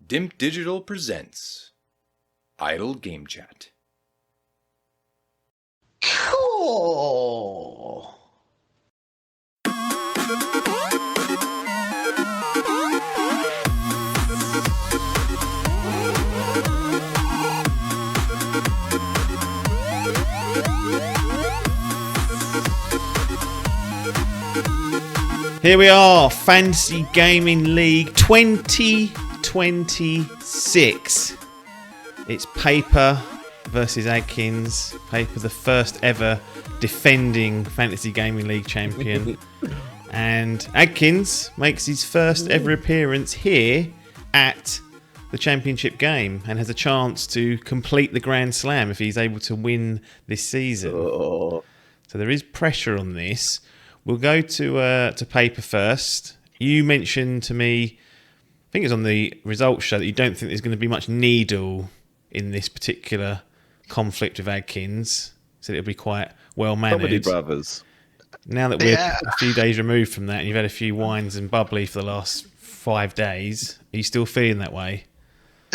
Dimp Digital presents Idle Game Chat. Cool. Here we are, Fantasy Gaming League 2026. It's Paper versus Adkins. Paper, the first ever defending Fantasy Gaming League champion. And Adkins makes his first ever appearance here at the championship game and has a chance to complete the Grand Slam if he's able to win this season. So there is pressure on this. We'll go to Paper first. You mentioned to me, I think it was on the results show, that you don't think there's going to be much needle in this particular conflict with Adkins. Said it'll be quite well mannered. Comedy brothers. Now that we're a few days removed from that, and you've had a few wines and bubbly for the last 5 days, are you still feeling that way?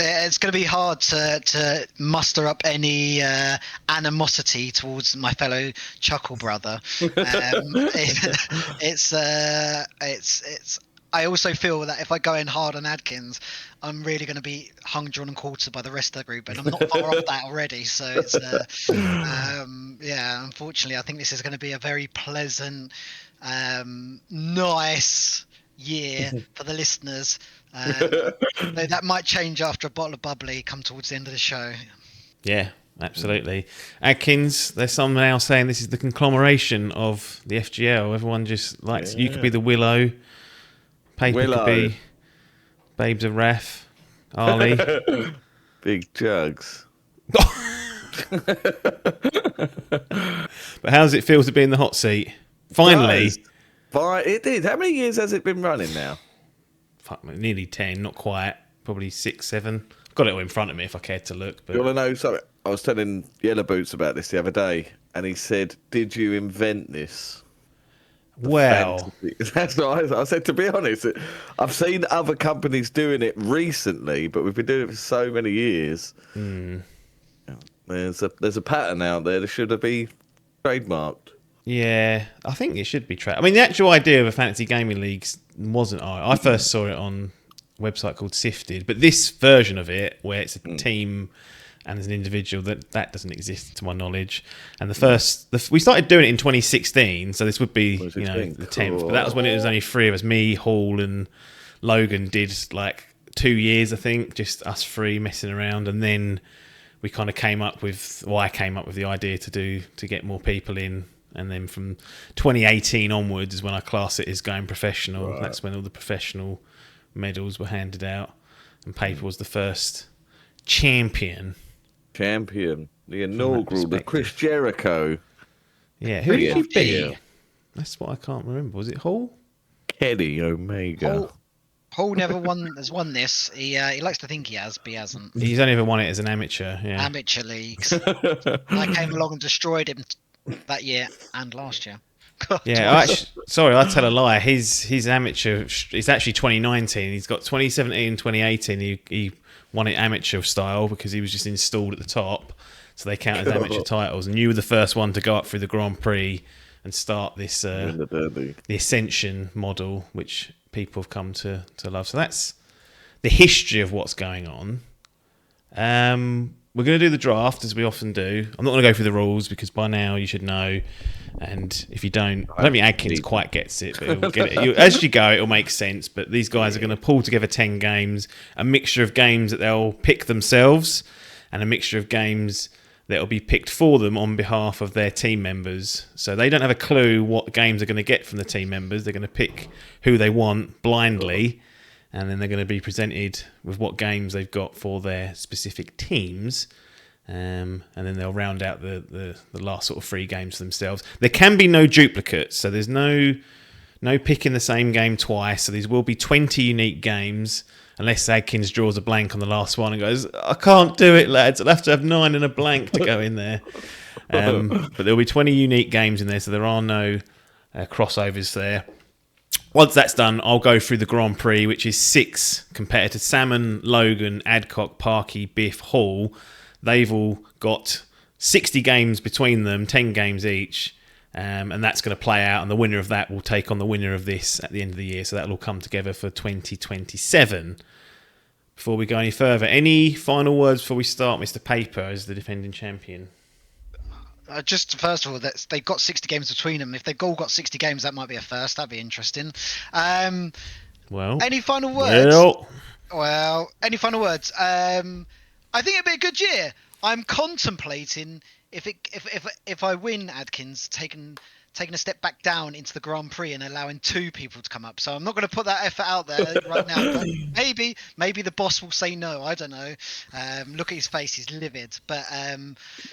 It's going to be hard to muster up any animosity towards my fellow Chuckle brother. It's. I also feel that if I go in hard on Adkins, I'm really going to be hung, drawn, and quartered by the rest of the group, and I'm not far off that already. So it's, yeah. Unfortunately, I think this is going to be a very pleasant, nice year for the listeners. That might change after a bottle of bubbly come towards the end of the show. Yeah, absolutely. Adkins, there's some now saying this is the conglomeration of the FGL. Everyone just likes, you could be the Willow, Paper could be Babes of Wrath, Arlie. Big jugs. But how does it feel to be in the hot seat? Finally. It did. How many years has it been running now? Nearly 10, not quite. Probably 6, 7. I've got it all in front of me if I cared to look. But... You want to know something? I was telling Yellow Boots about this the other day, and he said, "Did you invent this?" Well, that's what I said. To be honest, I've seen other companies doing it recently, but we've been doing it for so many years. There's a pattern out there that should be trademarked. Yeah, I think it should be tracked. I mean, the actual idea of a fantasy gaming league wasn't. I first saw it on a website called Sifted, but this version of it, where it's a team and there's an individual, that doesn't exist to my knowledge. And we started doing it in 2016, so this would be the 10th. But that was when it was only 3 of us, me, Hall, and Logan did like 2 years, I think, just us 3 messing around, and then we kind of I came up with the idea to get more people in. And then from 2018 onwards is when I class it as going professional. Right. That's when all the professional medals were handed out. And Paper was the first champion. The inaugural, the Chris Jericho. Yeah, who did you beat? That's what I can't remember. Was it Hall? Kenny Omega. Hall never has won this. He likes to think he has, but he hasn't. He's only ever won it as an amateur. Yeah. Amateur leagues. I came along and destroyed him that year and last year. Yeah, I tell a lie. His amateur is actually 2019. He's got 2017 and 2018. He won it amateur style because he was just installed at the top, so they count as amateur titles. And you were the first one to go up through the Grand Prix and start this the Ascension model, which people have come to love. So that's the history of what's going on. We're going to do the draft as we often do. I'm not going to go through the rules because by now you should know. And if you don't, I don't think Adkins quite gets it, but he'll get it. As you go, it'll make sense. But these guys are going to pull together 10 games, a mixture of games that they'll pick themselves and a mixture of games that will be picked for them on behalf of their team members. So they don't have a clue what games they're going to get from the team members. They're going to pick who they want blindly. And then they're going to be presented with what games they've got for their specific teams. And then they'll round out the last sort of 3 games for themselves. There can be no duplicates, so there's no picking the same game twice. So these will be 20 unique games, unless Adkins draws a blank on the last one and goes, "I can't do it, lads. I'll have to have 9 and a blank to go in there." But there'll be 20 unique games in there, so there are no crossovers there. once that's done, I'll go through the Grand Prix, which is 6 competitors: Salmon, Logan, Adcock, Parky, Biff, Hall. They've all got 60 games between them, 10 games each. And that's going to play out, and the winner of that will take on the winner of this at the end of the year. So that'll all come together for 2027. Before we go any further, any final words before we start, Mr. Paper, as the defending champion? Just first of all, they've got 60 games between them. If they've all got 60 games, that might be a first. That'd be interesting. Well, any final words? Well, any final words? I think it'd be a good year. I'm contemplating if I win Adkins, taking a step back down into the Grand Prix and allowing 2 people to come up. So I'm not going to put that effort out there right now. But maybe the boss will say no. I don't know. Look at his face; he's livid. But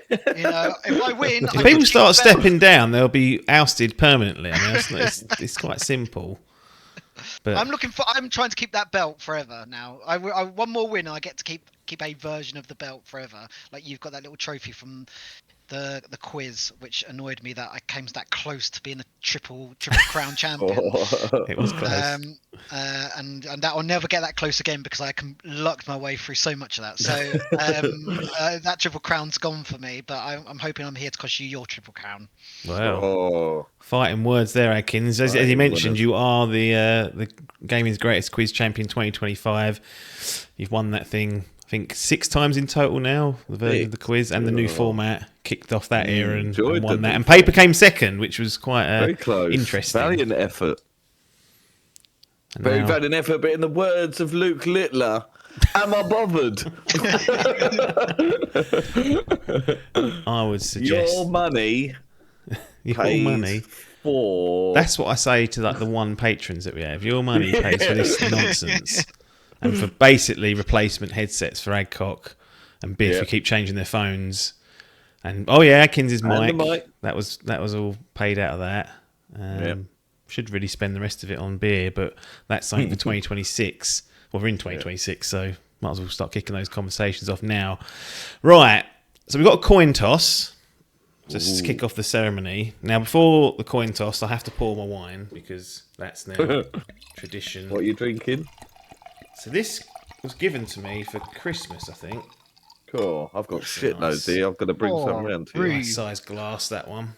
if I win, if people start stepping down, they'll be ousted permanently. I mean, it's quite simple. But I'm trying to keep that belt forever now. I one more win, I get to keep a version of the belt forever. Like you've got that little trophy from the quiz, which annoyed me that I came that close to being a triple crown champion. It was close. And that I'll never get that close again because I lucked my way through so much of that. So that triple crown's gone for me. But I'm hoping I'm here to cost you your triple crown. Wow. Fighting words there, Adkins. As you mentioned, you are the gaming's greatest quiz champion 2025. You've won that thing, I think, 6 times in total now, the version of the quiz, and the new format kicked off that era and won that. And Paper came second, which was quite very close. Interesting. Valiant effort. Very valiant effort, but in the words of Luke Littler, am I bothered? I would suggest your money. Your money. That's what I say to the one patrons that we have. Your money pays for this nonsense. And for basically replacement headsets for Adcock and Biff, who keep changing their phones. And Adkins' mic. That was all paid out of that. Should really spend the rest of it on beer, but that's something for 2026. Well, we're in 2026, so might as well start kicking those conversations off now. Right, so we've got a coin toss just to kick off the ceremony. Now, before the coin toss, I have to pour my wine because that's now tradition. What are you drinking? So this was given to me for Christmas, I think. Cool. I've got shitloads here. I've got to bring some around to you. Nice size glass, that one.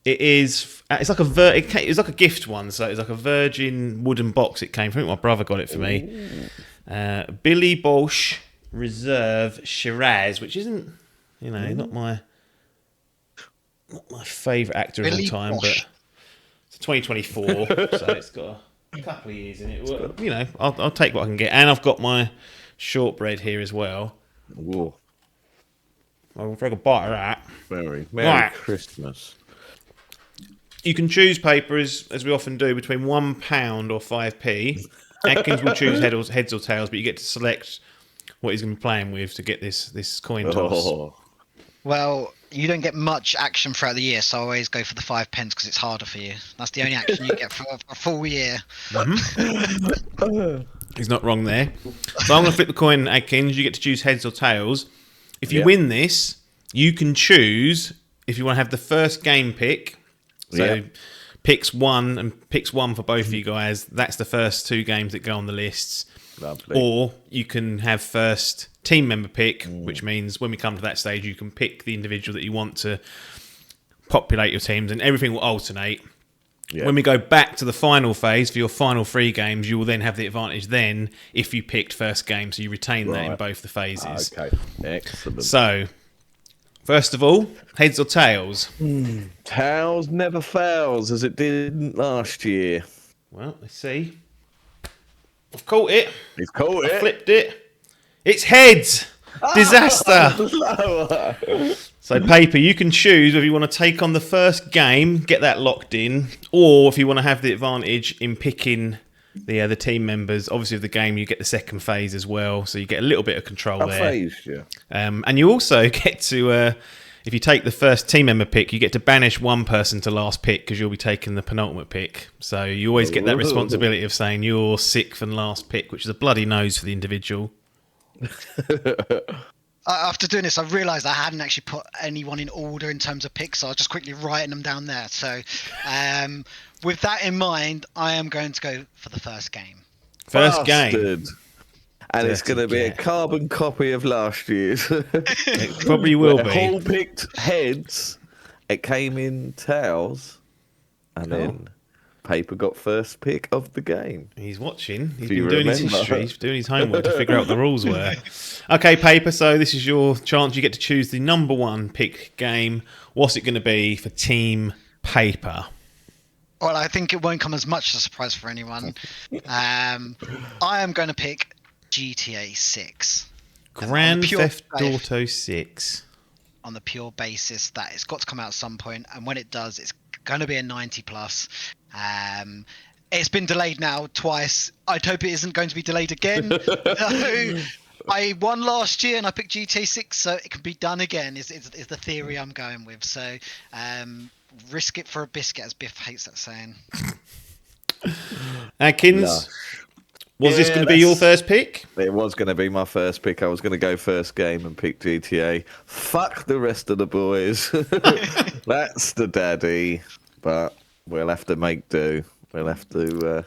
It is. It's like it's like a gift one. So it's like a virgin wooden box. It came from. I think my brother got it for me. Billy Bosch Reserve Shiraz, which isn't, not my favourite actor of all time, but it's 2024, so it's got a couple of years in it. Well, I'll take what I can get, and I've got my shortbread here as well. Whoa! I'll take a bite of that. Merry Christmas. You can choose, Paper, as we often do, between £1 or 5p. Adkins will choose heads or tails, but you get to select what he's going to be playing with to get this coin toss. Well, you don't get much action throughout the year, so I always go for the 5 pence because it's harder for you. That's the only action you get for a full year. Mm-hmm. He's not wrong there. So I'm going to flip the coin, Adkins. You get to choose heads or tails. If you win this, you can choose if you want to have the first game pick. So picks one for both of you guys. That's the first 2 games that go on the lists. Lovely. Or you can have first team member pick, which means when we come to that stage, you can pick the individual that you want to populate your teams, and everything will alternate. Yeah. When we go back to the final phase for your final 3 games, you will then have the advantage then if you picked first game, so you retain that in both the phases. Okay, excellent. So, first of all, heads or tails? Tails never fails, as it didn't last year. Well, let's see. I've caught it. You've caught it. Flipped it. It's heads. Disaster. So, Paper, you can choose whether you want to take on the first game, get that locked in, or if you want to have the advantage in picking the team members. Obviously, of the game, you get the second phase as well, so you get a little bit of control there. Phase, yeah. And you also get to, if you take the first team member pick, you get to banish one person to last pick because you'll be taking the penultimate pick. So you always get that responsibility of saying you're 6th and last pick, which is a bloody nose for the individual. After doing this, I realised I hadn't actually put anyone in order in terms of picks, so I was just quickly writing them down there. So, with that in mind, I am going to go for the first game. First game. Bastard. And it's Dirty going to be a cat. carbon copy of last year's. It probably will Where be. Hall picked heads, it came in tails, and then Paper got first pick of the game. He's watching. He's Do you been doing his remember? history. He's doing his homework to figure out what the rules were. Okay, Paper, so this is your chance. You get to choose the number one pick game. What's it going to be for Team Paper? Well, I think it won't come as much as a surprise for anyone. I am going to pick GTA 6. Grand pure Theft faith. Auto 6. On the pure basis that it's got to come out at some point, and when it does, it's going to be a 90 plus. It's been delayed now twice. I'd hope it isn't going to be delayed again. No, I won last year and I picked GTA 6, so it can be done again. Is the theory I'm going with. So risk it for a biscuit, as Biff hates that saying. Adkins, was this going to be your first pick? It was going to be my first pick. I was going to go first game and pick GTA. Fuck the rest of the boys. That's the daddy. But we'll have to make do. We'll have to,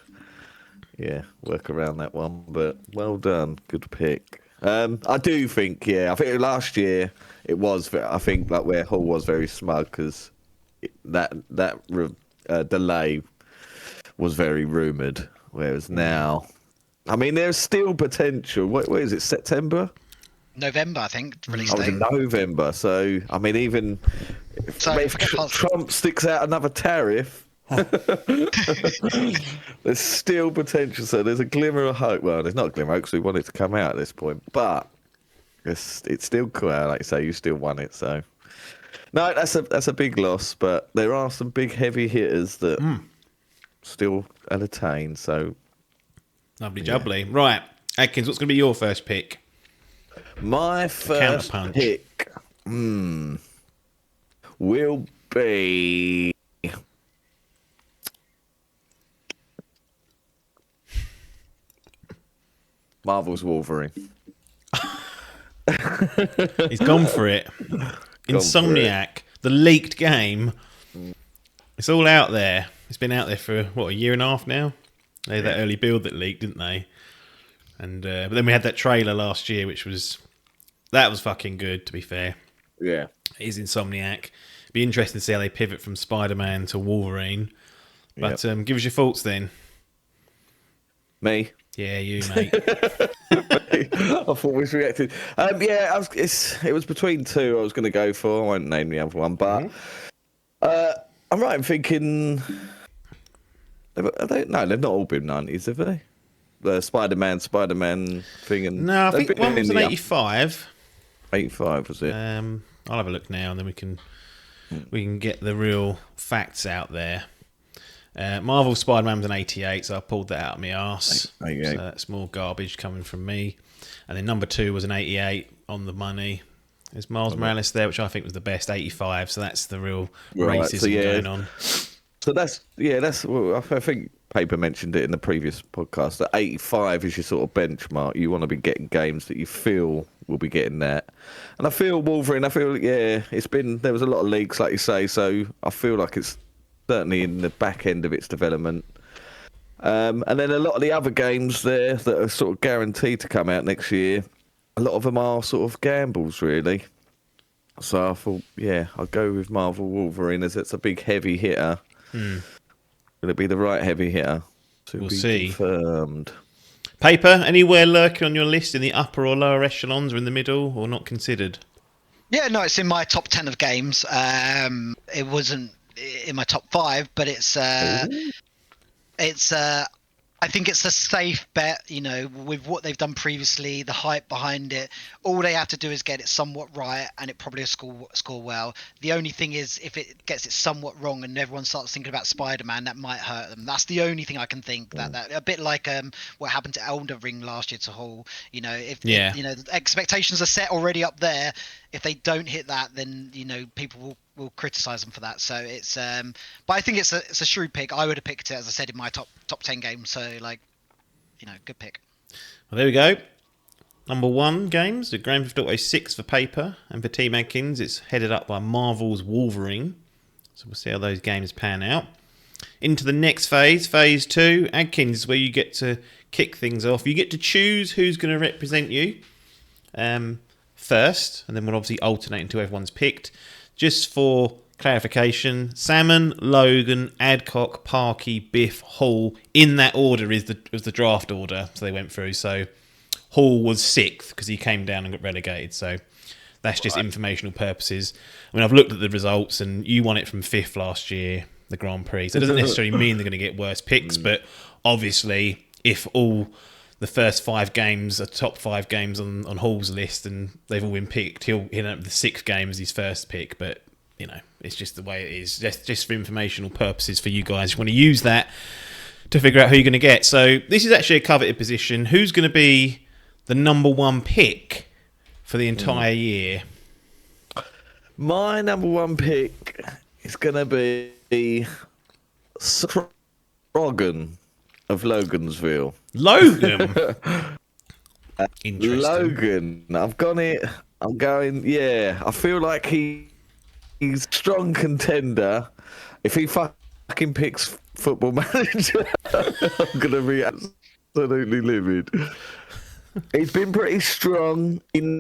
work around that one. But well done. Good pick. I do think, I think last year it was, I think, like where Hull was very smug because that delay was very rumoured. Whereas now, I mean, there's still potential. What is it, September? November, I think, release Oh, date. in November. So, I mean, even if forget past- Trump sticks out another tariff, there's still potential. So there's a glimmer of hope. Well, there's not a glimmer of hope because we want it to come out at this point. But it's still cool. Like you say, you still won it. So, no, that's a big loss. But there are some big heavy hitters that still attain. So, Lovely jubbly. Right, Adkins, what's going to be your first pick? my first Counterpunch. pick will be Marvel's Wolverine. He's gone for it. Insomniac, the leaked game. It's all out there. It's been out there for, what, a year and a half now? They had that early build that leaked, didn't they? And but then we had that trailer last year, which was... That was fucking good, to be fair. Yeah. It is Insomniac. Be interesting to see how they pivot from Spider-Man to Wolverine. But give us your thoughts then. Me. Yeah, you, mate. I thought we was reacted. It was between two I was going to go for. I won't name the other one, but I'm right in thinking. They've not all been 90s, have they? The Spider-Man thing. And No, I they've think been one was in an the 85. 85 was it? I'll have a look now, and then we can get the real facts out there. Marvel Spider-Man was an 88, so I pulled that out of my arse. 88. So that's more garbage coming from me. And then number 2 was an 88 on the money. There's Miles Morales there, which I think was the best, 85. So that's the real racism going on. So I think Paper mentioned it in the previous podcast that 85 is your sort of benchmark. You want to be getting games that you feel will be getting that. And I feel Wolverine, there was a lot of leaks, like you say, so I feel like it's certainly in the back end of its development. And then a lot of the other games there that are sort of guaranteed to come out next year, a lot of them are sort of gambles, really. So I thought, I'll go with Marvel Wolverine as it's a big heavy hitter. Will it be the right heavy hitter? We'll see. Confirmed. Paper, anywhere lurking on your list in the upper or lower echelons or in the middle or not considered? Yeah, no, it's in my top 10 of games. It wasn't in my top 5, but it's I think it's a safe bet, with what they've done previously, the hype behind it. All they have to do is get it somewhat right, and it probably will score well. The only thing is, if it gets it somewhat wrong and everyone starts thinking about Spider-Man, that might hurt them. That's the only thing I can think. That a bit like what happened to Elden Ring last year to Hull. If the expectations are set already up there, if they don't hit that, then people will criticize them for that. So it's but I think it's a shrewd pick. I would have picked it, as I said, in my top 10 games. So good pick. Well, there we go. number 1 games, the Grand Theft Auto 6 for paper, and for Team Adkins, it's headed up by Marvel's Wolverine. So we'll see how those games pan out. Into the next phase, phase 2, Adkins, is where you get to kick things off. You get to choose who's going to represent you first, and then we'll obviously alternate until everyone's picked. Just for clarification, Salmon, Logan, Adcock, Parky, Biff, Hall, in that order was the draft order, so they went through. So Hall was 6th because he came down and got relegated, so that's just informational purposes. I mean, I've looked at the results, and you won it from 5th last year, the Grand Prix. So it doesn't necessarily mean they're going to get worse picks, but obviously, if all the first 5 games are top 5 games on Hall's list and they've all been picked, he'll end up with the 6th game as his first pick. But, you know, it's just the way it is. Just for informational purposes for you guys. You want to use that to figure out who you're going to get. So this is actually a coveted position. Who's going to be the number 1 pick for the entire year? My number 1 pick is going to be Scrogan of Logansville. Logan? Interesting. Logan. I'm going, yeah. I feel like he's a strong contender. If he fucking picks Football Manager, I'm going to be absolutely livid. He's been pretty strong. He's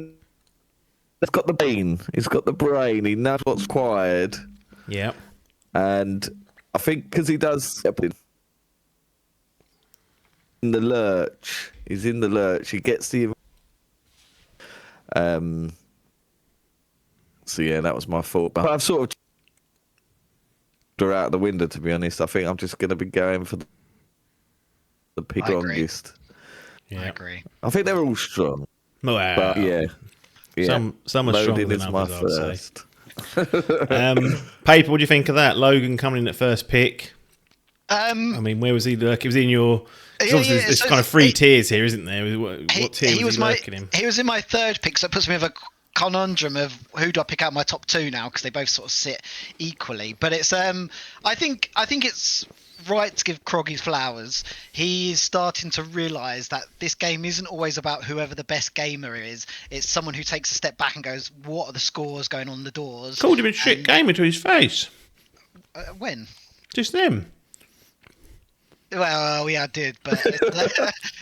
got the brain. He's got the brain. He knows what's required. Yeah. And I think because he does in the lurch, he's in the lurch. He gets the. So yeah, that was my fault. But I've sort of her out the window, to be honest. I think I'm just going to be going for the pick longest. Yeah. I agree. I think they're all strong. Well, But yeah. Some are stronger than is my others, I'd say. first. Paper, what do you think of that? Logan coming in at first pick. I mean, where was he lurking? Was he in your? Obviously, there's kind of 3 tiers here, isn't there? What tier was he lurking in? He was in my 3rd pick, so it puts me with a conundrum of who do I pick out my top 2 now, because they both sort of sit equally. But it's I think it's right to give Krog his flowers. He is starting to realise that this game isn't always about whoever the best gamer is. It's someone who takes a step back and goes, what are the scores going on the doors? Called him a shit gamer to his face. When? Just them. Well, yeah, I did, but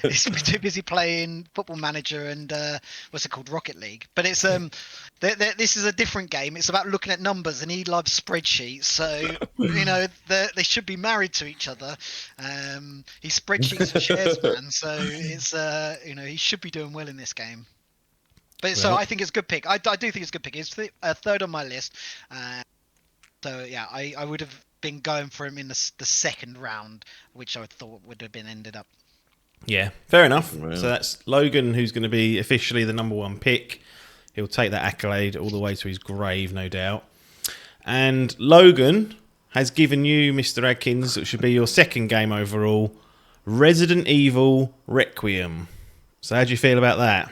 he's too busy playing Football Manager and what's it called, Rocket League. But it's this is a different game. It's about looking at numbers, and he loves spreadsheets. So you know they should be married to each other. He's spreadsheets for shares, man. So it's he should be doing well in this game. But so I think it's a good pick. I do think it's a good pick. It's 3rd on my list. So yeah, I would have been going for him in the 2nd round, which I thought would have been ended up. Yeah, fair enough. Well. So that's Logan, who's going to be officially the number 1 pick. He'll take that accolade all the way to his grave, no doubt. And Logan has given you, Mr. Adkins, which should be your 2nd game overall, Resident Evil Requiem. So how do you feel about that?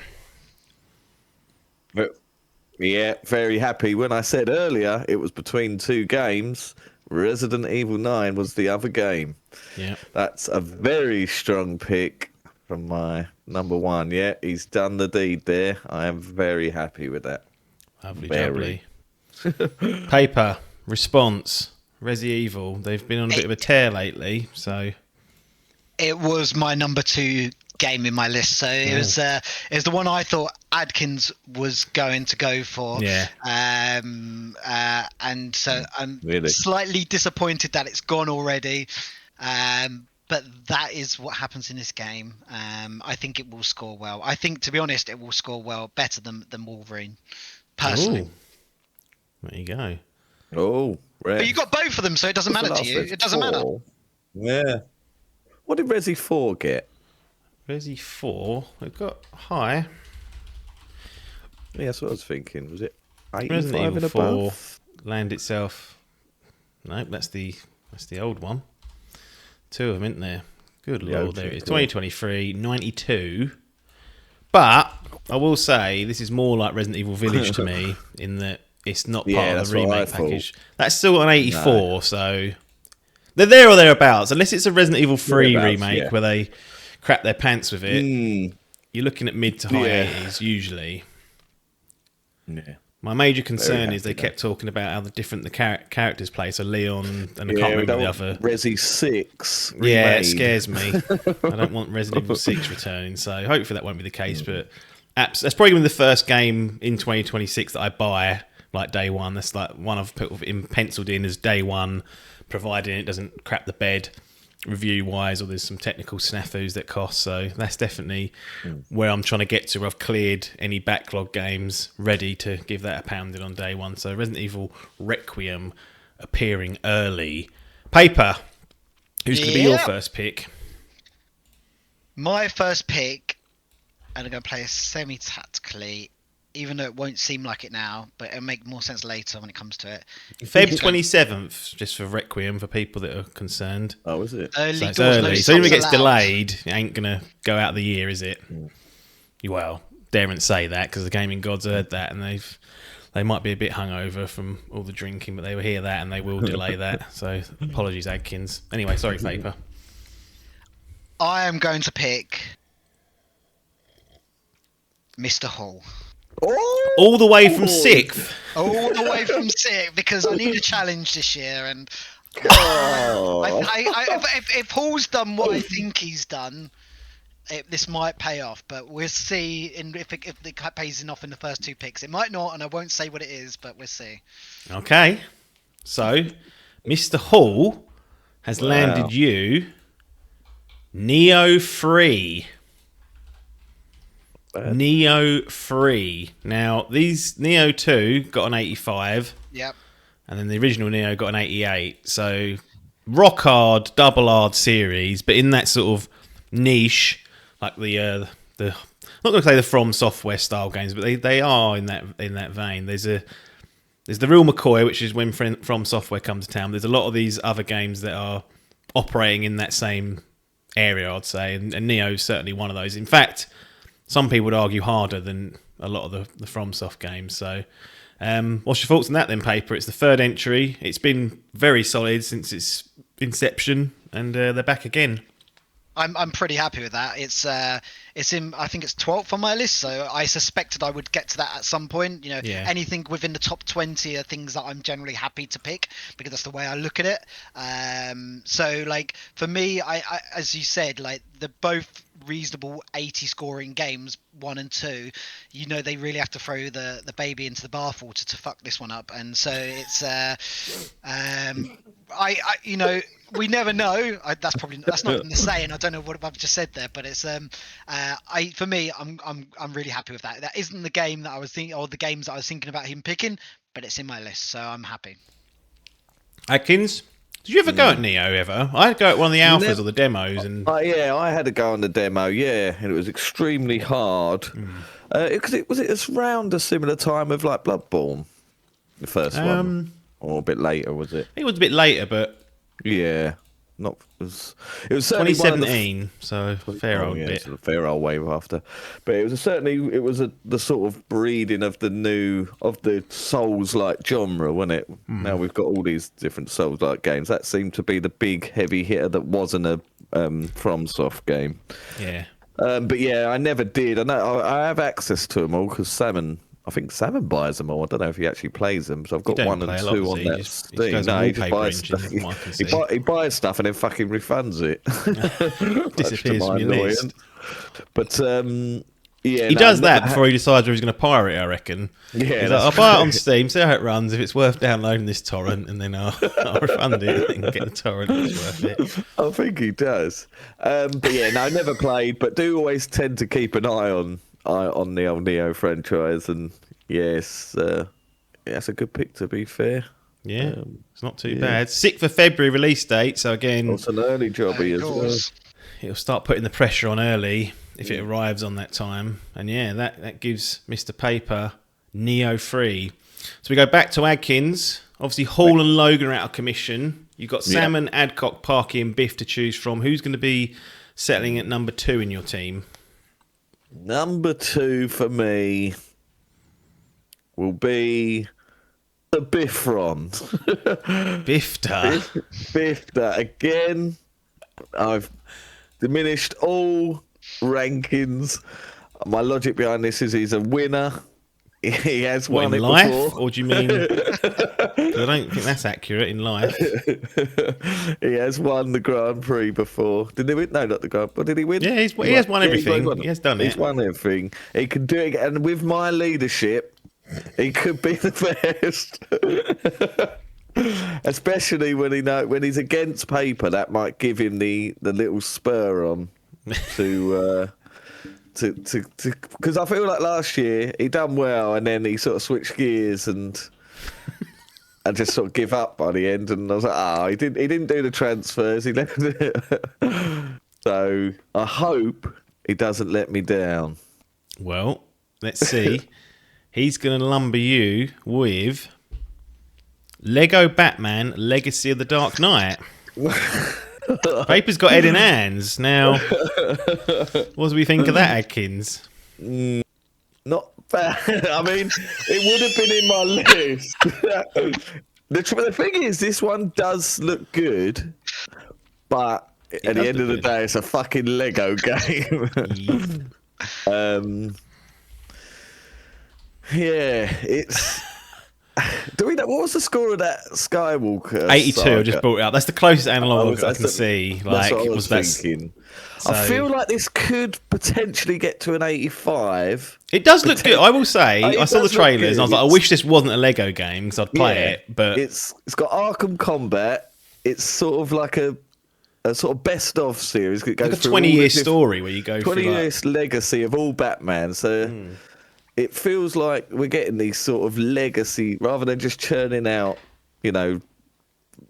Yeah, very happy. When I said earlier it was between 2 games, Resident Evil 9 was the other game. Yeah. That's a very strong pick from my number 1. Yeah, he's done the deed there. I am very happy with that. Lovely, Very. jubbly. Paper, response, Resi Evil. They've been on a bit of a tear lately, so... It was my number 2 game in my list, so it was the one I thought Adkins was going to go for. Yeah. And so I'm Really? slightly disappointed that it's gone already. But that is what happens in this game. I think it will score well. I think, to be honest, it will score well, better than Wolverine, personally. Ooh. There you go. Oh, But you got both of them, so it doesn't matter to you. It doesn't matter. Yeah. What did Resi 4 get? Resi 4, they've got high. Yeah, that's what I was thinking. Was it Resident 85 Evil and 4 above? land itself. Nope, that's the old one. 2 of them, isn't there? Good Yeah, lord, there it is. cool. 2023, 92. But I will say this is more like Resident Evil Village to me in that it's not part of that's the what I remake thought. package. That's still an 84, so they're there or thereabouts. Unless it's a Resident Evil 3 Thereabouts, remake yeah. where they crap their pants with it. you're looking at mid to high Yeah. 80s usually. Yeah. My major concern happy is they though. kept talking about how the different the characters play. So Leon and I Yeah, can't we remember don't the want other. Resi 6 Yeah, it remade. scares me. I don't want Resident Evil 6 returning, so hopefully that won't be the case. But that's probably going to be the first game in 2026 that I buy like day one. That's like one I've penciled in as day one, providing it doesn't crap the bed review wise or there's some technical snafus that cost. So that's definitely where I'm trying to get to. I've cleared any backlog games, ready to give that a pounding on day one. So Resident Evil Requiem appearing early. Paper, who's going to be your Yeah. first pick? My first pick, and I'm going to play semi-tactically, even though it won't seem like it now, but it'll make more sense later when it comes to it. Feb 27th, just for Requiem, for people that are concerned. Oh, is it? Early So it's doors, no early. So even if it subs gets allowed. delayed, it ain't going to go out of the year, is it? Well, daren't say that because the gaming gods heard that and they might be a bit hungover from all the drinking, but they will hear that and they will delay that. So apologies, Adkins. Anyway, sorry, Paper. I am going to pick Mr. Hall. Oh! All the way from 6th. All the way from sick because I need a challenge this year, and Oh. if Hall's done what I think he's done, this might pay off. But we'll see if it pays enough in the first two picks. It might not, and I won't say what it is, but we'll see. Okay. So, Mr. Hall has Wow. landed you Neo 3. Bad. Neo 3. Now, these Neo 2 got an 85, Yep. and then the original Neo got an 88. So, rock hard, double hard series, but in that sort of niche, like the I'm not going to say the From Software style games, but they are in that vein. There's the real McCoy, which is when From Software come to town. There's a lot of these other games that are operating in that same area, I'd say, and Neo's certainly one of those. In fact, some people would argue harder than a lot of the FromSoft games. So, what's your thoughts on that then, Paper? It's the third entry. It's been very solid since its inception, and they're back again. I'm pretty happy with that. It's in, I think it's 12th on my list, so I suspected I would get to that at some point. You know, Yeah. anything within the top 20 are things that I'm generally happy to pick because that's the way I look at it. So like for me, I as you said, like they're both reasonable 80 scoring games, 1 and 2. You know, they really have to throw the baby into the bathwater to fuck this one up, and so it's I you know, we never know. That's not even the saying. I don't know what I've just said there, but it's for me, I'm really happy with that. That isn't the game that I was thinking, or the games that I was thinking about him picking, but it's in my list, so I'm happy. Atkins, did you ever go at Neo ever? I'd go at one of the alphas Never. or the demos, and Yeah, I had to go on the demo, yeah, and it was extremely hard. Because it was around a similar time of like Bloodborne, the first one, or a bit later, was it? it was a bit later, but Yeah, not it was certainly one of the 2017, so fair old yeah, bit. sort of fair old wave after, but it was the sort of breeding of the Souls-like genre, wasn't it? Now we've got all these different Souls-like games. That seemed to be the big heavy hitter that wasn't a FromSoft game. Yeah. But yeah, I never did. I know I have access to them all because I think Salmon buys them all. I don't know if he actually plays them. So I've got don't 1 play and a lot, 2 does on he? that He just Steam. goes No, on he just wallpaper buys engine, stuff. from what I can see. He buys stuff and then fucking refunds it. Disappears from your list. But yeah, He does that before he decides where he's going to pirate it, I reckon. Yeah, He's like, that's I'll buy it on true. Steam, see how it runs. If it's worth downloading this torrent, and then I'll refund it and get the torrent if it's worth it. I think he does. But yeah, no, never played, but do always tend to keep an eye on the old Neo franchise. And yes, that's a good pick, to be fair. Yeah, it's not too bad. 6th of February release date, so again, It's an early jobby as Of well. course. it'll start putting the pressure on early if it arrives on that time. And yeah, that gives Mr. Paper Neo 3. So we go back to Adkins. Obviously, Hall and Logan are out of commission. You've got Salmon, Adcock, Parky and Biff to choose from. Who's going to be settling at number 2 in your team? Number 2 for me will be the Biffron. Bifta. Biffta again. I've diminished all rankings. My logic behind this is he's a winner. He has What, won in it life? before. Or do you mean... 'cause I don't think that's accurate in life. He has won the Grand Prix before. Did he win? No, not the Grand Prix. Did he win? Yeah, he has won everything. won. He has done He's it. won everything. He can do it. And with my leadership, he could be the best. Especially when he's against paper, that might give him the little spur on to because I feel like last year he done well and then he sort of switched gears and just sort of give up by the end, and I was like, he didn't do the transfers, he left it. So I hope he doesn't let me down. Well, let's see. He's going to lumber you with Lego Batman Legacy of the Dark Knight. Paper's got head in hands. Now, what do we think of that, Adkins? Not bad. I mean, it would have been in my list. The thing is, this one does look good, but at the end of the day, it's a fucking Lego game. Yeah, it's. Do we know what was the score of that Skywalker? 82. Saga? I just brought it up. That's the closest analog I that's can see. That's Like, what I was that thinking. So, I feel like this could potentially get to an 85. it does look good. I will say, It I saw the does look trailers and I was good. like, I wish this wasn't a Lego game because I'd play it. But it's got Arkham Combat. It's sort of like a sort of best of series. It goes like a through all 20-year the story where you go 20 through years like, legacy of all Batman. So it feels like we're getting these sort of legacy rather than just churning out,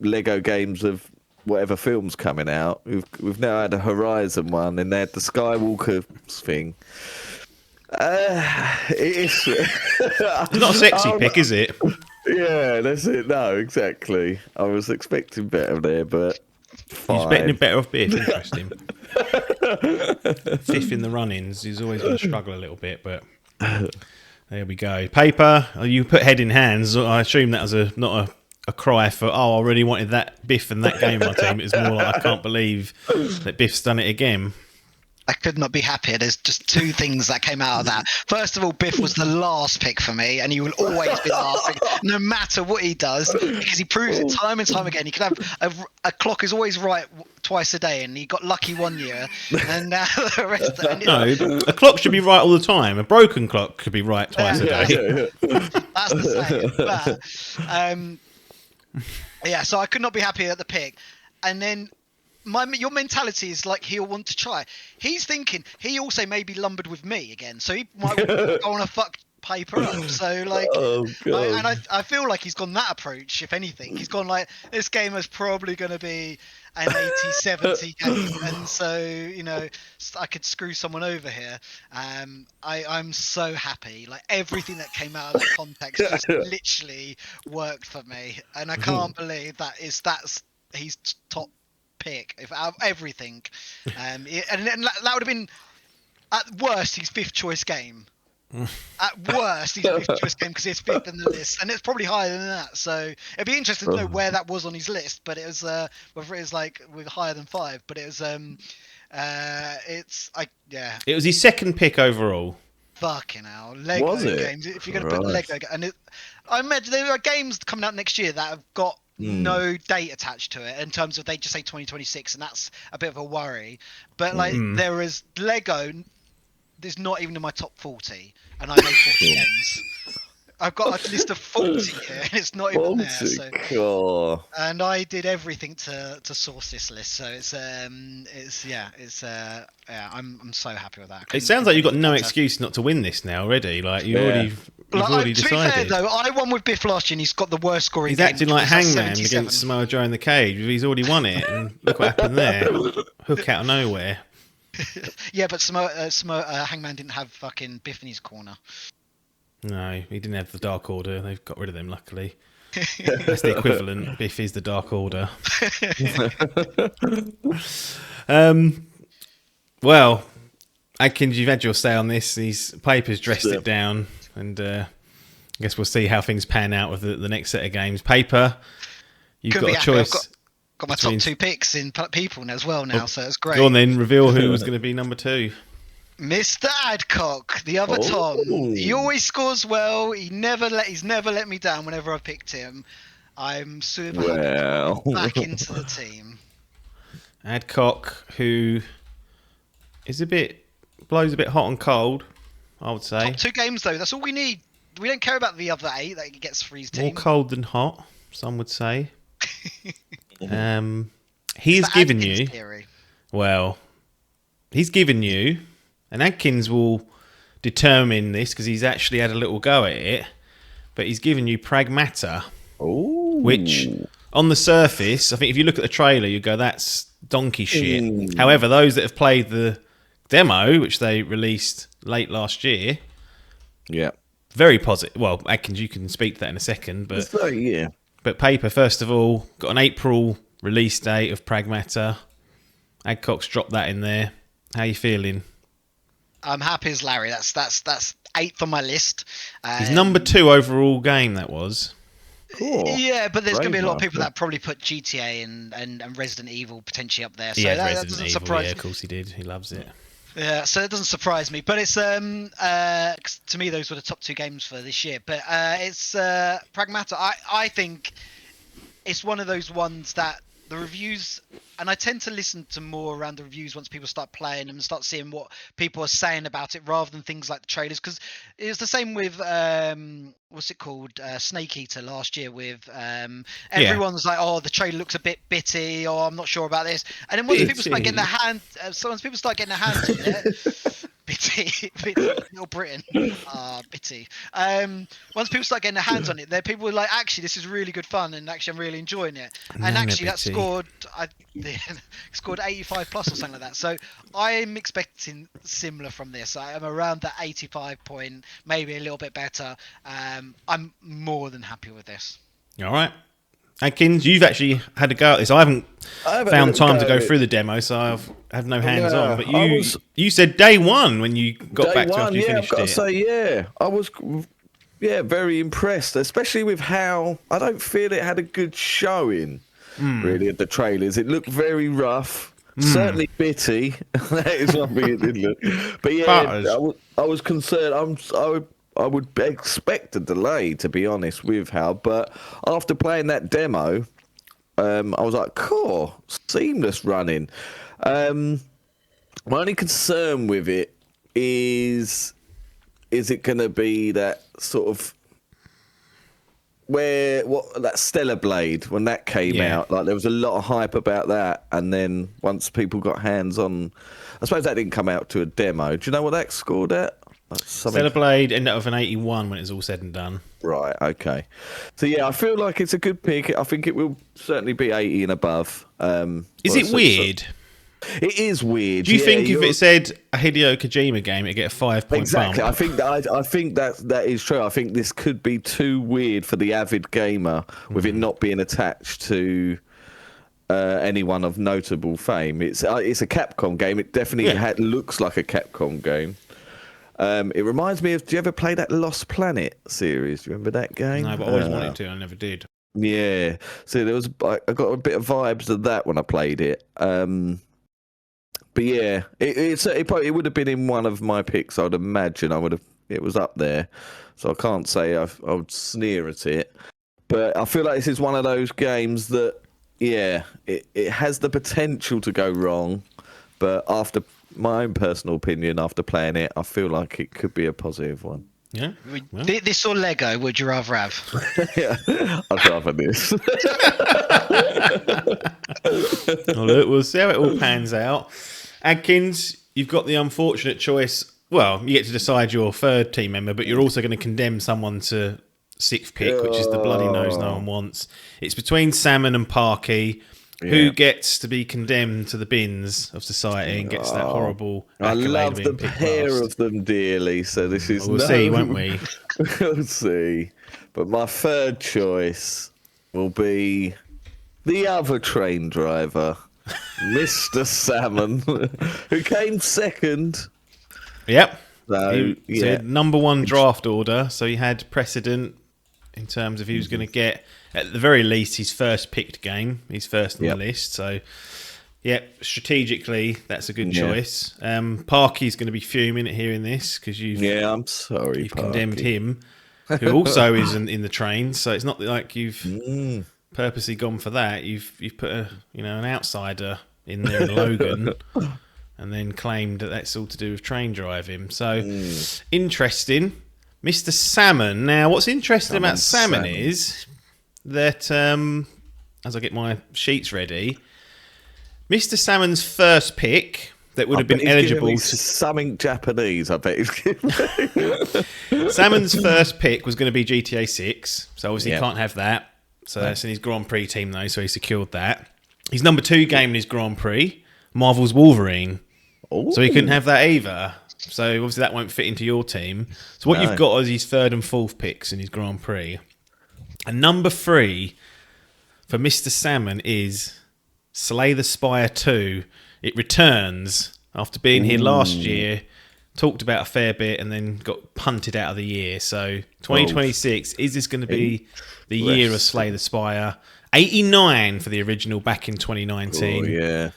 Lego games of whatever film's coming out. We've now had a Horizon one, and they had the Skywalker thing. It's not a sexy pick, is it? Yeah, that's it. No, exactly. I was expecting better there, but fine. He's betting better off Biff. Interesting. Fifth in the run-ins. He's always going to struggle a little bit, but there we go. Paper. You put head in hands. I assume that was not a cry for, I really wanted that Biff and that game on my team. It was more like, I can't believe that Biff's done it again. I could not be happier. There's just two things that came out of that. First of all, Biff was the last pick for me, and he will always be last pick, no matter what he does, because he proves it time and time again. He can have a clock is always right twice a day, and he got lucky one year, and now the rest of it. No, a clock should be right all the time. A broken clock could be right twice a day. That's the same. But, yeah, so I could not be happier at the pick. And then your mentality is like he'll want to try. He's thinking he also may be lumbered with me again, so he might go on a fuck paper up. So like, I feel like he's gone that approach. If anything, he's gone like this game is probably going to be an 80-70 game, and so I could screw someone over here. I'm so happy. Like everything that came out of that context just literally worked for me, and I can't believe that's he's top pick if out of everything, and that would have been at worst his fifth choice game. At worst, he's fifth choice game because he's fifth in the list, and it's probably higher than that. So it'd be interesting to know where that was on his list. But it was whether it was like with higher than 5. But it was It was his second pick overall. Fucking hell, Lego games. If you're going to put Lego, I imagine there are games coming out next year that have got no date attached to it in terms of they just say 2026, and that's a bit of a worry. But like there is Lego. There's not even in my top 40, and I made 40 games. I've got a list of 40 here, and it's not even there. So, and I did everything to source this list, so I'm so happy with that. It sounds like you've got no excuse not to win this now already. Like you've already decided. To be fair, though, I won with Biff last year, and he's got the worst scoring. He's game, acting like Hangman against Samoa Joe in the cage. He's already won it, and look what happened there. Hook out of nowhere. Yeah, but Hangman didn't have fucking Biff in his corner. No, he didn't have the Dark Order. They've got rid of them, luckily. That's the equivalent. Biff is the Dark Order. Well, Adkins, you've had your say on this. These papers dressed it down, and I guess we'll see how things pan out with the next set of games. Paper, you've got a choice. Got my top 2 picks in people as well now, so it's great. Go on then, reveal who was going to be number 2. Mr. Adcock, the other Tom. He always scores well. He's never let me down whenever I've picked him. I'm super happy back into the team. Adcock, who is blows a bit hot and cold, I would say. Top 2 games though, that's all we need. We don't care about the other 8 that he gets for his team. More cold than hot, some would say. He has given you. Theory. Well, he's given you, and Adkins will determine this because he's actually had a little go at it. But he's given you Pragmata, which on the surface, I think if you look at the trailer, you go, "That's donkey shit." However, those that have played the demo, which they released late last year, very positive. Well, Adkins, you can speak to that in a second, but but Paper, first of all, got an April release date of Pragmata. Adcock's dropped that in there. How you feeling? I'm happy as Larry. That's 8th on my list. His number 2 overall game, that was. Cool. Yeah, but there's going to be a lot of people that probably put GTA and Resident Evil potentially up there. So that doesn't surprise me. Yeah, of course he did. He loves it. Yeah, so it doesn't surprise me. But it's to me those were the top 2 games for this year. But it's Pragmata. I think it's one of those ones that the reviews, and I tend to listen to more around the reviews once people start playing them and start seeing what people are saying about it rather than things like the trailers, because it was the same with what's it called, Snake Eater last year with everyone was like, oh, the trailer looks a bit bitty, or I'm not sure about this, and then once people start getting their hands on it, bitty, Little Britain, bitty. Once people start getting their hands on it, there people were like, actually, this is really good fun, and actually, I'm really enjoying it. And actually, that scored 85 plus or something like that. So I'm expecting similar from this. I am around that 85 point, maybe a little bit better. I'm more than happy with this. All right. Adkins, you've actually had a go at this. I haven't found time to go through the demo, so I've had no hands on. But you said day one when you got back to after you finished I've got to say, I was very impressed, especially with how I don't feel it had a good showing. Really, at the trailers, it looked very rough, certainly bitty. That is one thing it did look. But yeah, I was concerned. I would expect a delay, to be honest, with how. But after playing that demo, I was like, cool, seamless running. My only concern with it is it going to be that sort of that Stellar Blade, when that came out, like there was a lot of hype about that, and then once people got hands on, I suppose that didn't come out to a demo. Do you know what that scored at? Stellar Blade ended up with an 81 when it's all said and done. Right, okay. So yeah, I feel like it's a good pick. I think it will certainly be 80 and above. Is it weird? It is weird. Do you think if it said a Hideo Kojima game, it'd get a 5 point exactly? bump? I think that is true. I think this could be too weird for the avid gamer with it not being attached to anyone of notable fame. It's a Capcom game. It definitely looks like a Capcom game. It reminds me of. Do you ever play that Lost Planet series? Do you remember that game? No, but I always wanted to. I never did. Yeah. So I got a bit of vibes of that when I played it. But yeah, it would have been in one of my picks. I'd imagine it was up there, so I can't say I would sneer at it. But I feel like this is one of those games that, it has the potential to go wrong. But after my own personal opinion, after playing it, I feel like it could be a positive one. Yeah. Well. This or Lego, would you rather have? Yeah, I'd rather this. Well, we'll see how it all pans out. Adkins, you've got the unfortunate choice. Well, you get to decide your third team member, but you're also going to condemn someone to sixth pick, which is the bloody nose no one wants. It's between Salmon and Parky. Who gets to be condemned to the bins of society and gets that horrible accolade? I love the pair of them dearly, so this is... We'll see, won't we? We'll see. But my third choice will be the other train driver, Mr. Salmon, who came second. Yep. So, he had number one draft order, so he had precedent in terms of he was going to get, at the very least, his first picked game. He's first on the list. So Yep, strategically, that's a good choice. Parky's going to be fuming at hearing this because I'm sorry, you've Parky. condemned him, who also isn't in the train. So it's not like you've purposely gone for that. You've put an outsider in there in Logan, and then claimed that that's all to do with train driving. So interesting, Mr. Salmon. Now, what's interesting about Salmon is that as I get my sheets ready. Mr. Salmon's first pick that would have been eligible to something Japanese. I bet he's giving me. Salmon's first pick was going to be GTA 6, so obviously he can't have that. So that's in his Grand Prix team though, so he secured that. His number 2 game in his Grand Prix, Marvel's Wolverine, so he couldn't have that either. So obviously that won't fit into your team. So what you've got is his 3rd and 4th picks in his Grand Prix, and number 3 for Mr. Salmon is Slay the Spire 2. It returns after being here last year, talked about a fair bit, and then got punted out of the year. So 2026, is this going to be the year of Slay the Spire? 89 for the original back in 2019. Oh, yeah.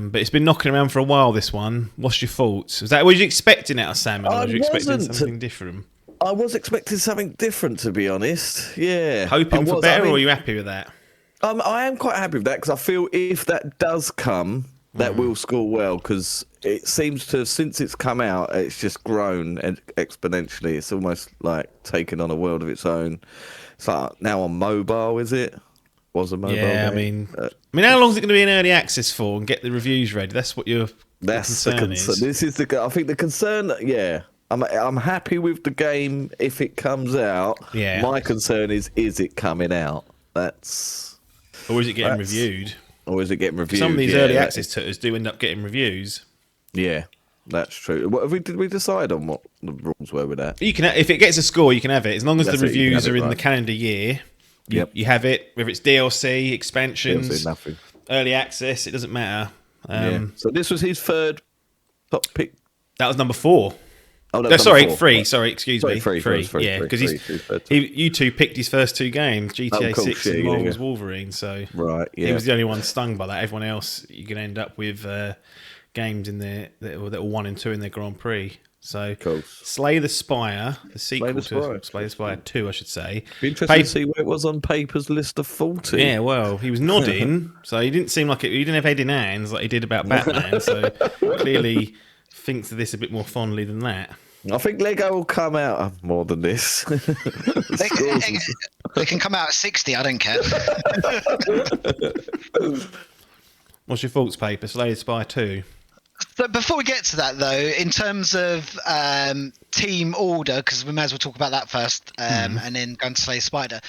But it's been knocking around for a while, this one. What's your thoughts? Was you expecting out of Salmon, or was you expecting something different? I was expecting something different, to be honest. Yeah. Hoping for better, or are you happy with that? I am quite happy with that because I feel if that does come, that will score well because it seems to, since it's come out, it's just grown exponentially. It's almost like taken on a world of its own. It's like now on mobile, is it? Was a mobile game? how long is it going to be in early access for and get the reviews ready? That's what your concern is. This is I think the concern, I'm happy with the game if it comes out. Yeah. My concern is it coming out? Or is it getting reviewed? Or is it getting reviewed? Some of these early access titles do end up getting reviews. Yeah, that's true. Did we decide on what the rules were with that? You can, if it gets a score, you can have it as long as the reviews are in the calendar year. You have it. Whether it's DLC, expansions, nothing. Early access, it doesn't matter. So this was his 3rd top pick. That was number 4. Oh, no, sorry, 4. 3. Sorry, excuse me. Three. Yeah, because you two picked his first 2 games, GTA 6 and Marvel's Wolverine. So he was the only one stung by that. Everyone else, you can end up with games in there that were 1 and 2 in their Grand Prix. So Slay the Spire, the sequel to Slay the Spire 2, I should say. Be interesting to see where it was on Paper's list of 40. Yeah, well, he was nodding, so he didn't seem like it. He didn't have head in hands like he did about Batman. So clearly thinks of this a bit more fondly than that. I think Lego will come out more than this. They can come out at 60. I don't care. What's your thoughts, Paper? Slay the Spire 2. But before we get to that, though, in terms of team order, because we may as well talk about that first, and then go to Slay the Spider.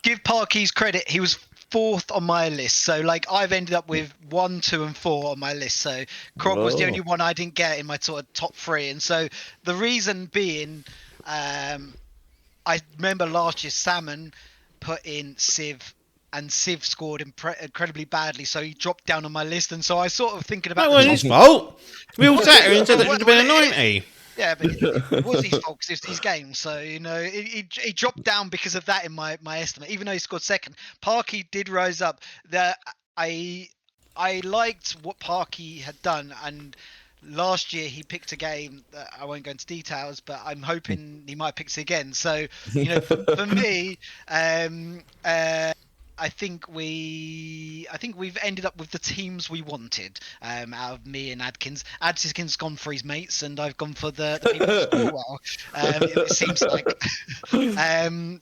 Give Parky's credit; he was 4th on my list. So, I've ended up with 1, 2, and 4 on my list. So, Krog was the only one I didn't get in my sort of top 3. And so, the reason being, I remember last year Salmon put in Civ, and Civ scored incredibly badly, so he dropped down on my list. And so I sort of thinking about. That wasn't his fault. We all sat here and said that it should have been a 90. Yeah, but it was his fault because it's his game. So, he dropped down because of that in my estimate, even though he scored 2nd. Parky did rise up. I liked what Parky had done, and last year he picked a game that I won't go into details, but I'm hoping he might pick it again. So, for me, I think we've ended up with the teams we wanted out of me and Adkins. Adkins gone for his mates, and I've gone for the people who score well. It seems like.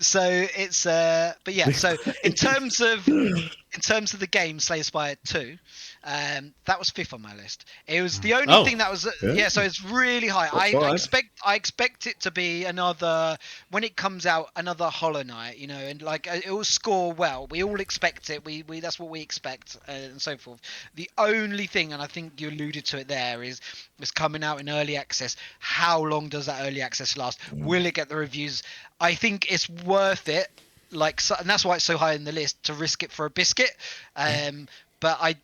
So it's but yeah. So in terms of the game, Slay the Spire 2. That was 5th on my list. It was the only thing that was so it's really high. I expect it to be another, when it comes out, another Hollow Knight, and it will score well. We all expect it. We that's what we expect, and so forth. The only thing, and I think you alluded to it there, is it's coming out in early access. How long does that early access last? Will it get the reviews? I think it's worth it. And that's why it's so high in the list, to risk it for a biscuit. But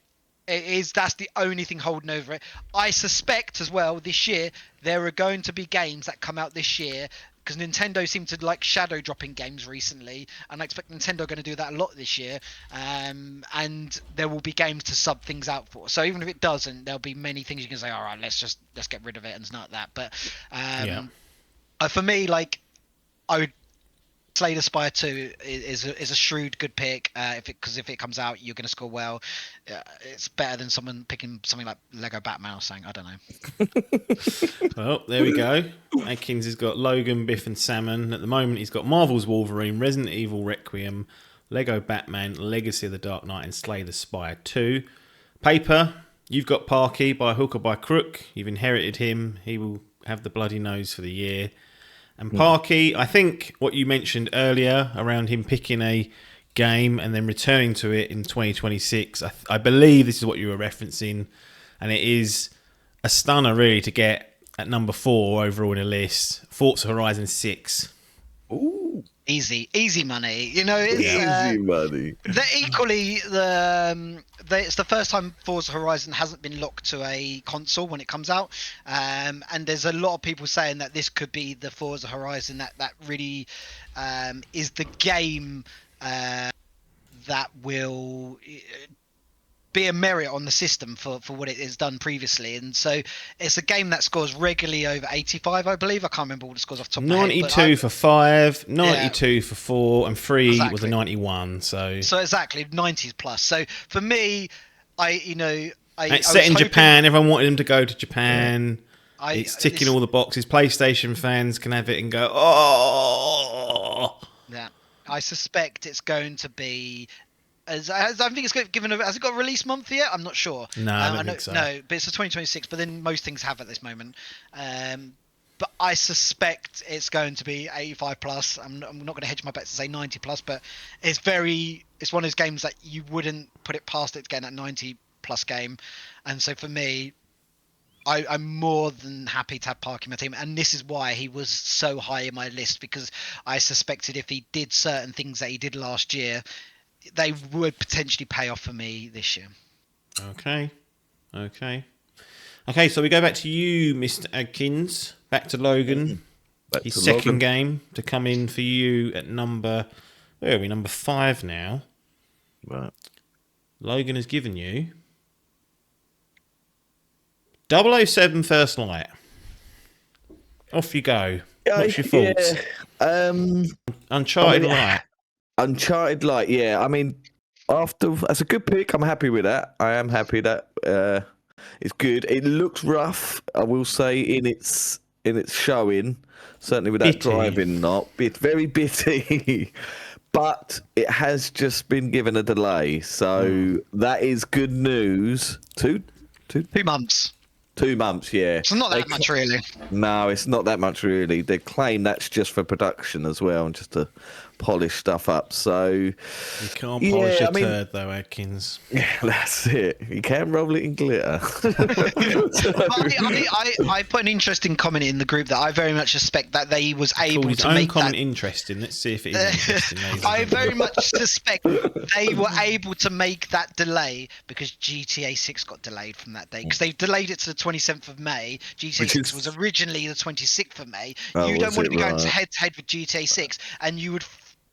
that's the only thing holding over it. I suspect as well this year there are going to be games that come out this year because Nintendo seemed to like shadow dropping games recently, and I expect Nintendo are going to do that a lot this year. And there will be games to sub things out for. So even if it doesn't, there'll be many things you can say, all right, let's get rid of it, and it's not that. But for me, like, I would Slay the Spire 2 is a shrewd, good pick. Because if it comes out, you're going to score well. It's better than someone picking something like Lego Batman or something. I don't know. Well, there we go. Adkins has got Logan, Biff, and Salmon. At the moment, he's got Marvel's Wolverine, Resident Evil Requiem, Lego Batman, Legacy of the Dark Knight, and Slay the Spire 2. Paper, you've got Parky by hook or by crook. You've inherited him. He will have the bloody nose for the year. And Parky, I think what you mentioned earlier around him picking a game and then returning to it in 2026, I believe this is what you were referencing, and it is a stunner really to get at number 4 overall in a list, Forza Horizon 6. Ooh. Easy money. You know, it's Easy money. It's the first time Forza Horizon hasn't been locked to a console when it comes out, and there's a lot of people saying that this could be the Forza Horizon that really is the game that will be a merit on the system for what it has done previously. And so it's a game that scores regularly over 85, I believe. I can't remember all the scores off the top of my head. 92 for 5, 92 for 4, and 3 exactly. was a 91. So exactly 90s plus. So for me, it's set in Japan. Everyone wanted him to go to Japan. It's ticking all the boxes. PlayStation fans can have it and go, oh. Yeah, I suspect it's going to be. I think it's given. Has it got a release month yet? I'm not sure. No, I don't think so. No, but it's a 2026. But then most things have at this moment. But I suspect it's going to be 85 plus. I'm not going to hedge my bets to say 90 plus, but it's one of those games that you wouldn't put it past it to get that 90 plus game. And so for me, I'm more than happy to have Park in my team, and this is why he was so high in my list, because I suspected if he did certain things that he did last year, they would potentially pay off for me this year. Okay, so we go back to you, Mr. Adkins. Back to Logan. His second game to come in for you at number 5 now. Right. Logan has given you 007 First Light. Off you go. What's your thoughts? Uncharted Light. Uncharted Light, yeah. I mean, that's a good pick. I'm happy with that. I am happy that it's good. It looks rough, I will say, in its showing. Certainly with that driving knob. It's very bitty. But it has just been given a delay. So that is good news. 2 months. 2 months, yeah. It's not that much, really. No, it's not that much, really. They claim that's just for production as well, and just to polish stuff up. So you can't polish a turd, though, Adkins. Yeah, that's it. You can roll it in glitter. I put an interesting comment in the group that I very much suspect that they was able to make comment interesting. Let's see if it is interesting. I very much suspect they were able to make that delay because GTA 6 got delayed from that day, because they delayed it to the 27th of May. GTA 6 was originally the 26th of May. You don't want to be going head to head with GTA 6, and you would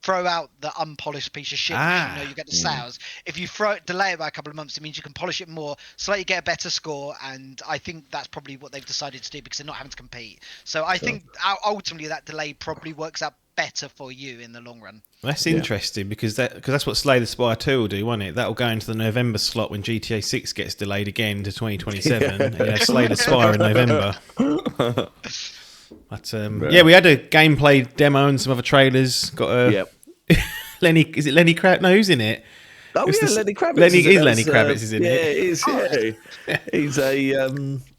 throw out the unpolished piece of shit. You get the sales. If you delay it by a couple of months, it means you can polish it more, slightly get a better score, and I think that's probably what they've decided to do because they're not having to compete. So I think ultimately that delay probably works out better for you in the long run. That's interesting because that's what Slay the Spire 2 will do, won't it? That'll go into the November slot when GTA 6 gets delayed again to 2027. And you have Slay the Spire in November. But we had a gameplay demo and some other trailers. Got Lenny. Is it Lenny Kravitz? No, who's in it? Oh, Lenny Kravitz. Lenny Kravitz is in it. Yeah, it is. Yeah, he's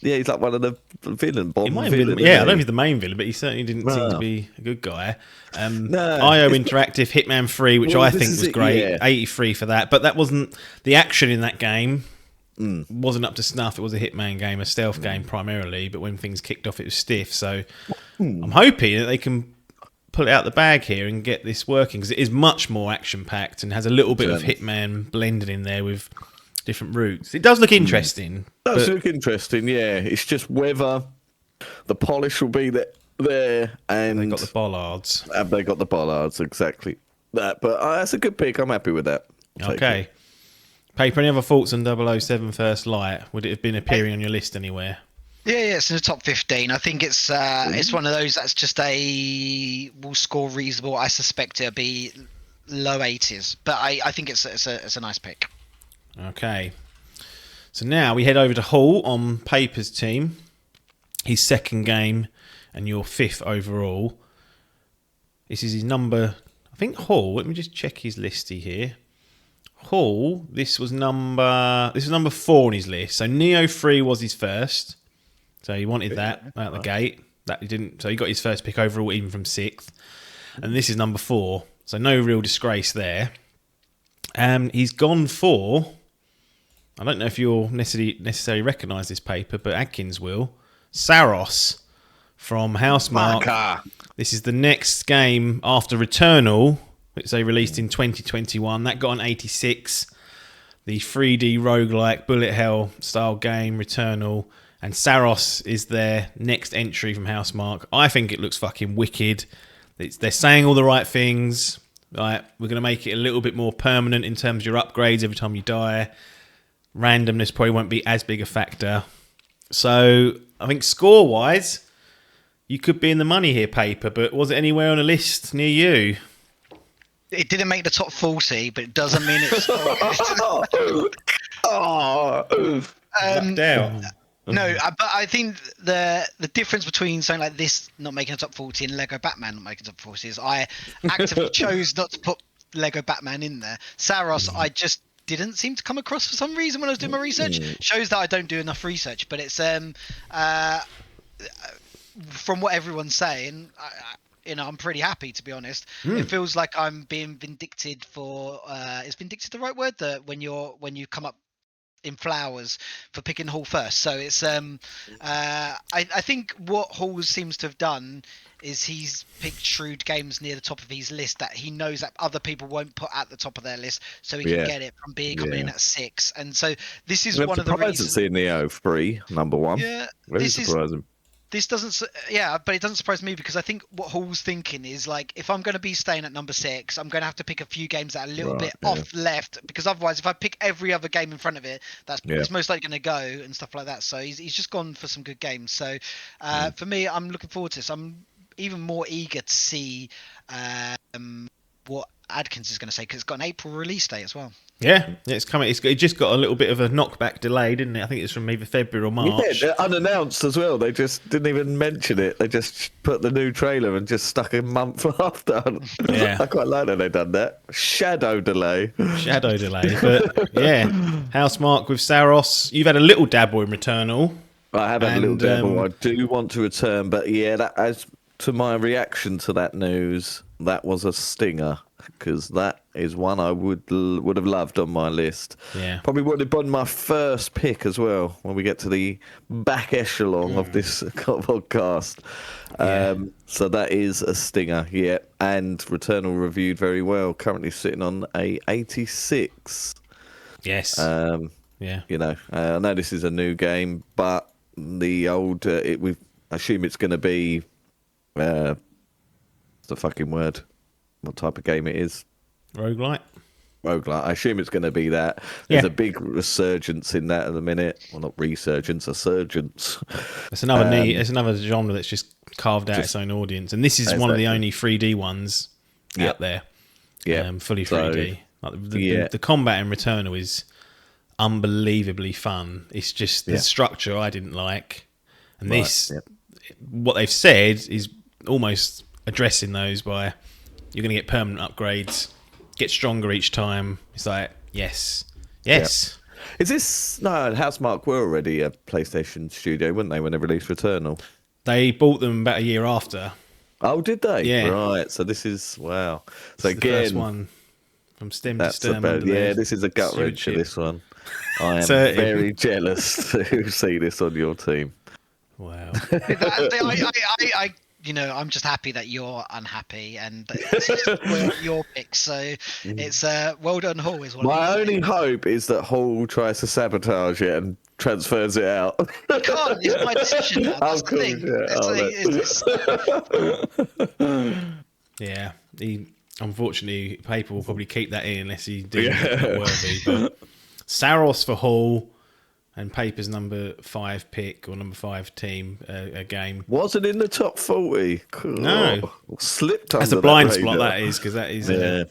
he's like one of the villain. I don't know if he's the main villain, but he certainly didn't seem to be a good guy. IO Interactive Hitman 3, which I think was great. 83 for that, but that wasn't the action in that game. Wasn't up to snuff. It was a Hitman game, a stealth game primarily, but when things kicked off it was stiff. So I'm hoping that they can pull it out the bag here and get this working, because it is much more action packed and has a little bit of Hitman blended in there with different routes. It does look interesting. It does look interesting, yeah. It's just whether the polish will be there, and They got the bollards. have they got the bollards exactly that? But that's a good pick. I'm happy with that. Take Okay. it. Paper, any other thoughts on 007 First Light? Would it have been appearing on your list anywhere? Yeah, it's in the top 15. I think it's one of those that's just will score reasonable. I suspect it'll be low 80s, but I think it's a nice pick. Okay. So now we head over to Hall on Paper's team. His second game and your 5th overall. This is his number. I think Hall. Let me just check his listy here. Hall. This was number 4 on his list. So Neo 3 was his first. So he wanted that out the gate. That he didn't. So he got his first pick overall, even from 6th. And this is number 4. So no real disgrace there. He's gone for. I don't know if you'll necessarily recognise this paper, but Adkins will. Saros from Housemark. Marker. This is the next game after Returnal, which they released in 2021. That got an 86. The 3D roguelike bullet hell style game, Returnal. And Saros is their next entry from Housemark. I think it looks fucking wicked. They're saying all the right things. Like, we're going to make it a little bit more permanent in terms of your upgrades every time you die. Randomness probably won't be as big a factor. So I think score-wise, you could be in the money here, Paper, but was it anywhere on a list near you? It didn't make the top 40, but it doesn't mean it's Down. No, but I think the difference between something like this not making a top 40 and Lego Batman not making a top 40 is I actively chose not to put Lego Batman in there. Saros, I just didn't seem to come across for some reason when I was doing my research. Shows that I don't do enough research, but it's from what everyone's saying, I'm pretty happy, to be honest. It feels like I'm being vindicted for. Is vindicted the right word? When you come up in flowers for picking Hall first. So it's I think what Hall seems to have done is he's picked shrewd games near the top of his list that he knows that other people won't put at the top of their list, so he can get it from coming in at 6. And so this is one of the reasons. To see Neo 3 number 1. Yeah, very surprising. This doesn't, but it doesn't surprise me because I think what Hall's thinking is like, if I'm going to be staying at number 6, I'm going to have to pick a few games that are a little bit off left, because otherwise, if I pick every other game in front of it, it's most likely going to go and stuff like that. So he's just gone for some good games. So for me, I'm looking forward to this. I'm even more eager to see what Adkins is going to say, because it's got an April release date as well. Yeah, it's coming. It just got a little bit of a knockback delay, didn't it? I think it's from either February or March. Yeah, unannounced as well. They just didn't even mention it. They just put the new trailer and just stuck a month after. Yeah, I quite like that they've done that. Shadow delay. But yeah, Housemark with Saros. You've had a little dabble in Returnal. I have had a little dabble. I do want to return, but yeah, that, as to my reaction to that news, that was a stinger. Because that is one I would have loved on my list. Yeah, probably would have been my first pick as well when we get to the back echelon of this podcast. So that is a stinger, yeah. And Returnal reviewed very well. Currently sitting on a 86. Yes. Yeah. I know this is a new game, but the old we assume it's going to be what's the fucking word? What type of game it is? Roguelite. I assume it's going to be that. There's a big resurgence in that at the minute. Well, not resurgence, a surgence. It's another it's another genre that's just carved out its own audience, and this is one of the only 3D ones out there. Yeah, fully 3D. The combat in Returnal is unbelievably fun. It's just the structure I didn't like, and what they've said is almost addressing those by. You're going to get permanent upgrades, get stronger each time. It's like, yes. Yep. Is this... No, Housemark were already a PlayStation studio, weren't they, when they released Returnal? They bought them about a year after. Oh, did they? Yeah. Right, so this is... Wow. So this again... the first one from stem to stem. This is a gut wrench for this one. I am very jealous to see this on your team. Wow. I'm just happy that you're unhappy and it's your pick. So it's well done, Hall. Is what My only hope is that Hall tries to sabotage it and transfers it out. you can't. It's my decision now. That's Of the thing. Yeah, he unfortunately Paper will probably keep that in unless he deems it not worthy. But Saros for Hall and Paper's number 5 pick or number 5 team a game. Wasn't in the top 40. Cool. No. Slipped That's under a blind that spot. radar. That is because that is. Yeah.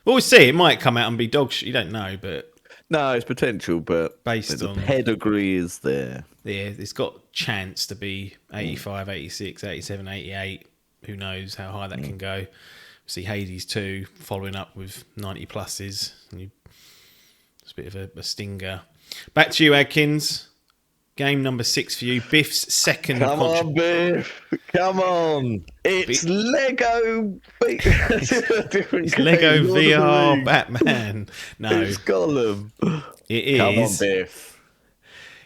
We'll see. It might come out and be dog shit. You don't know, but No, it's potential, but based the on pedigree is there. yeah, it's got chance to be 85, 86, 87, 88. Who knows how high that can go. See Hades 2 following up with 90 pluses. It's a bit of a stinger. Back to you, Adkins. Game number 6 for you. Biff's second. Come on, Biff. Come on. It's Lego. It's Lego VR Batman. No, It's Gollum. it is. Come on, Biff.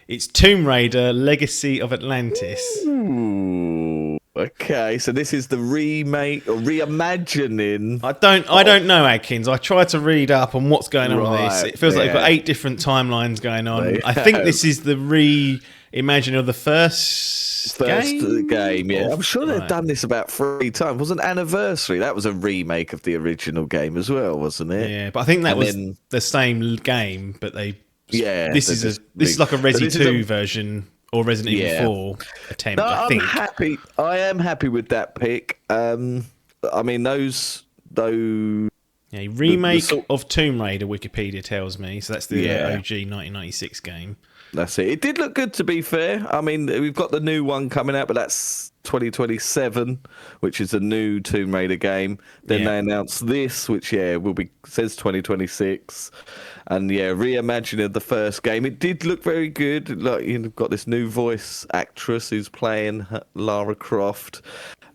It's Tomb Raider: Legacy of Atlantis. Ooh. Okay, so this is the remake or reimagining. I don't know, Adkins. I tried to read up on what's going on with this. Right, It feels like they've got yeah. 8 different timelines going on. They I think have. this is the reimagining of the first game, yeah. Or- I'm sure they've right. done this about 3 times. Wasn't Anniversary? That was a remake of the original game as well, wasn't it? Yeah, but I think that And was then- the same game, but they. Yeah, This they is just this is like a but Resi this is 2 version or Resident Evil Yeah. 4 attempt. No, I I'm think. happy. I am happy with that pick. I mean, those. Yeah, remake sort- of Tomb Raider. Wikipedia tells me so. That's the Yeah. OG 1996 game. That's it. It did look good, to be fair. I mean, we've got the new one coming out, but that's 2027, which is a new Tomb Raider game. Then Yeah. they announced this, which will be says 2026, and reimagining of the first game. It did look very good. Like you've got this new voice actress who's playing Lara Croft.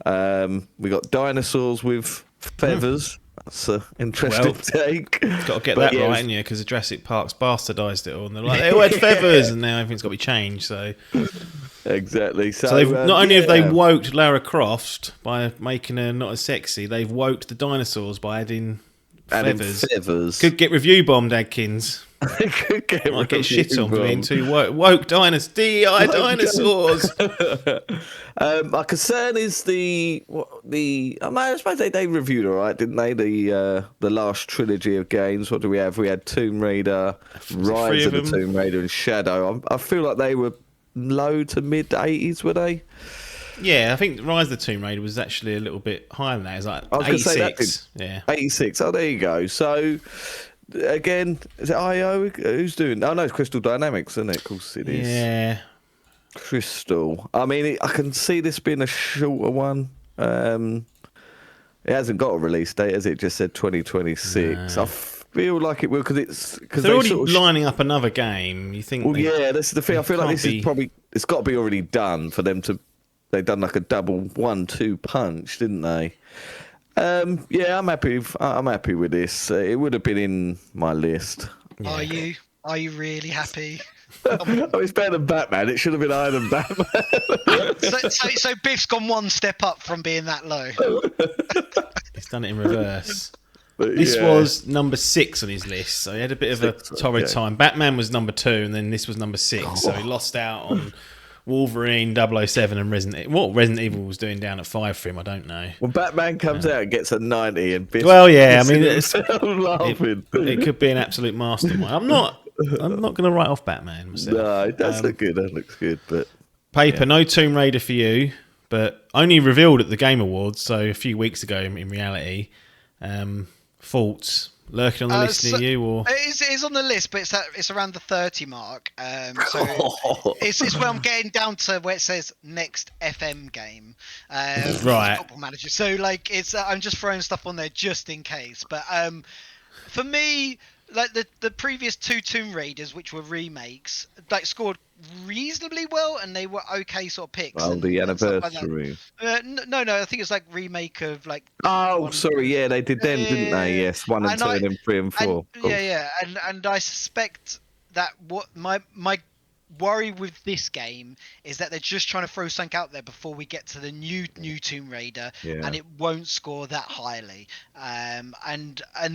We got dinosaurs with feathers. That's an interesting Well, take. Got to get But that yeah, it right, was- haven't you? Because the Jurassic Park's bastardised it all, and they're like, they all had feathers, and now everything's got to be changed. So Exactly. So they've not only have they woked Lara Croft by making her not as sexy, they've woked the dinosaurs by adding feathers. Could get review bombed, Adkins. Might get shit on for being too woke dinosaurs. DEI dinosaurs. My concern is I suppose they reviewed all right, didn't they? The last trilogy of games. What do we have? We had Tomb Raider, Rise of the them? Tomb Raider, and Shadow. I feel like they were low to mid 80s, were they? Yeah, I think Rise of the Tomb Raider was actually a little bit higher than that. It was like I was gonna say that 86. Yeah. 86. Oh, there you go. So. Again, is it IO? Who's doing? Oh no, it's Crystal Dynamics, isn't it? Of course it is. Yeah. Crystal. I mean, I can see this being a shorter one. It hasn't got a release date, has it? It just said 2026. No. I feel like it will because They're already lining up another game. You think? Well, yeah, this is the thing. I feel like can't this is probably it's got to be already done for them to. They've done like a double 1-2 punch, didn't they? Yeah, I'm happy. I'm happy with this. It would have been in my list. Yeah. Are you really happy? Oh, it's better than Batman. It should have been higher than Batman. So Biff's gone one step up from being that low. He's done it in reverse. But, This yeah. was number 6 on his list, so he had a bit of a torrid time. Batman was number 2, and then this was number 6, so he lost out on Wolverine, 007, and Resident Evil. What Resident Evil was doing down at 5 for him, I don't know. When Batman comes out and gets a 90 and Biff Well, yeah, I mean, laughing. It could be an absolute mastermind. I'm not going to write off Batman myself. No, it does look good. That looks good, but Paper, no Tomb Raider for you, but only revealed at the Game Awards, so a few weeks ago in reality. Thoughts lurking on the list near you, or it is on the list, but it's around the 30 mark. So it's where I'm getting down to where it says next FM game, Right. Football Manager. So like I'm just throwing stuff on there just in case. But for me, like the previous 2 Tomb Raiders, which were remakes, like scored reasonably well, and they were okay sort of picks. well, and the stuff like that. anniversary. No, I think it's like remake of like. Oh, sorry, yeah, they did them, didn't they? Yes, 1 and And 2, I- and then 3 and 4. And, yeah, and I suspect that what my worry with this game is that they're just trying to throw something out there before we get to the new Tomb Raider, Yeah. and it won't score that highly. And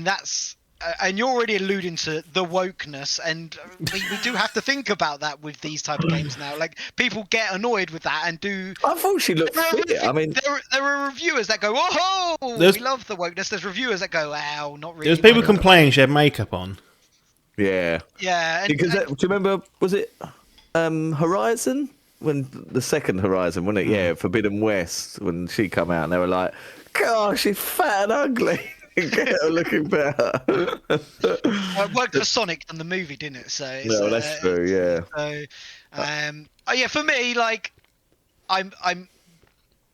that's. And you're already alluding to the wokeness, and we do have to think about that with these type of games now. Like, people get annoyed with that and do. I thought she looked fit. I mean, there are reviewers that go, "Oh, There's- we love the wokeness." There's reviewers that go, "Ow, not really." There's people complaining she had makeup on. yeah. Yeah, and, Because do you remember? Was it Horizon? When the second Horizon, wasn't it? Yeah, Forbidden West. When she come out, and they were like, "Gosh, she's fat and ugly." Get her looking better. it worked for Sonic and the movie, didn't it? So it's, No, that's true. Yeah. So, yeah, for me, like, I'm.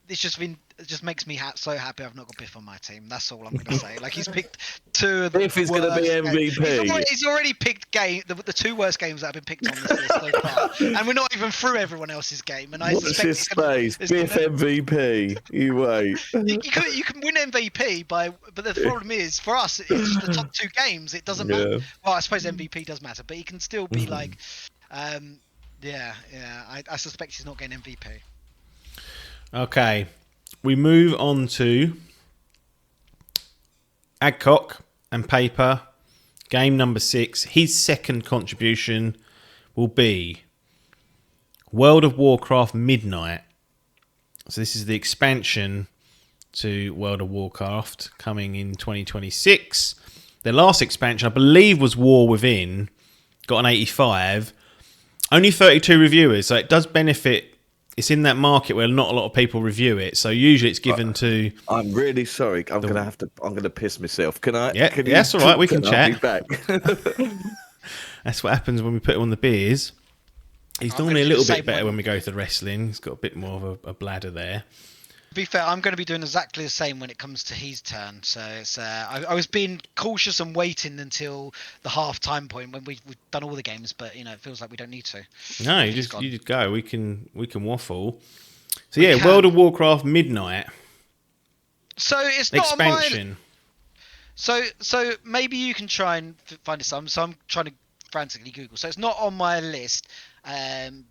It's just been. It just makes me so happy I've not got Biff on my team. That's all I'm going to say. Like, he's picked two of the Biff is going to be worst MVP. games. He's already picked the two worst games that have been picked on this list so far, and we're not even through everyone else's game. And I Watch suspect this space. Biff MVP. You wait. you can win MVP but the problem is for us it's just the top two games. It doesn't matter. Well, I suppose MVP does matter, but he can still be like, yeah. I suspect he's not getting MVP. Okay, we move on to Adcock and Paper. Game number 6. His second contribution will be World of Warcraft Midnight. So this is the expansion to World of Warcraft coming in 2026. The last expansion, I believe, was War Within. Got an 85. Only 32 reviewers, so it does benefit. It's in that market where not a lot of people review it, so usually it's given to. I'm really sorry. I'm gonna piss myself. Can I? Yeah, can that's all right. We can I'll chat. be back. That's what happens when we put him on the beers. He's I'm normally a gonna little say bit better one- when we go to the wrestling. He's got a bit more of a bladder there. To be fair, I'm going to be doing exactly the same when it comes to his turn. So it's, I was being cautious and waiting until the half-time point when we've done all the games, but it feels like we don't need to. No, you He's just gone. you just go. We can waffle. So We yeah, can. World of Warcraft Midnight So it's not on my. expansion. So maybe you can try and find it some. So I'm trying to frantically Google. So it's not on my list,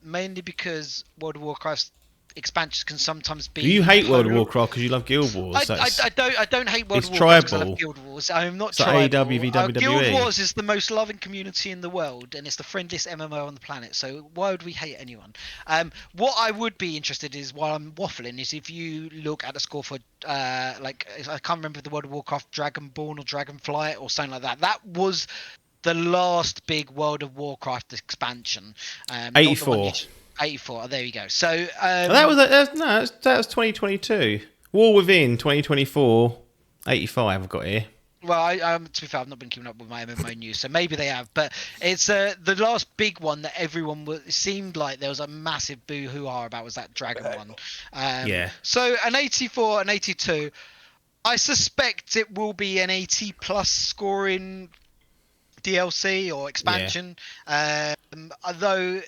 mainly because World of Warcraft expansions can sometimes be. Do you hate World of total- Warcraft because you love Guild Wars? I don't hate World it's of Warcraft 'cause I tribal. love Guild Wars. I'm not It's like tribal. AEW v Guild WWE. Wars is the most loving community in the world, and it's the friendliest MMO on the planet. So why would we hate anyone? What I would be interested is, while I'm waffling, is if you look at the score for like I can't remember the World of Warcraft Dragonborn or Dragonflight or something like that. That was the last big World of Warcraft expansion. Not the one 84. 84. Oh, there you go. So that was 2022. War Within 2024. 85. I've got here. Well, to be fair, I've not been keeping up with my MMO news, so maybe they have. But it's the last big one that everyone it seemed like there was a massive boo-hoo-ah about was that Dragon one. Yeah. So an 84 and 82, I suspect it will be an 80 plus scoring DLC or expansion. Although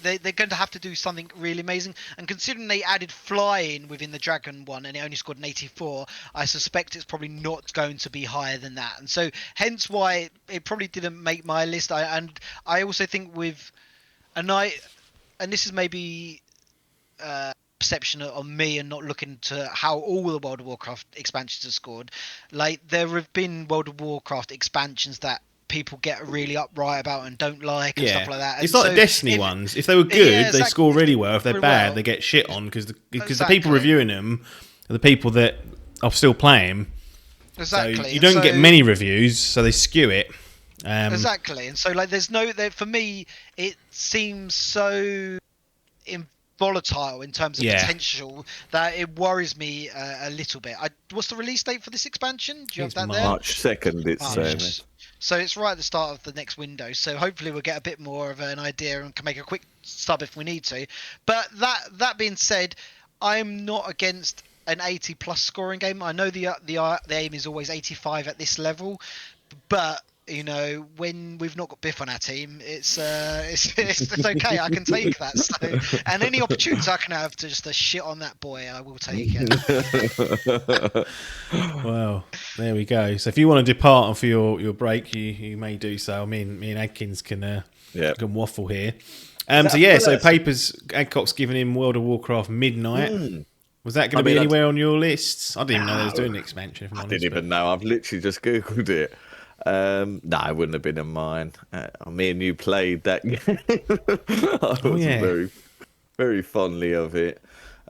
they're going to have to do something really amazing, and considering they added flying within the Dragon one and it only scored an 84, I suspect it's probably not going to be higher than that, and so hence why it probably didn't make my list. I also think with a night, and this is maybe perception on me and not looking to how all the World of Warcraft expansions have scored. Like, there have been World of Warcraft expansions that people get really upright about and don't like and stuff like that. It's And like so the Destiny if- ones. If they were good, Yeah, they exactly. score really well. If they're Really bad, well. they get shit on because the people Exactly. reviewing them are the people that are still playing. Exactly. So you And don't get so- many reviews, so they skew it. Exactly, and so like there's no there for me it seems so volatile in terms of potential that it worries me a little bit. What's the release date for this expansion? Do you have It's that there? March 2nd. It's March. So it's right at the start of the next window. So hopefully we'll get a bit more of an idea and can make a quick sub if we need to. But that being said, I'm not against an 80 plus scoring game. I know the aim is always 85 at this level, but when we've not got Biff on our team, it's okay. I can take that. So, and any opportunity I can have to just shit on that boy, I will take it. Well, there we go. So if you want to depart for your break, you may do so. Me and Adkins can Yeah. Can waffle here. that So yeah, so first? Papers Adcock's giving him World of Warcraft Midnight. Was that going to I be mean, anywhere on your lists? I didn't even know they was No. doing the expansion. If I'm I honest, didn't even know. I've literally just googled it. No, it wouldn't have been in mine. Me and you played that game. I was yeah. very, very fondly of it.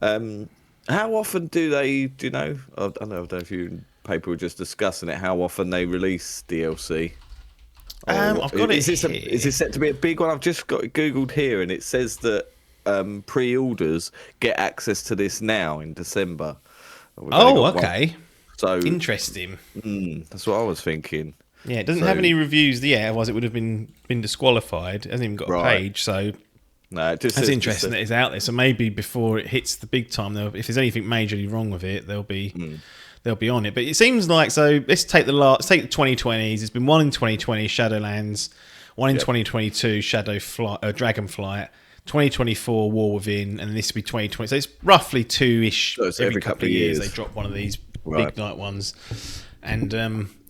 How often do they? Do you know? I don't know if you and Paper were just discussing it. How often they release DLC? I've got is it this is this set to be a big one? I've just got it googled here, and it says that pre-orders get access to this now in December. We've only Oh, got one. okay. So Interesting. that's what I was thinking. Yeah, it doesn't So- have any reviews yet, otherwise it would have been disqualified. It hasn't even got a Right. page, so No, it just that's says interesting that it's out there. So maybe before it hits the big time, if there's anything majorly wrong with it, they'll be on it. But it seems like, so let's take the 2020s. There's been one in 2020, Shadowlands, one in 2022, Dragonflight, 2024, War Within, and this will be 2020. So it's roughly two-ish So it's every couple of years. They drop one of these Right. big night ones. And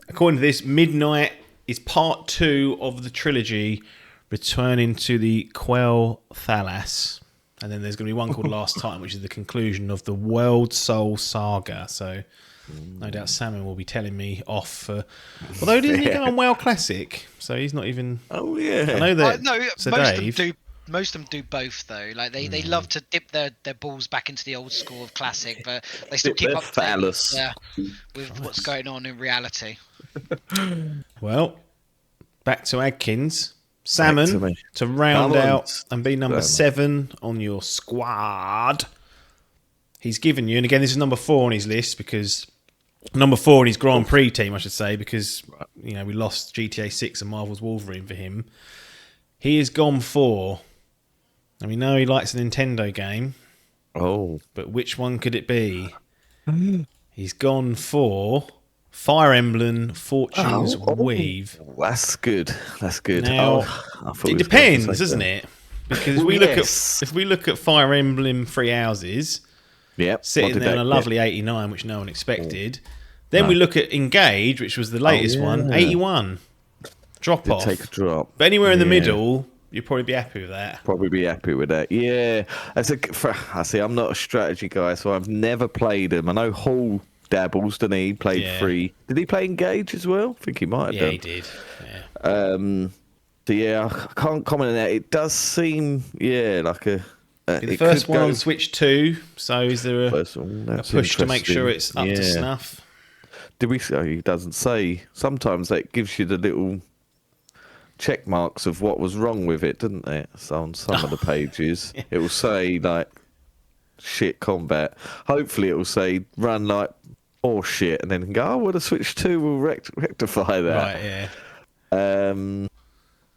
according to this, Midnight is part 2 of the trilogy, returning to the Quell Thalas. And then there's going to be one called Last Time, which is the conclusion of the World Soul Saga. So no doubt Salmon will be telling me off. Although didn't he go on WoW Classic? So he's not even... Oh yeah. I know that No, Sir most of them Dave... do. Most of them do both though. Like they love to dip their balls back into the old school of classic, but they still Dip keep their up to date phallus. with what's going on in reality. Well, back to Adkins. Back to Salmon me. to round Come on. out and be number 7 on your squad. He's given you, and again, this is number 4 on his list because number 4 on his Grand Prix team, I should say, because we lost GTA 6 and Marvel's Wolverine for him. He has gone for, and we know he likes a Nintendo game, but which one could it be? He's gone for Fire Emblem Fortune's Weave. That's good. That's good. Now, I thought it he was depends, going to say doesn't that. it? Because Well, if we look at Fire Emblem Three Houses, Yep. sitting what did there on that a get? lovely 89, which no one expected. Then we look at Engage, which was the latest one, yeah. 81. Drop Did off. take a drop. But anywhere in the Yeah. middle, you'd probably be happy with that. Probably be happy with that. Yeah. I see. I'm not a strategy guy, so I've never played them. I know Hall dabbles, didn't he? Played Yeah. 3. Did he play Engage as well? I think he might have Yeah, done. he did. Yeah. So yeah, I can't comment on that. It does seem, like a. The it first could one go- on Switch 2, so is there a First one, that's push to make sure interesting. it's up to Yeah. snuff? Did we say? He doesn't say. Sometimes that gives you the little check marks of what was wrong with it, didn't it? So on some of the pages, it will say like shit combat. Hopefully, it will say run like or shit, and then you can go, oh, well, the Switch 2 will rectify that. Right,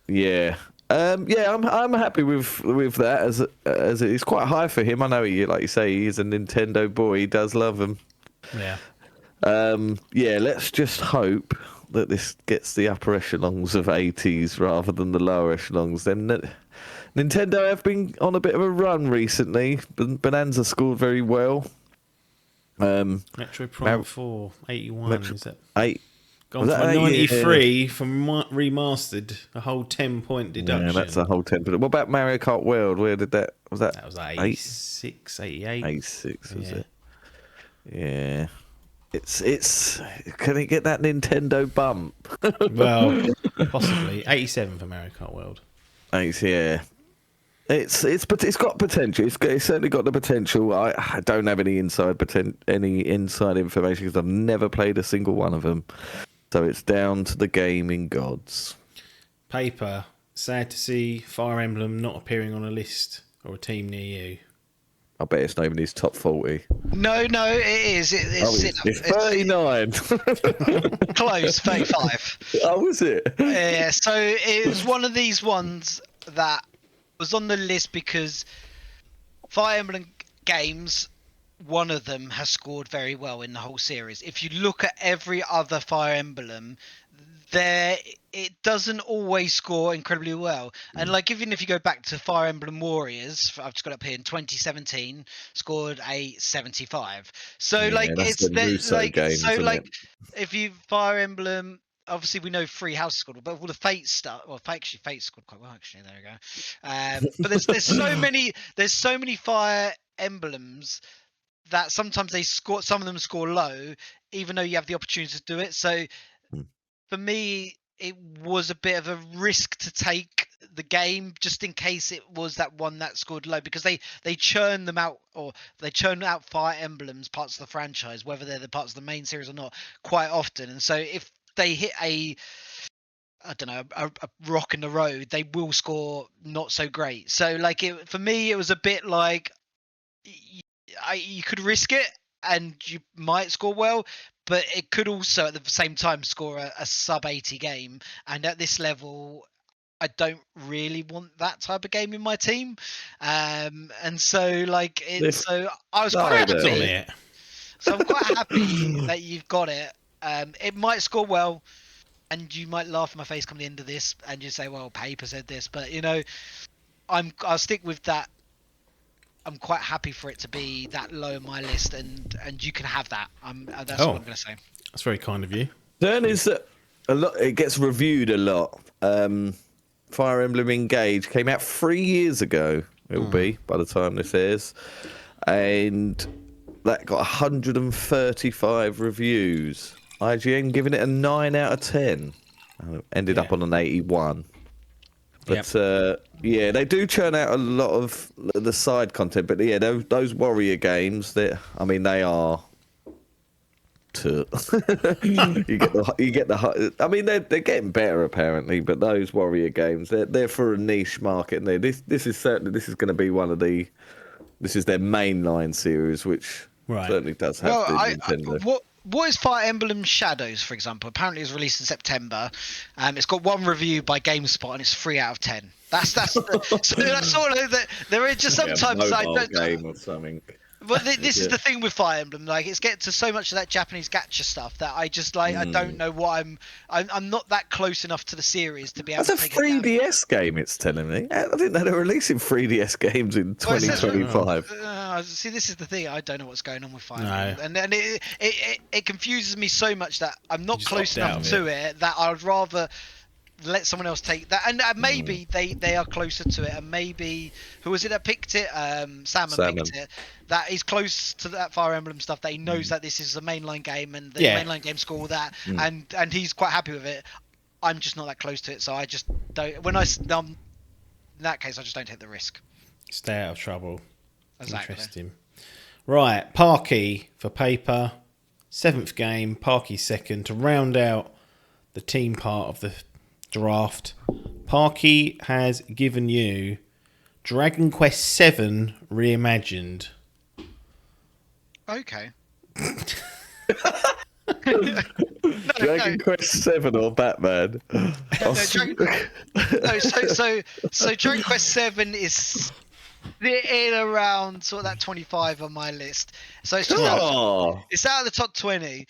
yeah. I'm happy with that as it's quite high for him. I know he, like you say, he's a Nintendo boy. He does love them. Yeah. Let's just hope that this gets the upper echelons of 80s rather than the lower echelons. Then Nintendo have been on a bit of a run recently. Bonanza scored very well. Metroid Prime 4, 81. Is that 8. gone Was from that a 8? 93 from remastered? A whole 10-point deduction. Yeah, that's a whole 10. What about Mario Kart World? Where did that? Was that? That was 86, 88. 86, was Yeah. it? Yeah. It's. Can it get that Nintendo bump? Well, possibly 87 for Mario Kart World. Yeah. It's got potential. It's certainly got the potential. I don't have any inside information because I've never played a single one of them. So it's down to the gaming gods. Paper. Sad to see Fire Emblem not appearing on a list or a team near you. I bet it's not even his top 40. No, it is. It's 39. Close, 35. Oh, was it? Yeah, so it was one of these ones that was on the list because Fire Emblem games, one of them has scored very well in the whole series. If you look at every other Fire Emblem, it doesn't always score incredibly well. And like even if you go back to Fire Emblem Warriors, I've just got up here in 2017, scored a 75. So Yeah, like that's it's the Russo game, so isn't like it? if you Fire Emblem obviously we know Free House scored, but all the Fate stuff. Well, Fate scored quite well actually. There we go. But there's so many Fire Emblems that sometimes some of them score low, even though you have the opportunity to do it. So for me, it was a bit of a risk to take the game just in case it was that one that scored low, because they churn them out, or they churn out Fire Emblems, parts of the franchise, whether they're the parts of the main series or not, quite often. And so if they hit a rock in the road, they will score not so great. So like for me, it was a bit like you could risk it and you might score well, but it could also at the same time score a sub 80 game. And at this level, I don't really want that type of game in my team. And so like so I was quite happy. So I'm quite happy that you've got it. It might score well, and you might laugh in my face come the end of this and you say, well, paper said this, but I'll stick with that. I'm quite happy for it to be that low on my list, and you can have that. That's what I'm going to say. That's very kind of you. Turn is a lot. It gets reviewed a lot. Fire Emblem Engage came out 3 years ago. It will be by the time this airs, and that got 135 reviews. IGN giving it a 9 out of 10. Ended up on an 81. But they do churn out a lot of the side content. But yeah, those warrior games, they are. you get the. I mean, they're getting better apparently. But those warrior games, they're for a niche market. And this is going to be one of the. This is their mainline series, which certainly does have the Nintendo. What is Fire Emblem Shadows, for example? Apparently, it was released in September. It's got 1 review by GameSpot, and it's 3 out of 10. That's so that's all that there is. Just sometimes I don't game or something. But this is the thing with Fire Emblem. Like, it's getting to so much of that Japanese gacha stuff that I just like. I don't know what I'm not that close enough to the series to be able to take it down. That's a 3DS game, it's telling me. I didn't know they were releasing 3DS games in 2025. See, this is the thing. I don't know what's going on with Fire Emblem. And it confuses me so much that I'm not close enough to it that I'd rather let someone else take that. And maybe they are closer to it. And maybe, who was it that picked it? Salmon picked it. That is close to that Fire Emblem stuff, that he knows that this is a mainline game and the mainline game score all that, and he's quite happy with it. I'm just not that close to it, so I just don't. In that case, I just don't take the risk. Stay out of trouble. Exactly. Interesting. Right, Parky for paper. 7th game, Parky second to round out the team part of the draft. Parky has given you Dragon Quest VII Reimagined. Okay. Dragon Quest 7 or Batman? So Dragon Quest 7 is in around sort of that 25 on my list. So it's just it's out of the top 20,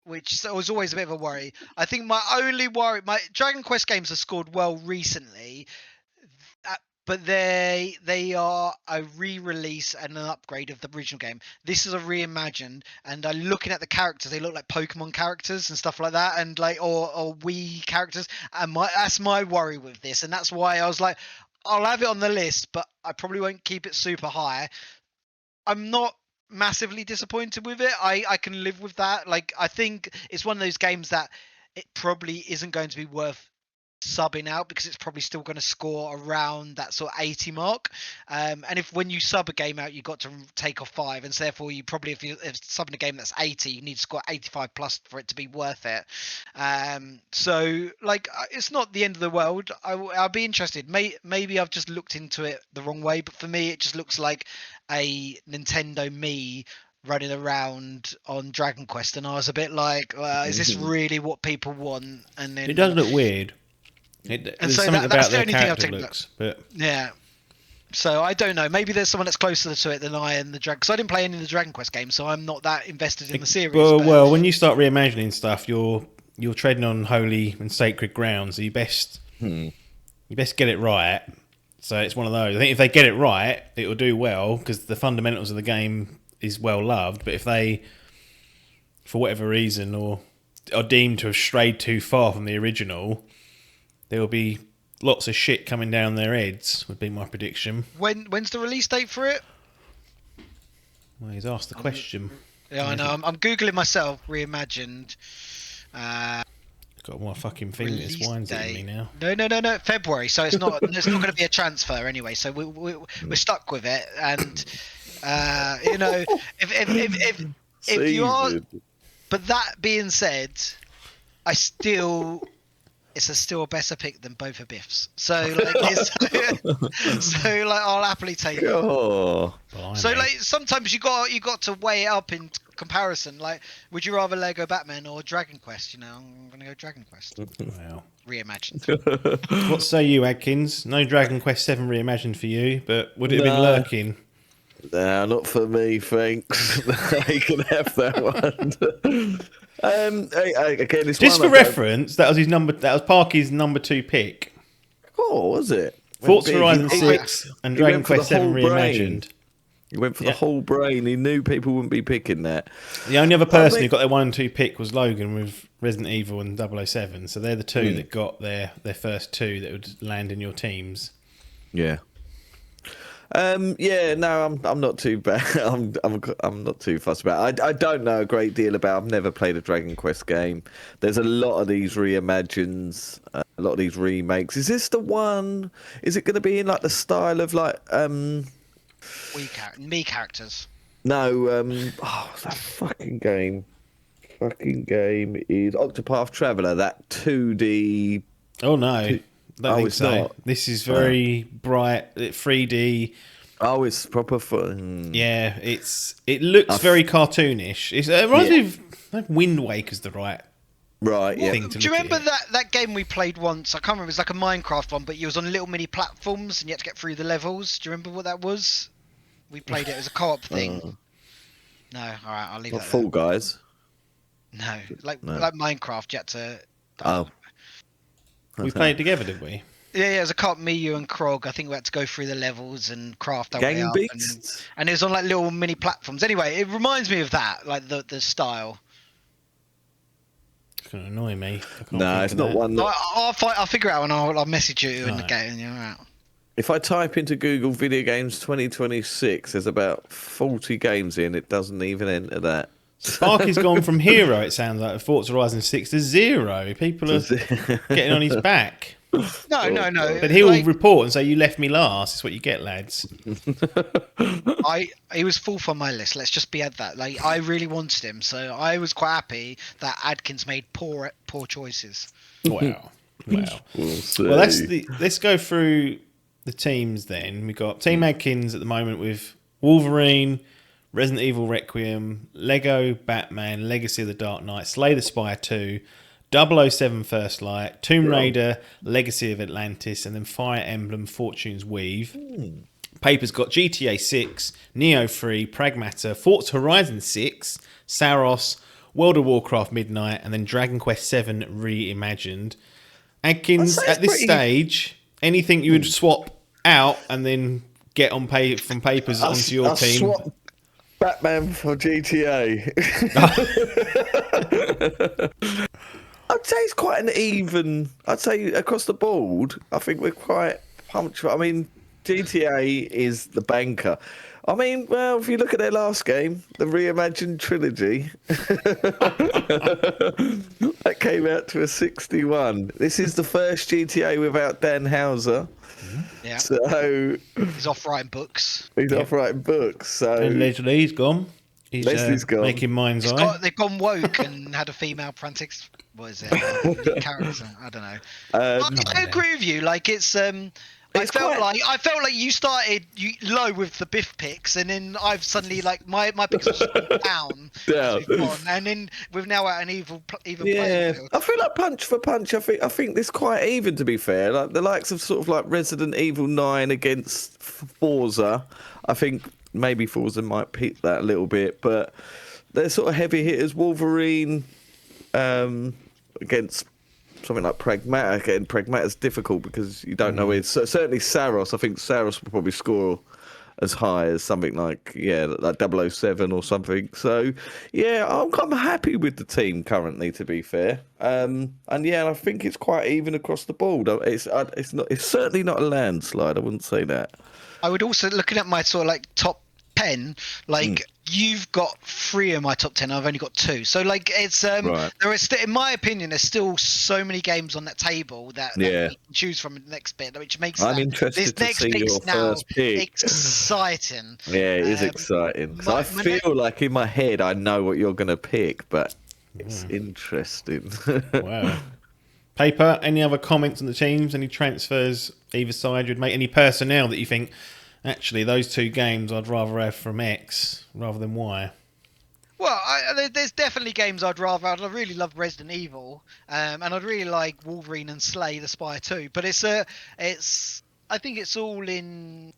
which was always a bit of a worry. I think my only worry, my Dragon Quest games have scored well recently, but they are a re-release and an upgrade of the original game. This is a reimagined, and looking at the characters, they look like Pokemon characters and stuff like that, and like or Wii characters. And that's my worry with this, and that's why I was like, I'll have it on the list, but I probably won't keep it super high. I'm not massively disappointed with it. I can live with that. Like, I think it's one of those games that it probably isn't going to be worth subbing out, because it's probably still going to score around that sort of 80 mark, and if when you sub a game out, you got to take off 5, and so therefore you probably, if subbing a game that's 80, you need to score 85 plus for it to be worth it. So like, it's not the end of the world. I'll be interested. Maybe I've just looked into it the wrong way, but for me it just looks like a Nintendo me running around on Dragon Quest, and I was a bit like, is this really what people want? And then it does look weird. There's so something that's about the their only thing I've character taken looks, but yeah. So I don't know. Maybe there's someone that's closer to it than I and the Dragon. Because I didn't play any of the Dragon Quest games, so I'm not that invested in the series. Well, when you start reimagining stuff, you're treading on holy and sacred ground. So you best get it right. So it's one of those. I think if they get it right, it will do well, because the fundamentals of the game is well loved. But if they, for whatever reason, or are deemed to have strayed too far from the original, there will be lots of shit coming down their heads, would be my prediction. When's the release date for it? Well, he's asked the question. Yeah, I know. I'm googling myself. Reimagined. Got my fucking thing that's Release winds at date. me now. No. February. So it's not. It's not going to be a transfer anyway. So we're stuck with it. And if you are. But that being said, it's still a better pick than both of Biff's. So I'll happily take it. Oh, So sometimes you got to weigh it up in comparison. Like, would you rather Lego Batman or Dragon Quest? I'm gonna go Dragon Quest. Wow. Reimagined. What say you, Adkins? No Dragon Quest 7 reimagined for you, but would it have been lurking? no, not for me, thanks. You can have that one. Again, it's Just one for I don't- reference, that was his number. That was Parky's number 2 pick. Oh, was it? Forza Went Horizon big. 6 and Dragon went for Quest the 7 whole brain. reimagined. He went for the whole brain. He knew people wouldn't be picking that. The only other person mate- who got their 1 and 2 pick was Logan with Resident Evil and 007. So they're the two that got their first 2 that would land in your teams. Yeah. No, I'm not too bad. I'm not too fussed about it. I don't know a great deal about. I've never played a Dragon Quest game. There's a lot of these reimagines, a lot of these remakes. Is this the one? Is it going to be in like the style of like Me characters. No, that fucking game. Fucking game is Octopath Traveler. That 2D. Oh no, don't think it's so. not. This is very bright, 3D. Oh, it's proper fun. Yeah, it looks very cartoonish. It reminds me of like Wind Waker's the right Right. Yeah. thing to Do you look remember at. that game we played once? I can't remember. It was like a Minecraft one, but you was on little mini platforms and you had to get through the levels. Do you remember what that was? We played it as a co-op thing. No, all right, I'll leave Not that. Fall Guys. No, like Minecraft. You had to. Oh. We played together, did we? Yeah, it was a co-op. Me, you, and Krog. I think we had to go through the levels and craft our way Gang up. Beasts. And it was on like little mini platforms. Anyway, it reminds me of that, like the style. It's going to annoy me. I can't No, think it's of not that. one. That, I'll figure it out and I'll message you in the Alright. game. You're right. if I type into Google video games 2026, there's about 40 games in. It doesn't even enter that. Sparky's gone from hero, it sounds like, Forza Horizon 6 to 0. People are getting on his back. No. But he'll like, report and say, you left me last. It's what you get, lads. he was fourth on my list. Let's just be at that. Like, I really wanted him, so I was quite happy that Adkins made poor choices. Wow. We'll see. Well, let's go through the teams then. We've got Team Adkins at the moment with Wolverine, Resident Evil Requiem, Lego Batman, Legacy of the Dark Knight, Slay the Spire 2, 007 First Light, Tomb Raider, Legacy of Atlantis, and then Fire Emblem Fortune's Weave. Paper's got GTA 6, Neo 3, Pragmata, Forza Horizon 6, Saros, World of Warcraft Midnight, and then Dragon Quest 7 Reimagined. Adkins, I'd say at it's this pretty- stage, anything you would swap out and then get on from Papers onto your I'll team? swap Batman for GTA. I'd say it's quite an even. I'd say across the board, I think we're quite punctual. I mean, GTA is the banker. I mean, well, if you look at their last game, the reimagined trilogy, that came out to a 61. This is the first GTA without Dan Houser. Yeah, So he's off writing books. he's off writing books. So And Leslie's gone. He's Leslie's gone. making mind's eye. They've gone woke and had a female Prantix. What is it? Character? I don't know. I agree with you. Like it's I It's felt quite- like you started low with the Biff picks, and then I've suddenly like my picks are down, as we've gone, and then we've now at an even Yeah, playing field. I feel like punch for punch. I think this quite even, to be fair. Like the likes of sort of like Resident Evil 9 against Forza. I think maybe Forza might peak that a little bit, but they're sort of heavy hitters. Wolverine against something like Pragmata. And Pragmata's difficult because you don't know where. So certainly Saros. I think Saros will probably score as high as something like like 007 or something. So yeah, I'm happy with the team currently, to be fair. And yeah, I think it's quite even across the board. It's certainly not a landslide. I wouldn't say that. I would also, looking at my sort of like top 10, like you've got 3 of my top 10. I've only got 2. So like it's Right. there is in my opinion, there's still so many games on that table that we can choose from in the next bit, which makes I'm interested this to next see pick's your now first pick. exciting. Yeah, it is exciting. 'Cause I feel like in my head I know what you're going to pick, but it's interesting. Wow. Paper, any other comments on the teams? Any transfers either side you'd make? Any personnel that you think, actually, those 2 games I'd rather have from X rather than Y? Well, there's definitely games I'd rather. I'd really love Resident Evil, and I'd really like Wolverine and Slay the Spire too. But I think it's all in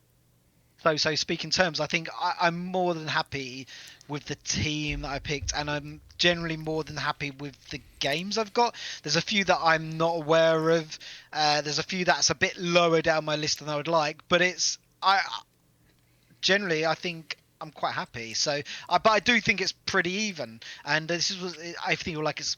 so speaking terms. I think I'm more than happy with the team that I picked, and I'm generally more than happy with the games I've got. There's a few that I'm not aware of. There's a few that's a bit lower down my list than I would like, but I think I'm quite happy. So, but I do think it's pretty even, and I feel like it's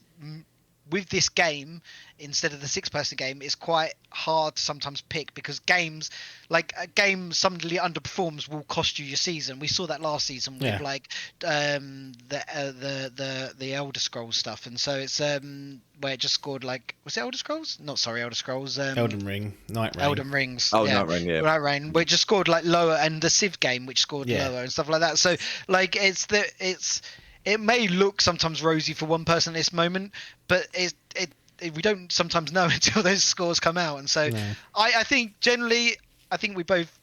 with this game instead of the 6-person game, it's quite hard to sometimes pick because games like a game suddenly underperforms will cost you your season. We saw that last season with like the Elder Scrolls stuff, and so it's where it just scored like, was it Elder Scrolls? Not sorry, Elder Scrolls. Elden Ring, Night Rain. Elden Rings. Oh, Night Rain, yeah. Night Rain, which just scored like lower, and the Civ game which scored lower and stuff like that. So like it may look sometimes rosy for one person at this moment, but we don't sometimes know until those scores come out. And so I think generally, we both,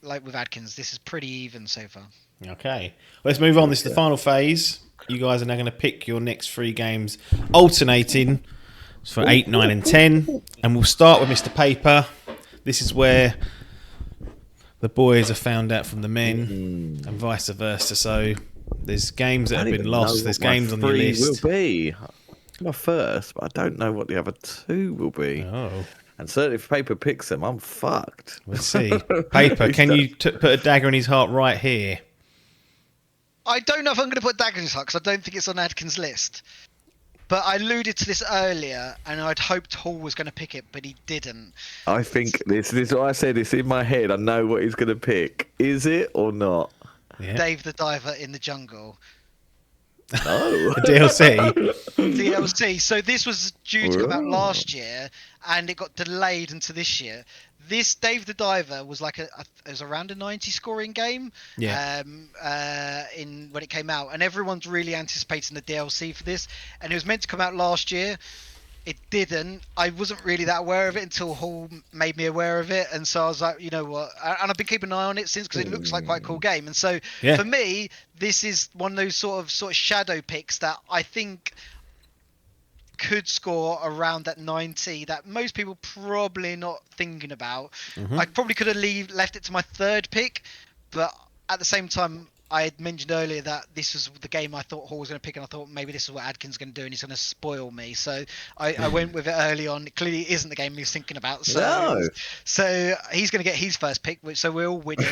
like with Adkins, this is pretty even so far. Okay. Let's move on. This is the final phase. You guys are now going to pick your next 3 games, alternating for 8, 9 and 10. And we'll start with Mr. Paper. This is where the boys are found out from the men and vice versa. So there's games that have been lost. There's games on your list. Will be my first, but I don't know what the other 2 will be. Oh. And certainly if Paper picks them, I'm fucked. Let's see. Paper, can you put a dagger in his heart right here? I don't know if I'm going to put dagger in his heart because I don't think it's on Adkins' list. But I alluded to this earlier, and I'd hoped Hall was going to pick it, but he didn't. I think this is what I said. It's in my head. I know what he's going to pick. Is it or not? Yeah. Dave the Diver in the Jungle. Oh. The DLC. DLC. So this was due to come out last year, and it got delayed into this year. This Dave the Diver was like it was around a 90 scoring game. Yeah. In when it came out, and everyone's really anticipating the DLC for this, and it was meant to come out last year. It didn't. I wasn't really that aware of it until Hall made me aware of it, and so I was like, you know what? And I've been keeping an eye on it since because it looks like quite a cool game. And so for me, this is one of those sort of shadow picks that I think could score around that 90 that most people probably not thinking about. I probably could have left it to my 3rd pick, but at the same time, I had mentioned earlier that this was the game I thought Hall was going to pick, and I thought maybe this is what Adkins is going to do, and he's going to spoil me. So I went with it early on. It clearly isn't the game he was thinking about. So he's going to get his first pick, so we're all winning.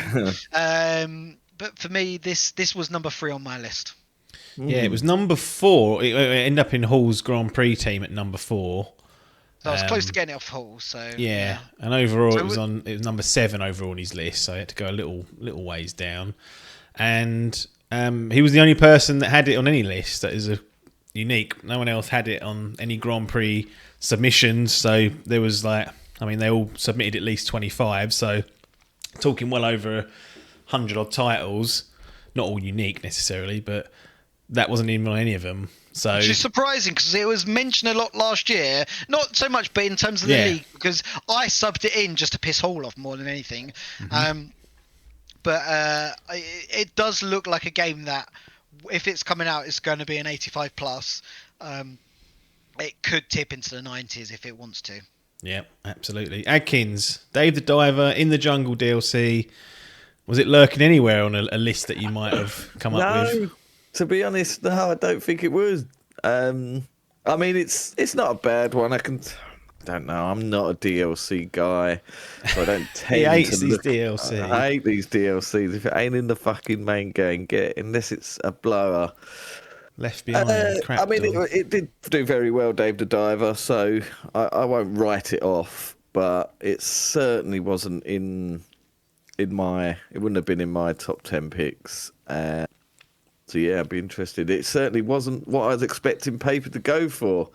But for me, this was number 3 on my list. Yeah, it was number 4. It ended up in Hall's Grand Prix team at number 4. So I was close to getting it off Hall. So yeah. And overall, it was number 7 overall on his list. So I had to go a little ways down. And he was the only person that had it on any list that is unique. No one else had it on any Grand Prix submissions. So there was they all submitted at least 25. So talking well over 100 odd titles, not all unique necessarily, but that wasn't even on any of them. So which is surprising because it was mentioned a lot last year. Not so much, but in terms of the league, because I subbed it in just to piss Hall off more than anything. But it does look like a game that, if it's coming out, it's going to be an 85 plus. It could tip into the 90s if it wants to. Yeah, absolutely. Adkins, Dave the Diver in the Jungle DLC. Was it lurking anywhere on a list that you might have come up with? To be honest, no, I don't think it was. I mean, it's not a bad one. I can don't know. I'm not a DLC guy, so I don't tend He hates to these look. DLC. I hate these DLCs. If it ain't in the fucking main game, get it, unless it's a blower. Left Behind, I mean, Crackdown. it did do very well, Dave the Diver, so I won't write it off, but it certainly wasn't in my. It wouldn't have been in my top 10 picks. So yeah, I'd be interested. It certainly wasn't what I was expecting Paper to go for.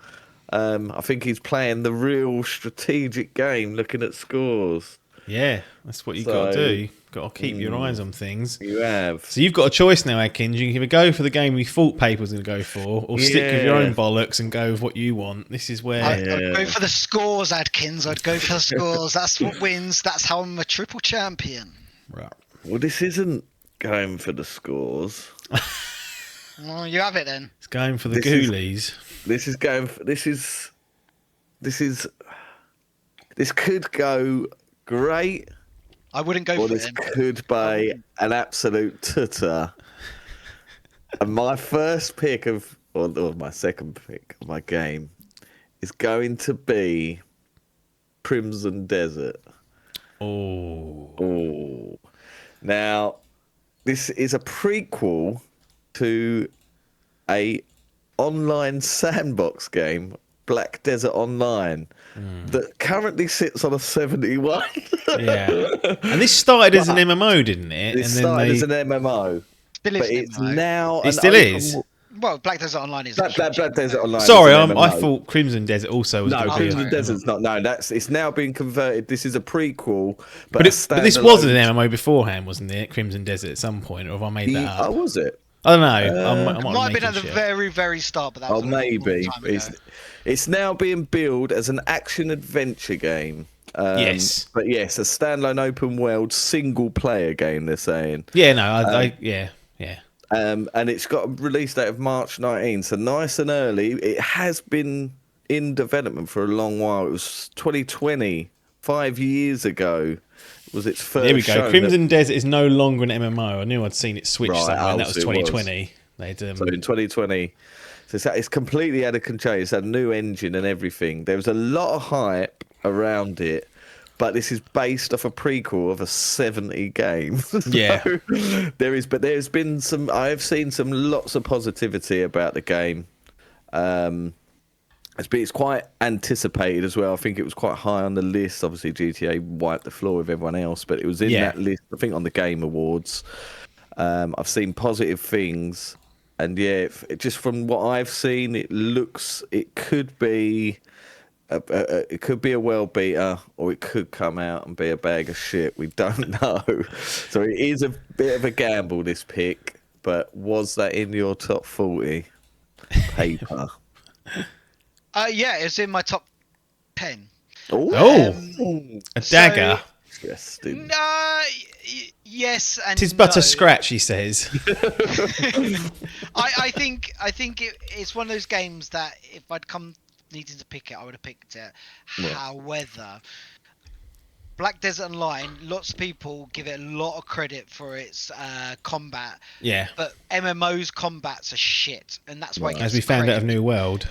I think he's playing the real strategic game, looking at scores. Yeah, that's what you got to do. Got to keep your eyes on things. You have. So you've got a choice now, Adkins. You can either go for the game we thought Paper was going to go for, or stick with your own bollocks and go with what you want. This is where... I'd go for the scores, Adkins. I'd go for the scores. That's what wins. That's how I'm a triple champion. Right. Well, this isn't going for the scores. Well, you have it then. It's going for the ghoulies. This could go great, I wouldn't go or for this it. could be an absolute tutter. And my first pick or my second pick of my game is going to be Crimson Desert. Oh. Now, this is a prequel to a online sandbox game, Black Desert Online, that currently sits on a 71. Yeah. And this started as an MMO, didn't it? It started as an MMO, Still but is it's MMO. now It still is? Well, Black Desert Online is. Black Desert Online. Sorry, is an I MMO. thought Crimson Desert also was No, going to be Crimson a... Desert's not. No, it's now been converted. This is a prequel, But this wasn't an MMO beforehand, wasn't it? Crimson Desert at some point, or have I made that up? Oh, was it? I don't know. I It might might have been making at the shit up. very, very start, but that was a long Maybe. time ago. It's now being billed as an action adventure game. Yes. But yes, a standalone open world single player game, they're saying. Yeah, no, yeah. And it's got a release date of March 19, so nice and early. It has been in development for a long while. It was 2020, 5 years ago, was its first. There we go. show Crimson Desert is no longer an MMO. I knew I'd seen it switch somewhere, and that was so it was. 2020. So in 2020, so it's completely out of control. It's had a new engine and everything. There was a lot of hype around it, but this is based off a prequel of a 70 game. Yeah. There's been some. I've seen lots of positivity about the game. It's quite anticipated as well. I think it was quite high on the list. Obviously, GTA wiped the floor with everyone else, but it was in that list. I think on the Game Awards. I've seen positive things, and yeah, just from what I've seen, it could be a well beater, or it could come out and be a bag of shit. We don't know. So it is a bit of a gamble, this pick. But was that in your top 40? Paper. Yeah, it's in my top 10. A dagger. Interesting. Yes and Tis but no. a scratch, he says. I think it's one of those games that if I'd come needing to pick it, I would have picked it. Right. However, Black Desert Online, lots of people give it a lot of credit for its combat. Yeah. But MMO's combats are shit, and that's why it gets As we found out of credit. New World.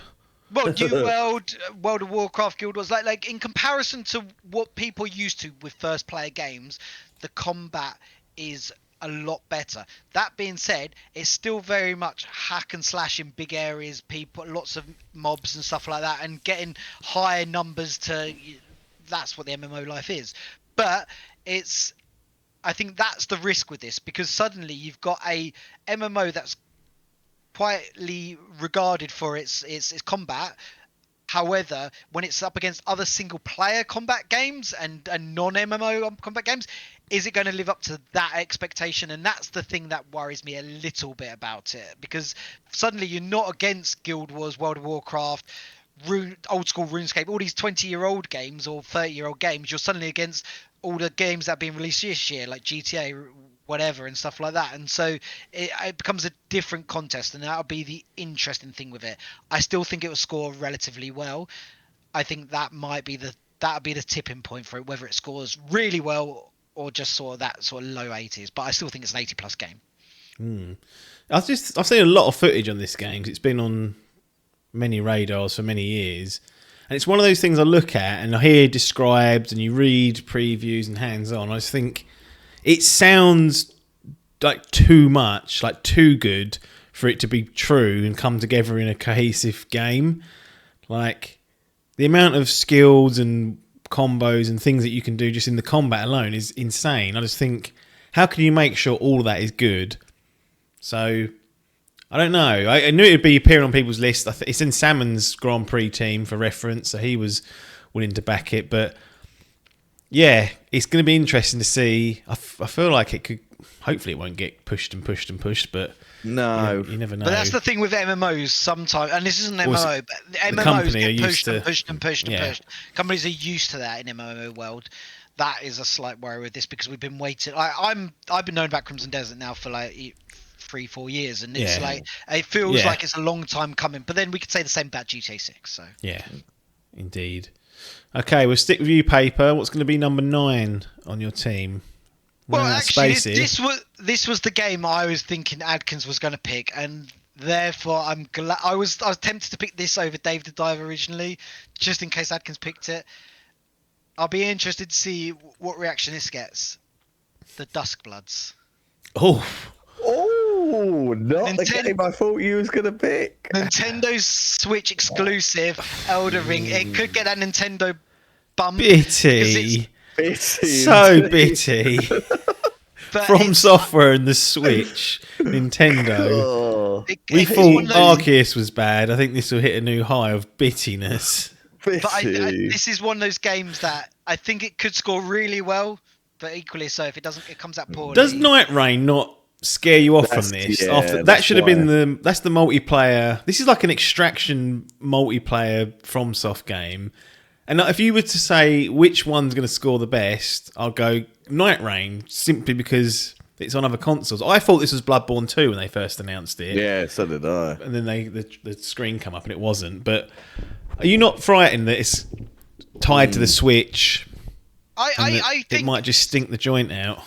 Well, New World, World of Warcraft, Guild Wars, like in comparison to what people used to with first player games, the combat is a lot better. That being said, it's still very much hack and slash in big areas, people, lots of mobs and stuff like that, and getting higher numbers that's what the MMO life is. But I think that's the risk with this, because suddenly you've got a MMO that's quietly regarded for its combat. However, when it's up against other single player combat games and non-MMO combat games, is it going to live up to that expectation? And that's the thing that worries me a little bit about it, because suddenly you're not against Guild Wars, World of Warcraft, old school RuneScape, all these 20-year-old games or 30-year-old games. You're suddenly against all the games that are being released this year, like GTA, whatever, and stuff like that. And so it becomes a different contest, and that'll be the interesting thing with it. I still think it will score relatively well. I think that'll be the tipping point for it, whether it scores really well or just sort of that sort of low 80s. But I still think it's an 80+ game. I've seen a lot of footage on this game, 'cause it's been on many radars for many years, And it's one of those things I look at and I hear described, and you read previews and hands-on. I just think it sounds like too much, like too good for it to be true and come together in a cohesive game. Like, the amount of skills and combos and things that you can do just in the combat alone is insane. I just think, how can you make sure all of that is good? So, I don't know. I knew it would be appearing on people's list. It's in Salmon's Grand Prix team for reference, so he was willing to back it. But yeah, it's going to be interesting to see. I feel like it could. Hopefully, it won't get pushed and pushed and pushed, but No, you never know. But that's the thing with MMOs sometimes, and this isn't an MMO, but MMOs get pushed and pushed and pushed and pushed. Companies are used to that in MMO world. That is a slight worry with this because we've been waiting. I've been known about Crimson Desert now for like 3-4 years, and it's like it feels like it's a long time coming. But then we could say the same about GTA 6. So yeah, indeed. Okay, we'll stick with you, Paper. What's going to be number 9 on your team? Well, actually, this was the game I was thinking Adkins was going to pick, and therefore I'm glad I was tempted to pick this over Dave the Dive originally, just in case Adkins picked it. I'll be interested to see what reaction this gets. The Duskbloods. Oh, not the game I thought you was going to pick. Nintendo's Switch exclusive Elden Ring. It could get that Nintendo bump. bitty. Bitty, So indeed. bitty. But From Software and the Switch, Nintendo. Oh, We thought Arceus was bad. I think this will hit a new high of bittiness. But this is one of those games that I think it could score really well, but equally so if it doesn't, it comes out poorly. Does Night Rain not scare you off from this? That should have been that's the multiplayer. This is like an extraction multiplayer FromSoft game. And if you were to say which one's going to score the best, I'll go Night Rain, simply because it's on other consoles. I thought this was Bloodborne 2 when they first announced it. Yeah, so did I. And then the screen come up and it wasn't. But are you not frightened that it's tied to the Switch? I think it might just stink the joint out.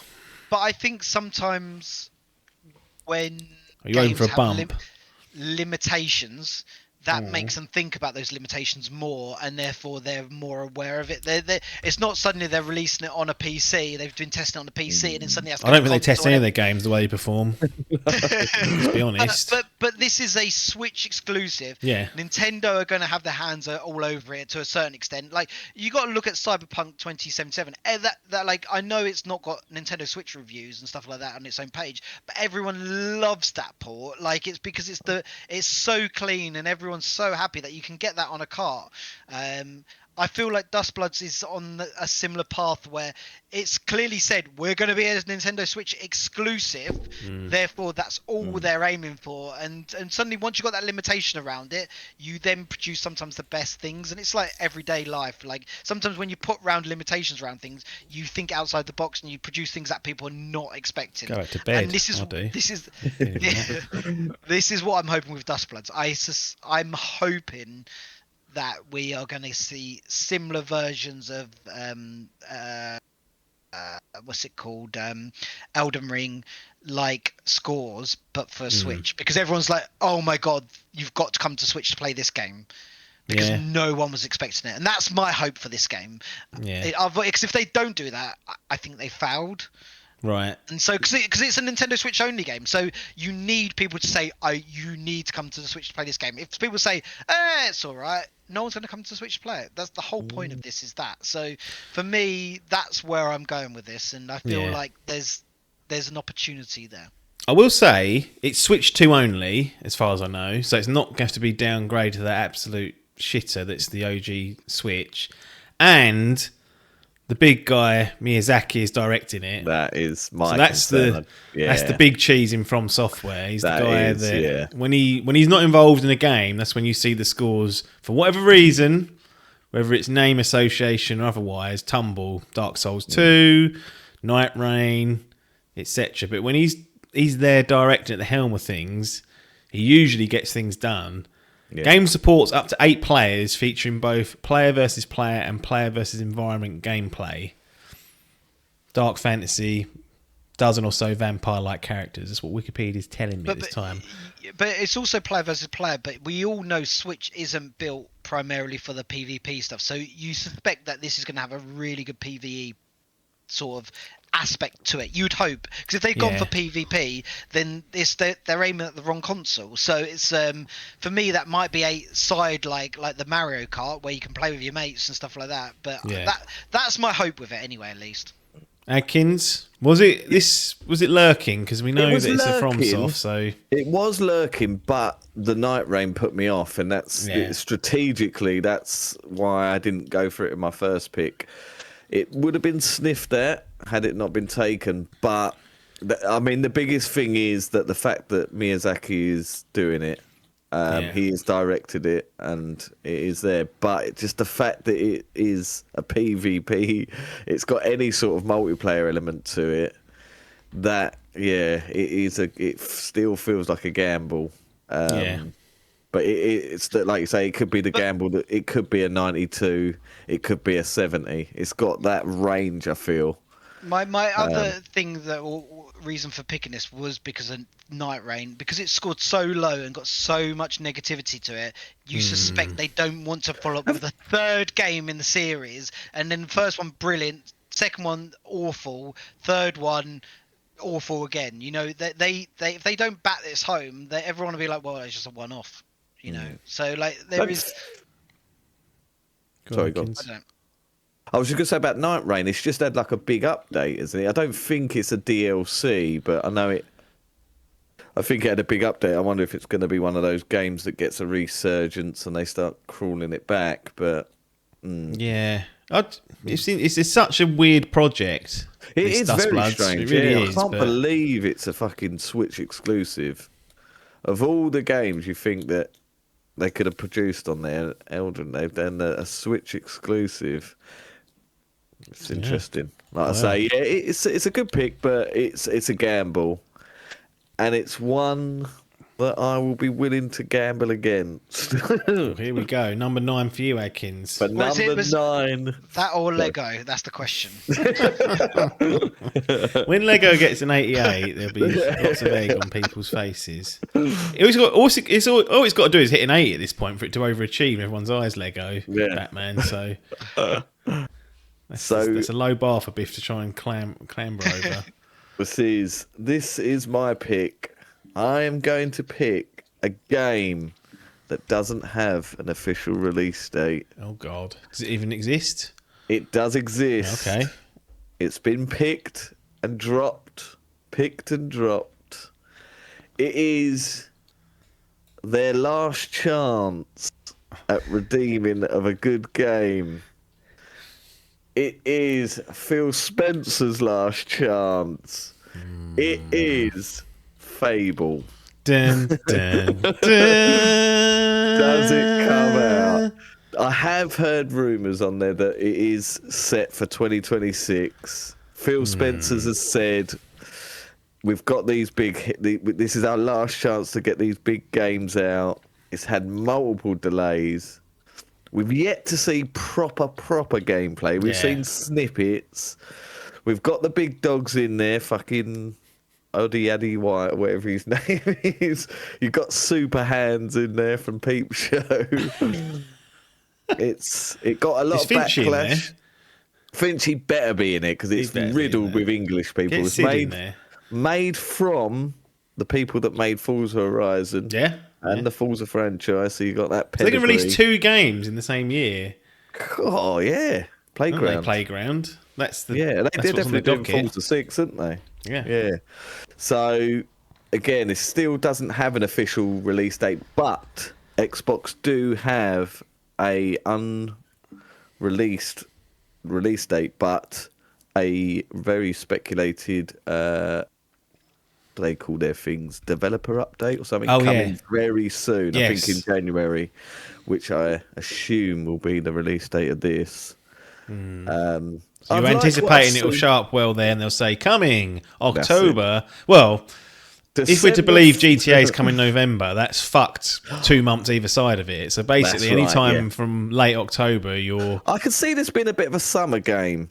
But I think sometimes when Are you hoping for a have bump? Limitations, that makes them think about those limitations more, and therefore they're more aware of it. It's not suddenly they're releasing it on a PC. They've been testing it on a PC, and then suddenly I don't think they test any of their games the way they perform. Let's be honest. But this is a Switch exclusive. Yeah. Nintendo are going to have their hands all over it to a certain extent. Like, you got to look at Cyberpunk 2077. That like, I know it's not got Nintendo Switch reviews and stuff like that on its own page, but everyone loves that port. Like, it's because it's so clean and everyone's so happy that you can get that on a cart. I feel like Duskbloods is on a similar path where it's clearly said we're going to be a Nintendo Switch exclusive, therefore that's all they're aiming for. And suddenly once you've got that limitation around it, you then produce sometimes the best things. And it's like everyday life. Like, sometimes when you put round limitations around things, you think outside the box and you produce things that people are not expecting. Go back to bed. And this is what I'm hoping with Duskbloods. I'm hoping that we are going to see similar versions of what's it called, Elden Ring like scores, but for Switch, because everyone's like, oh my god, you've got to come to Switch to play this game, because no one was expecting it. And that's my hope for this game. Because if they don't do that, I think they failed. Right. And so, because it's a Nintendo Switch only game, so you need people to say, you need to come to the Switch to play this game. If people say, it's all right, no one's going to come to the Switch to play it. That's the whole point of this, is that. So, for me, that's where I'm going with this, and I feel like there's an opportunity there. I will say it's Switch 2 only, as far as I know, so it's not going to be downgraded to that absolute shitter that's the OG Switch. And the big guy Miyazaki is directing it. That is my. So that's concern. that's the big cheese in From Software. He's the guy that when he's not involved in a game, that's when you see the scores for whatever reason, whether it's name association or otherwise, tumble. Dark Souls 2, Night Rain, etc. But when he's there directing at the helm of things, he usually gets things done. Yeah. Game supports up to 8 players, featuring both player versus player and player versus environment gameplay. Dark fantasy, dozen or so vampire-like characters. That's what Wikipedia is telling me this time. But it's also player versus player. But we all know Switch isn't built primarily for the PvP stuff. So you suspect that this is going to have a really good PvE sort of aspect to it. You'd hope, because if they've gone for PvP, then they're aiming at the wrong console. So it's for me that might be a side like the Mario Kart where you can play with your mates and stuff like that. But that's my hope with it anyway, at least. Adkins, was it lurking? Because we know that it's a FromSoft, so it was lurking, but the Night Rain put me off, and that's strategically that's why I didn't go for it in my first pick. It would have been sniffed at had it not been taken, but I mean the biggest thing is that the fact that Miyazaki is doing it. He has directed it and it is there, but it's just the fact that it is a PvP, it's got any sort of multiplayer element to it, that it still feels like a gamble. But it's that, like you say, it could be the gamble that it could be a 92, it could be a 70. It's got that range, I feel. My other thing reason for picking this was because of Night Rain, because it scored so low and got so much negativity to it. You suspect they don't want to follow up with the third game in the series, and then the first one brilliant, second one awful, third one awful again. You know, they if they don't bat this home, everyone will be like, well, it's just a one-off. You know, so like there is. Sorry, go on. I was just going to say about Night Rain, it's just had like a big update, isn't it? I don't think it's a DLC, but I think it had a big update. I wonder if it's going to be one of those games that gets a resurgence and they start crawling it back, but... It's such a weird project. It is very strange. It really is. I can't believe it's a fucking Switch exclusive. Of all the games you think that they could have produced on their Elden, they've done a Switch exclusive. It's interesting. Like I say, it's a good pick, but it's a gamble, and it's one that I will be willing to gamble against. Here we go, number 9 for you, Adkins. But number 9, that or Lego? That's the question. When Lego gets an 88, there'll be lots of egg on people's faces. All it's got to do is hit an 80 at this point for it to overachieve everyone's eyes. Lego, Batman. So. That's a low bar for Biff to try and clamber over. This is my pick. I am going to pick a game that doesn't have an official release date. Oh, God. Does it even exist? It does exist. Okay. It's been picked and dropped. Picked and dropped. It is their last chance at redeeming of a good game. It is Phil Spencer's last chance. It is Fable. Dun, dun, dun. Does it come out? I have heard rumours on there that it is set for 2026. Phil Spencer's has said, we've got these this is our last chance to get these big games out. It's had multiple delays. We've yet to see proper gameplay. We've seen snippets. We've got the big dogs in there, fucking Oddy Addy White, whatever his name is. You've got Super Hands in there from Peep Show. It got a lot of backlash. Finchy better be in it because it's riddled with English people. It's made from the people that made Forza Horizon. Yeah. And the Forza franchise, so you got that pedigree. So they can release 2 games in the same year. Oh yeah, Playground. That's the they definitely did Forza 6, didn't they? Yeah. So again, it still doesn't have an official release date, but Xbox do have a unreleased release date, but a very speculated. They call their things developer update or something coming very soon. I think in January, which I assume will be the release date of this. So you're anticipating it'll show up well there, and they'll say coming October. Well, if we're to believe GTA's coming November, that's fucked 2 months either side of it. So basically, any time from late October, I could see this being a bit of a summer game.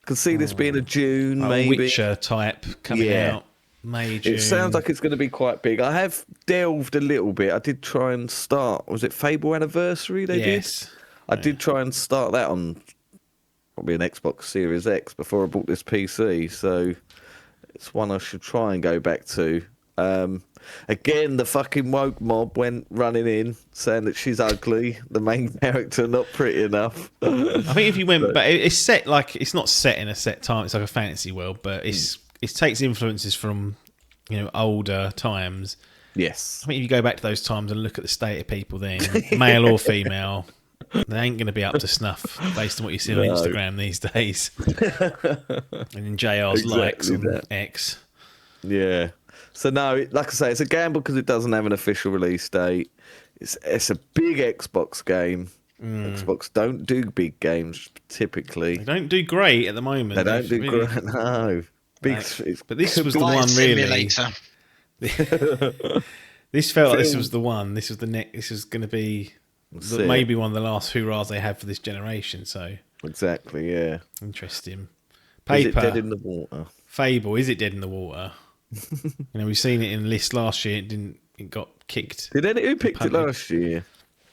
I could see this being a June, maybe Witcher type coming out. May, June. It sounds like it's going to be quite big. I have delved a little bit. I did try and start. Was it Fable Anniversary? Yes. I did try and start that on probably an Xbox Series X before I bought this PC. So it's one I should try and go back to. Again, the fucking woke mob went running in saying that she's ugly. The main character not pretty enough. I think if you went, but it's set like it's not set in a set time. It's like a fantasy world, but it takes influences from older times. Yes. I think if you go back to those times and look at the state of people then, male or female, they ain't going to be up to snuff based on what you see on Instagram these days. And in JR's likes on X. Yeah. So no, like I say, it's a gamble because it doesn't have an official release date. It's a big Xbox game. Xbox don't do big games typically. They don't do great at the moment. They don't do great. No. Big, but this was the one really. This felt like this was the one. This was the next. This was going to be maybe one of the last hoorahs they had for this generation. So exactly, yeah. Interesting. Paper. Is it dead in the water? Fable. Is it dead in the water? We've seen it in the list last year. It got kicked. Who picked it last year?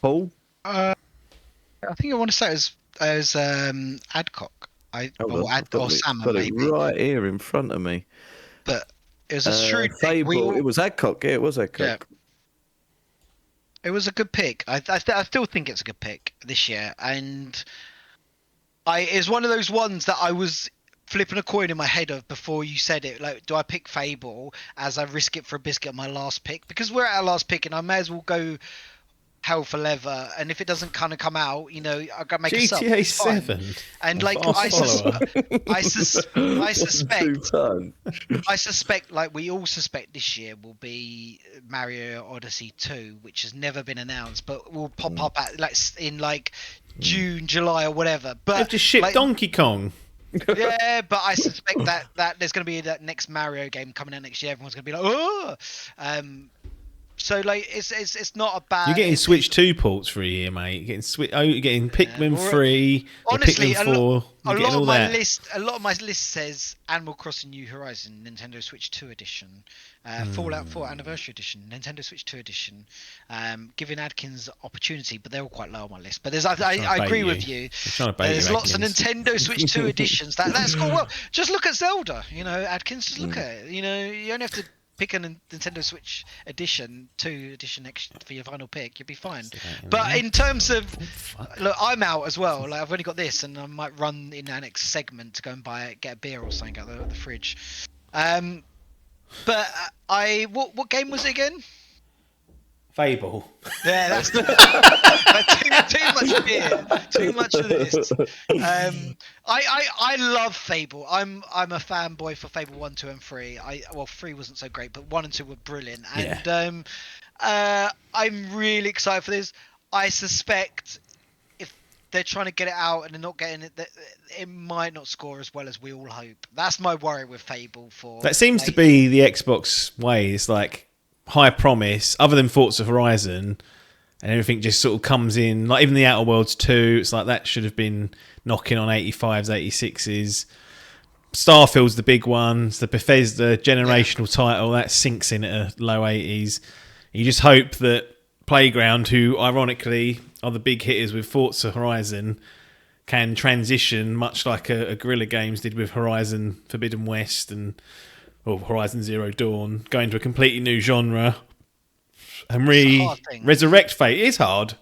Paul. I think I want to say it was Adcock. Or Sam, maybe. Right here in front of me. But it was a shrewd Fable. Pick. It was Adcock. Yeah, it was Adcock. Yeah. It was a good pick. I still think it's a good pick this year, and it's one of those ones that I was flipping a coin in my head of before you said it. Like, do I pick Fable as I risk it for a biscuit on my last pick? Because we're at our last pick, and I may as well go hell for leather. And if it doesn't kind of come out, I gotta make a sub. GTA 7. And like I suspect, like we all suspect, this year will be Mario Odyssey 2, which has never been announced, but will pop up at in June, July, or whatever. But they've just shipped Donkey Kong. Yeah, but I suspect that there's going to be that next Mario game coming out next year. Everyone's going to be like, oh. So it's not a bad. You're getting Switch 2 ports for a year, mate. You're getting Pikmin 3. Honestly, Pikmin 4. A lot of my list says Animal Crossing New Horizon, Nintendo Switch 2 edition, Fallout 4 Anniversary edition, Nintendo Switch 2 edition, giving Adkins opportunity, but they're all quite low on my list. But I agree with you. There's lots of Nintendo Switch 2 editions. That's cool. Well, just look at Zelda. Adkins, just look at it. You only have to pick a Nintendo Switch edition, 2 edition next for your final pick. You'll be fine. But in terms of, look, I'm out as well. Like, I've only got this, and I might run in our next segment to go and get a beer or something out of the fridge. But what game was it again? Fable. Yeah, that's too much beer. Too much of this. I love Fable. I'm a fanboy for Fable 1, 2, and 3. 3 wasn't so great, but 1 and 2 were brilliant. And I'm really excited for this. I suspect if they're trying to get it out and they're not getting it, it might not score as well as we all hope. That's my worry with Fable 4. That seems to be the Xbox way. It's like high promise, other than Forza Horizon, and everything just sort of comes in. Like even the Outer Worlds 2, it's like that should have been knocking on 85s, 86s. Starfield's the big one. It's the Bethesda generational title that sinks in at a low 80s. You just hope that Playground, who ironically are the big hitters with Forza Horizon, can transition much like a Guerrilla Games did with Horizon Forbidden West and Horizon Zero Dawn, go into a completely new genre and resurrect Fate. It is hard,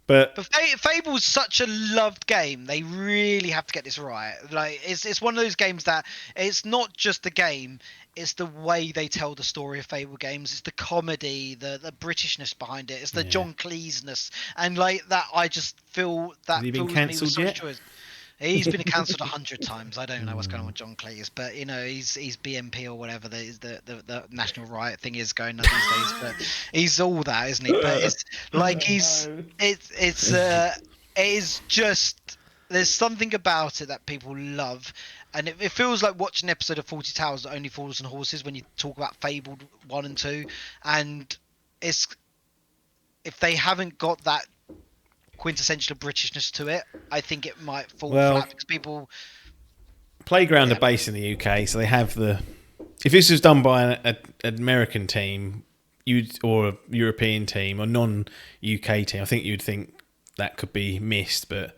but Fable's such a loved game. They really have to get this right. Like it's one of those games that it's not just the game, it's the way they tell the story of Fable games. It's the comedy, the Britishness behind it. It's the John Cleese-ness, and like that. I just feel that. Have you been cancelled yet? He's been cancelled 100 times. I don't know what's going on with John Cleese, but he's BNP or whatever the national riot thing is going on these days. But he's all that, isn't he? But it's like it is just, there's something about it that people love, and it feels like watching an episode of 40 Tales that only falls on horses when you talk about Fabled 1 and 2, and if they haven't got that quintessential Britishness to it, I think it might fall flat because people. Playground are based in the UK, so they have the if this was done by an American team, or a European team or non-UK team, I think you'd think that could be missed, but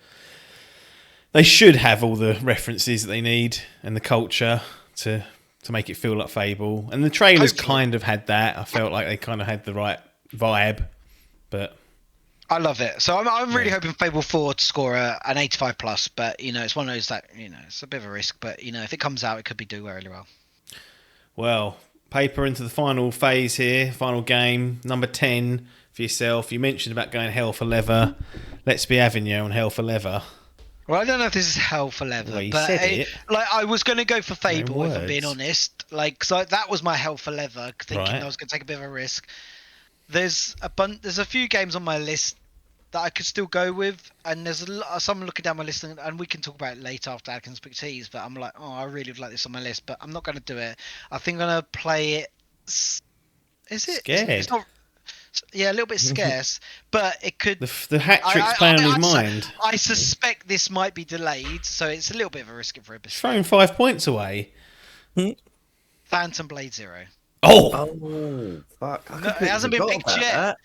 they should have all the references that they need and the culture to make it feel like Fable. And the trailers kind of had that. I felt like they kind of had the right vibe, but I love it. So I'm really hoping Fable 4 to score an 85 plus, but it's one of those that it's a bit of a risk, but if it comes out, it could do really well. Well, Paper into the final phase here, final game, number 10 for yourself. You mentioned about going hell for leather. Let's be having you on hell for leather. Well, I don't know if this is hell for leather, Well, you but said it. I was going to go for Fable if I'm words. being honest. So that was my hell for leather, thinking Right. I was going to take a bit of a risk. There's a few games on my list that I could still go with, and there's some looking down my list, and we can talk about it later after Adkins pick teas. But I'm like, oh, I really would like this on my list, but I'm not going to do it. I think I'm going to play it. Is it? Scared. It's not. Yeah, a little bit scarce, but it could. The hat-trick's playing on his mind. I suspect this might be delayed, so it's a little bit of a risk for a bit. Throwing 5 points away. Phantom Blade Zero. Oh! Oh, fuck. No, it hasn't been picked yet. That.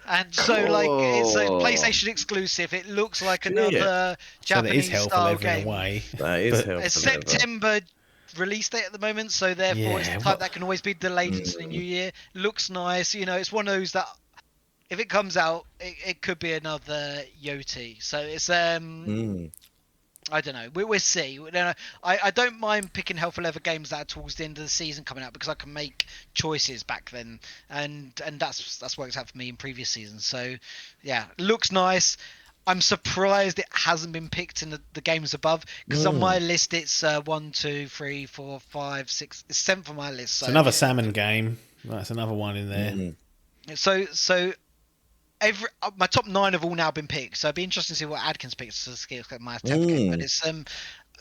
And so, it's a PlayStation exclusive. It looks like another So that is Japanese hell for style leather in game. a way. That is But- hell It's for leather. September release date at the moment, so therefore it's the type that can always be delayed into the new year. Looks nice, it's one of those that if it comes out, it could be another Yoti. So it's I don't know. We'll see. I don't mind picking Hell for Leather games that are towards the end of the season coming out because I can make choices back then, and that's worked out for me in previous seasons. So yeah, looks nice. I'm surprised it hasn't been picked in the games above because on my list it's 1, 2, 3, 4, 5, 6, it's 7th on my list. So It's another salmon game. That's another one in there. So my top 9 have all now been picked, so it'd be interesting to see what Adkins picks to get my 10th game. But it's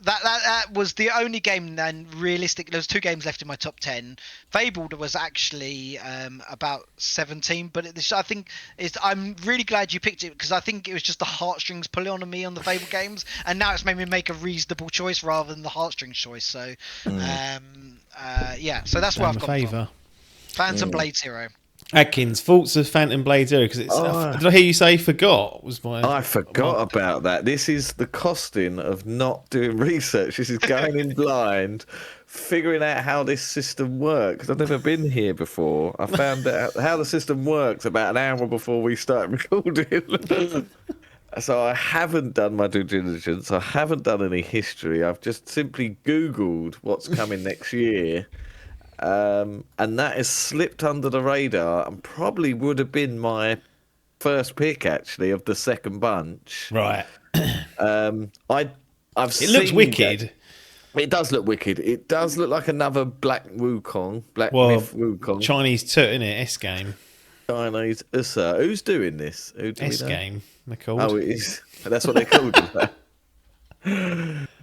that was the only game. Then realistic, there was 2 games left in my top 10. Fabled was actually about 17, but I think I'm really glad you picked it because I think it was just the heartstrings pulling on me on the Fable games, and now it's made me make a reasonable choice rather than the heartstrings choice. So yeah, so that's where I've gone from. Phantom Blade Zero. Adkins, thoughts of Phantom Blade Zero? Because did I hear you say forgot? I forgot about that. This is the costing of not doing research. This is going in blind, figuring out how this system works. I've never been here before. I found out how the system works about an hour before we start recording. So I haven't done my due diligence. I haven't done any history. I've just simply Googled what's coming next year. And that has slipped under the radar and probably would have been my first pick actually of the second bunch. Right. It looks wicked. It does look wicked. It does look like another Black Myth Wukong. Chinese toot, innit? S game. Chinese Usa. Who's doing this? Who do we S know? game. They're called. Oh, it is. That's what they're called.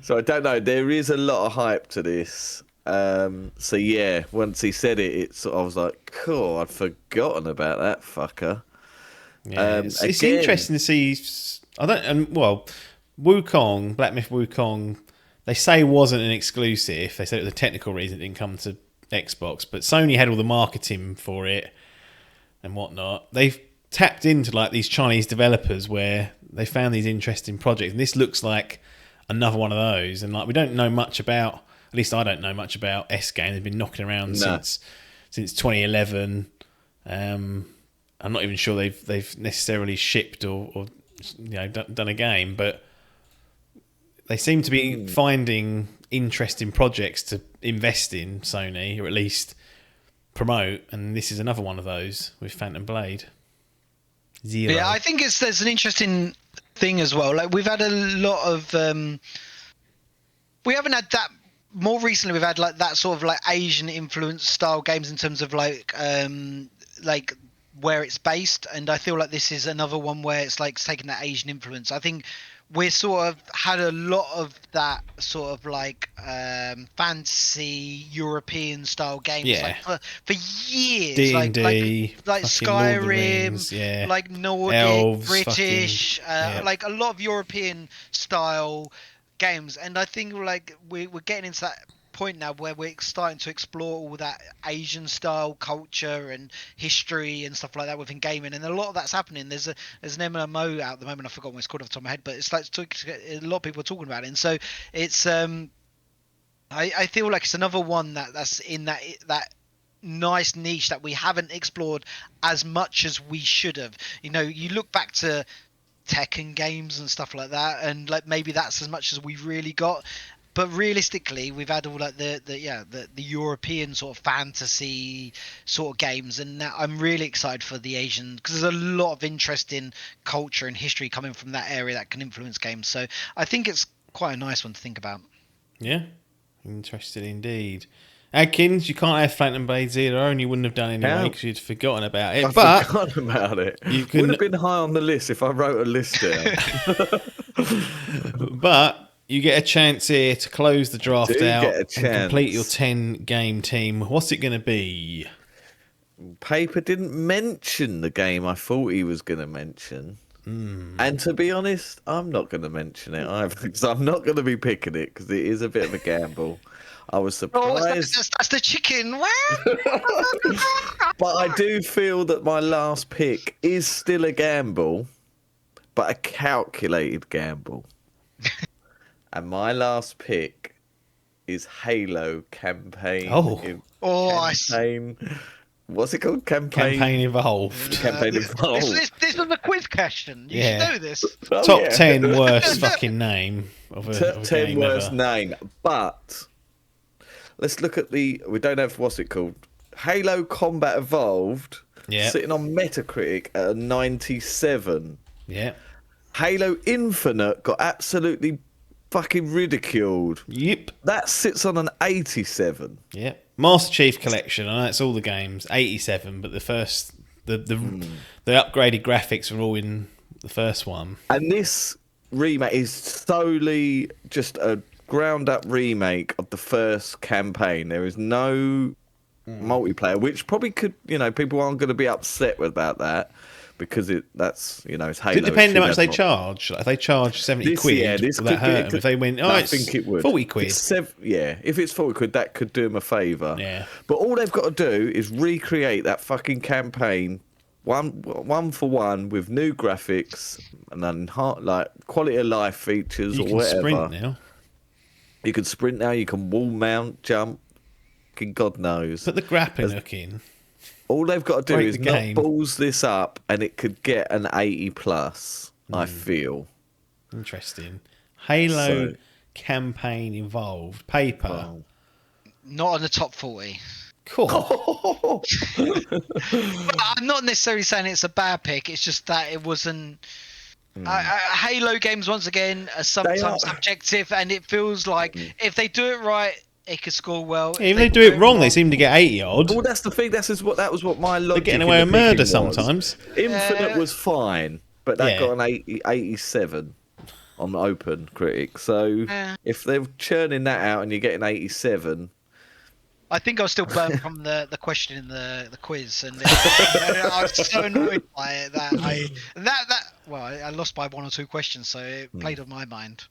So I don't know. There is a lot of hype to this. So yeah, once he said it, I was like, cool, I'd forgotten about that fucker. Yeah, it's interesting to see. Wukong, Black Myth Wukong, they say wasn't an exclusive. They said it was a technical reason it didn't come to Xbox, but Sony had all the marketing for it and whatnot. They've tapped into like these Chinese developers where they found these interesting projects, and this looks like another one of those. And like we don't know much about. At least I don't know much about S game. They've been knocking around since 2011. I'm not even sure they've necessarily shipped or done a game, but they seem to be finding interesting projects to invest in, Sony, or at least promote. And this is another one of those with Phantom Blade Zero. Yeah, I think there's an interesting thing as well. Like we've had a lot of we haven't had that. More recently, we've had like that sort of like Asian influence style games in terms of like where it's based, and I feel like this is another one where it's like taking that Asian influence. I think we're sort of had a lot of that sort of like fantasy European style games like for years. D&D, like Skyrim, like Nordic, Elves, British, like a lot of European style games, and I think like we're getting into that point now where we're starting to explore all that Asian style culture and history and stuff like that within gaming, and a lot of that's happening. There's an MMO out at the moment. I forgot what it's called off the top of my head, but it's like a lot of people are talking about it, and so it's I feel like it's another one that's in that nice niche that we haven't explored as much as we should have. You know, you look back to Tekken games and stuff like that, and like maybe that's as much as we've really got. But realistically, we've had all like the European sort of fantasy sort of games, and now I'm really excited for the Asian, because there's a lot of interesting culture and history coming from that area that can influence games. So I think it's quite a nice one to think about. Yeah, interested indeed. Adkins, you can't have Phantom Blade Zero, and you wouldn't have done anyway How? because you'd forgotten about it. I But forgot about it. you Would can, have been high on the list if I wrote a list down. but you get a chance here to close the draft Do out get a and chance. complete your 10-game team. What's it going to be? Paper didn't mention the game I thought he was going to mention. And to be honest, I'm not going to mention it either, because I'm not going to be picking it, because it is a bit of a gamble. I was Oh, surprised, that's the chicken. but I do feel that my last pick is still a gamble, but a calculated gamble. And my last pick is Halo campaign. Campaign. What's it called? Campaign Evolved. Campaign Evolved. This was a quiz question. You should know this. Oh, Top yeah. 10 worst fucking name of a, Top of a 10 game worst ever. name. But let's look at we don't have, what's it called? Halo Combat Evolved. Yeah. Sitting on Metacritic at a 97. Yeah. Halo Infinite got absolutely fucking ridiculed. Yep. That sits on an 87. Yep. Master Chief Collection. I know it's all the games. 87, but the first, the upgraded graphics are all in the first one. And this remake is solely just a ground up remake of the first campaign. There is no multiplayer, which probably could, people aren't going to be upset about that, because it's Halo. Does it depend how should much they have- charge? Like, if they charge 70 This- quid, yeah, this will that could be- hurt it them? could- If they went, No, I it's think it would. 40 quid. If it's 40 quid, that could do them a favour. Yeah. But all they've got to do is recreate that fucking campaign one for one with new graphics and then quality of life features You or can whatever. sprint now. You can sprint now. You can wall mount, jump. Fucking God knows. Put the grappling hook in. All they've got to do break is the not game. balls this up, and it could get an 80 plus. I feel. Interesting. Halo So- campaign Evolved. Paper. Oh. Not on the top 40. Cool. But I'm not necessarily saying it's a bad pick. It's just that it wasn't. Halo games, once again, are sometimes are. subjective, and it feels like if they do it right, it could score well. Even if they do it wrong, they seem to get 80 odd. Well, that's the thing. That was what my They're logic. getting in away the with murder picking was. sometimes. Infinite was fine, but that Yeah. got an 87 on the Open Critic. So if they're churning that out and you're getting 87, I think I was still burnt from the question in the quiz, and I was so annoyed by it that I lost by 1 or 2 questions, so it played on my mind.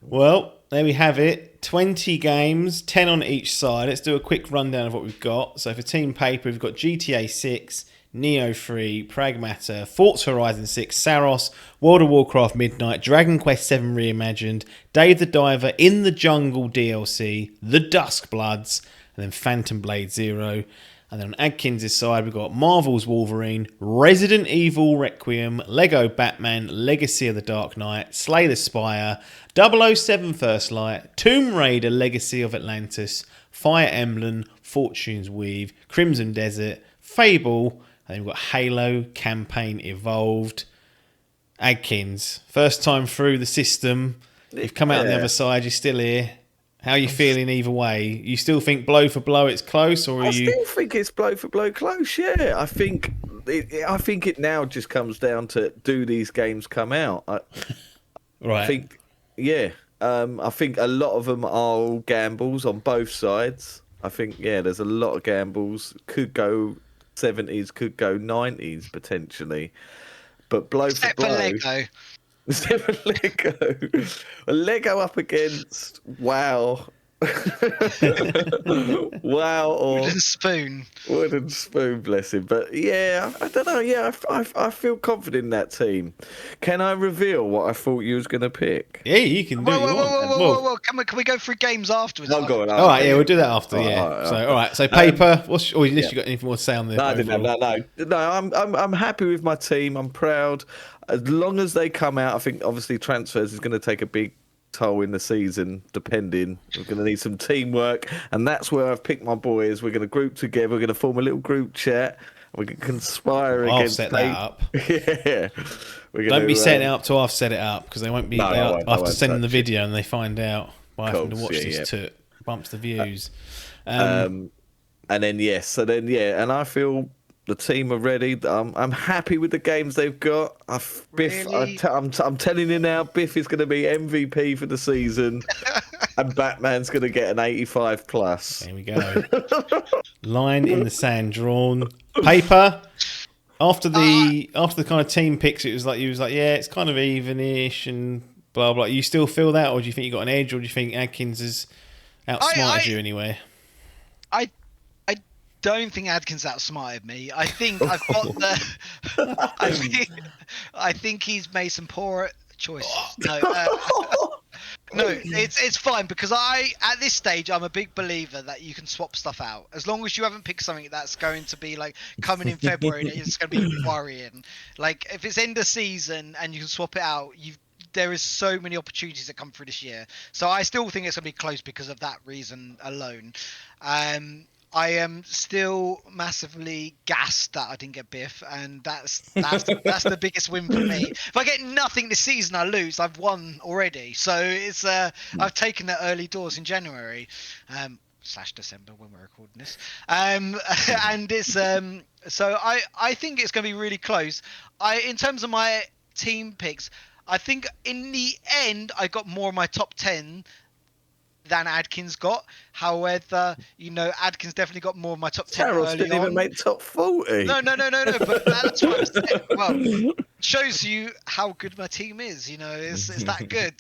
Well, there we have it. 20 games, 10 on each side. Let's do a quick rundown of what we've got. So for Team Paper, we've got GTA 6, Neo 3, Pragmata, Forza Horizon 6, Saros, World of Warcraft Midnight, Dragon Quest 7 Reimagined, Dave the Diver, In the Jungle DLC, The Duskbloods, and then Phantom Blade Zero. And then on Adkins' side, we've got Marvel's Wolverine, Resident Evil Requiem, Lego Batman, Legacy of the Dark Knight, Slay the Spire, 007 First Light, Tomb Raider Legacy of Atlantis, Fire Emblem, Fortune's Weave, Crimson Desert, Fable, and then we've got Halo Campaign Evolved. Adkins, first time through the system. You've come out on the other side, you're still here. How are you feeling either way? You still think blow for blow it's close, or are I you? still think it's blow for blow close. Yeah, I think it now just comes down to, do these games come out? Right. I think, I think a lot of them are all gambles on both sides. I think, there's a lot of gambles. Could go 70s, could go 90s potentially. But blow Except for for blow. Lego. Except for Lego. Lego up against WoW. Wow, or Wooden spoon. wooden spoon, bless him. But yeah, I don't know. Yeah, I feel confident in that team. Can I reveal what I thought you was going to pick? Yeah, you can do Whoa, what you whoa, whoa, want. whoa, Well, whoa, whoa! Can we go through games afterwards? Oh, go on. all right, yeah, we'll do that after. All right, Yeah. all right, So, all right. So, paper. What's? Or unless you got anything more to say on the No, I didn't overall? have, no. I'm happy with my team. I'm proud. As long as they come out, I think obviously transfers is going to take a big toll in the season. Depending, we're going to need some teamwork, and that's where I've picked my boys. We're going to group together. We're going to form a little group chat. We're going to conspire I'll against. set that up. Yeah. We're Don't gonna, be setting it up till I've set it up because they won't be. No, I won't- I after won't sending the touch it. video and they find out by having to Course, watch yeah, this yeah. toot bumps the views. And then and I feel the team are ready. I'm happy with the games they've got. Biff, Really? I'm telling you now, Biff is going to be MVP for the season, and Batman's going to get an 85 plus. There we go. Line in the sand drawn. Paper. After the kind of team picks, it was like yeah, it's kind of evenish and blah blah. You still feel that, or do you think you got an edge, or do you think Adkins has outsmarted you anyway? I don't think Adkins outsmarted me. I think I've got the. I think he's made some poor choices. No, it's fine because at this stage I'm a big believer that you can swap stuff out as long as you haven't picked something that's going to be like coming in February and it's going to be worrying. Like if it's end of season and you can swap it out, there is so many opportunities that come through this year. So I still think it's going to be close because of that reason alone. I am still massively gassed that I didn't get Biff, and that's the biggest win for me. If I get nothing this season, I lose. I've won already, so it's I've taken the early doors in January, / December when we're recording this, and it's so I think it's going to be really close. In terms of my team picks, I think in the end I got more of my top 10 than Adkins got. However, Adkins definitely got more of my top 10 Terrell early didn't on. even make top 40. No, but that's what I'm saying. Well, shows you how good my team is. It's that good.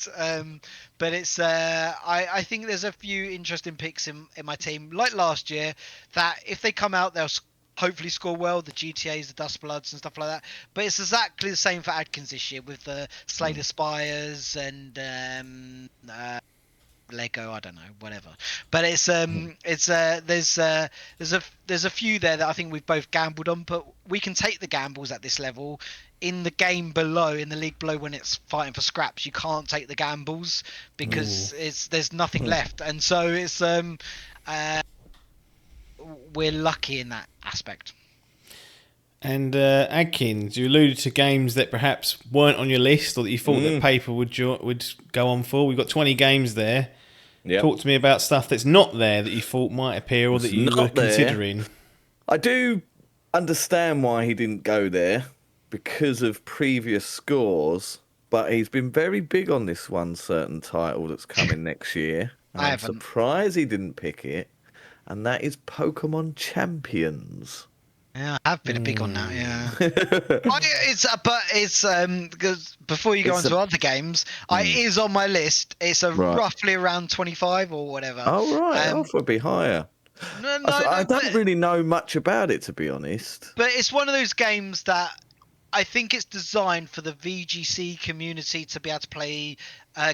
But it's I think there's a few interesting picks in my team, like last year, that if they come out, they'll hopefully score well. The GTAs, the Dust Bloods, and stuff like that. But it's exactly the same for Adkins this year with the Slay the Spires and Lego, I don't know, whatever. But it's there's a few there that I think we've both gambled on, but we can take the gambles at this level. In the game below, in the league below, when it's fighting for scraps, you can't take the gambles because there's nothing left, and so it's we're lucky in that aspect. And Adkins, you alluded to games that perhaps weren't on your list or that you thought that paper would go on for. We've got 20 games there. Yep. Talk to me about stuff that's not there that you thought might appear or that you were considering. I do understand why he didn't go there because of previous scores, but he's been very big on this one certain title that's coming next year. I'm surprised he didn't pick it, and that is Pokemon Champions. Yeah, I have been a big on that. Yeah, it's because before you go on to other games, it is on my list. It's roughly around 25 or whatever. Oh right, I thought it'd be higher. I don't really know much about it, to be honest. But it's one of those games that I think it's designed for the VGC community to be able to play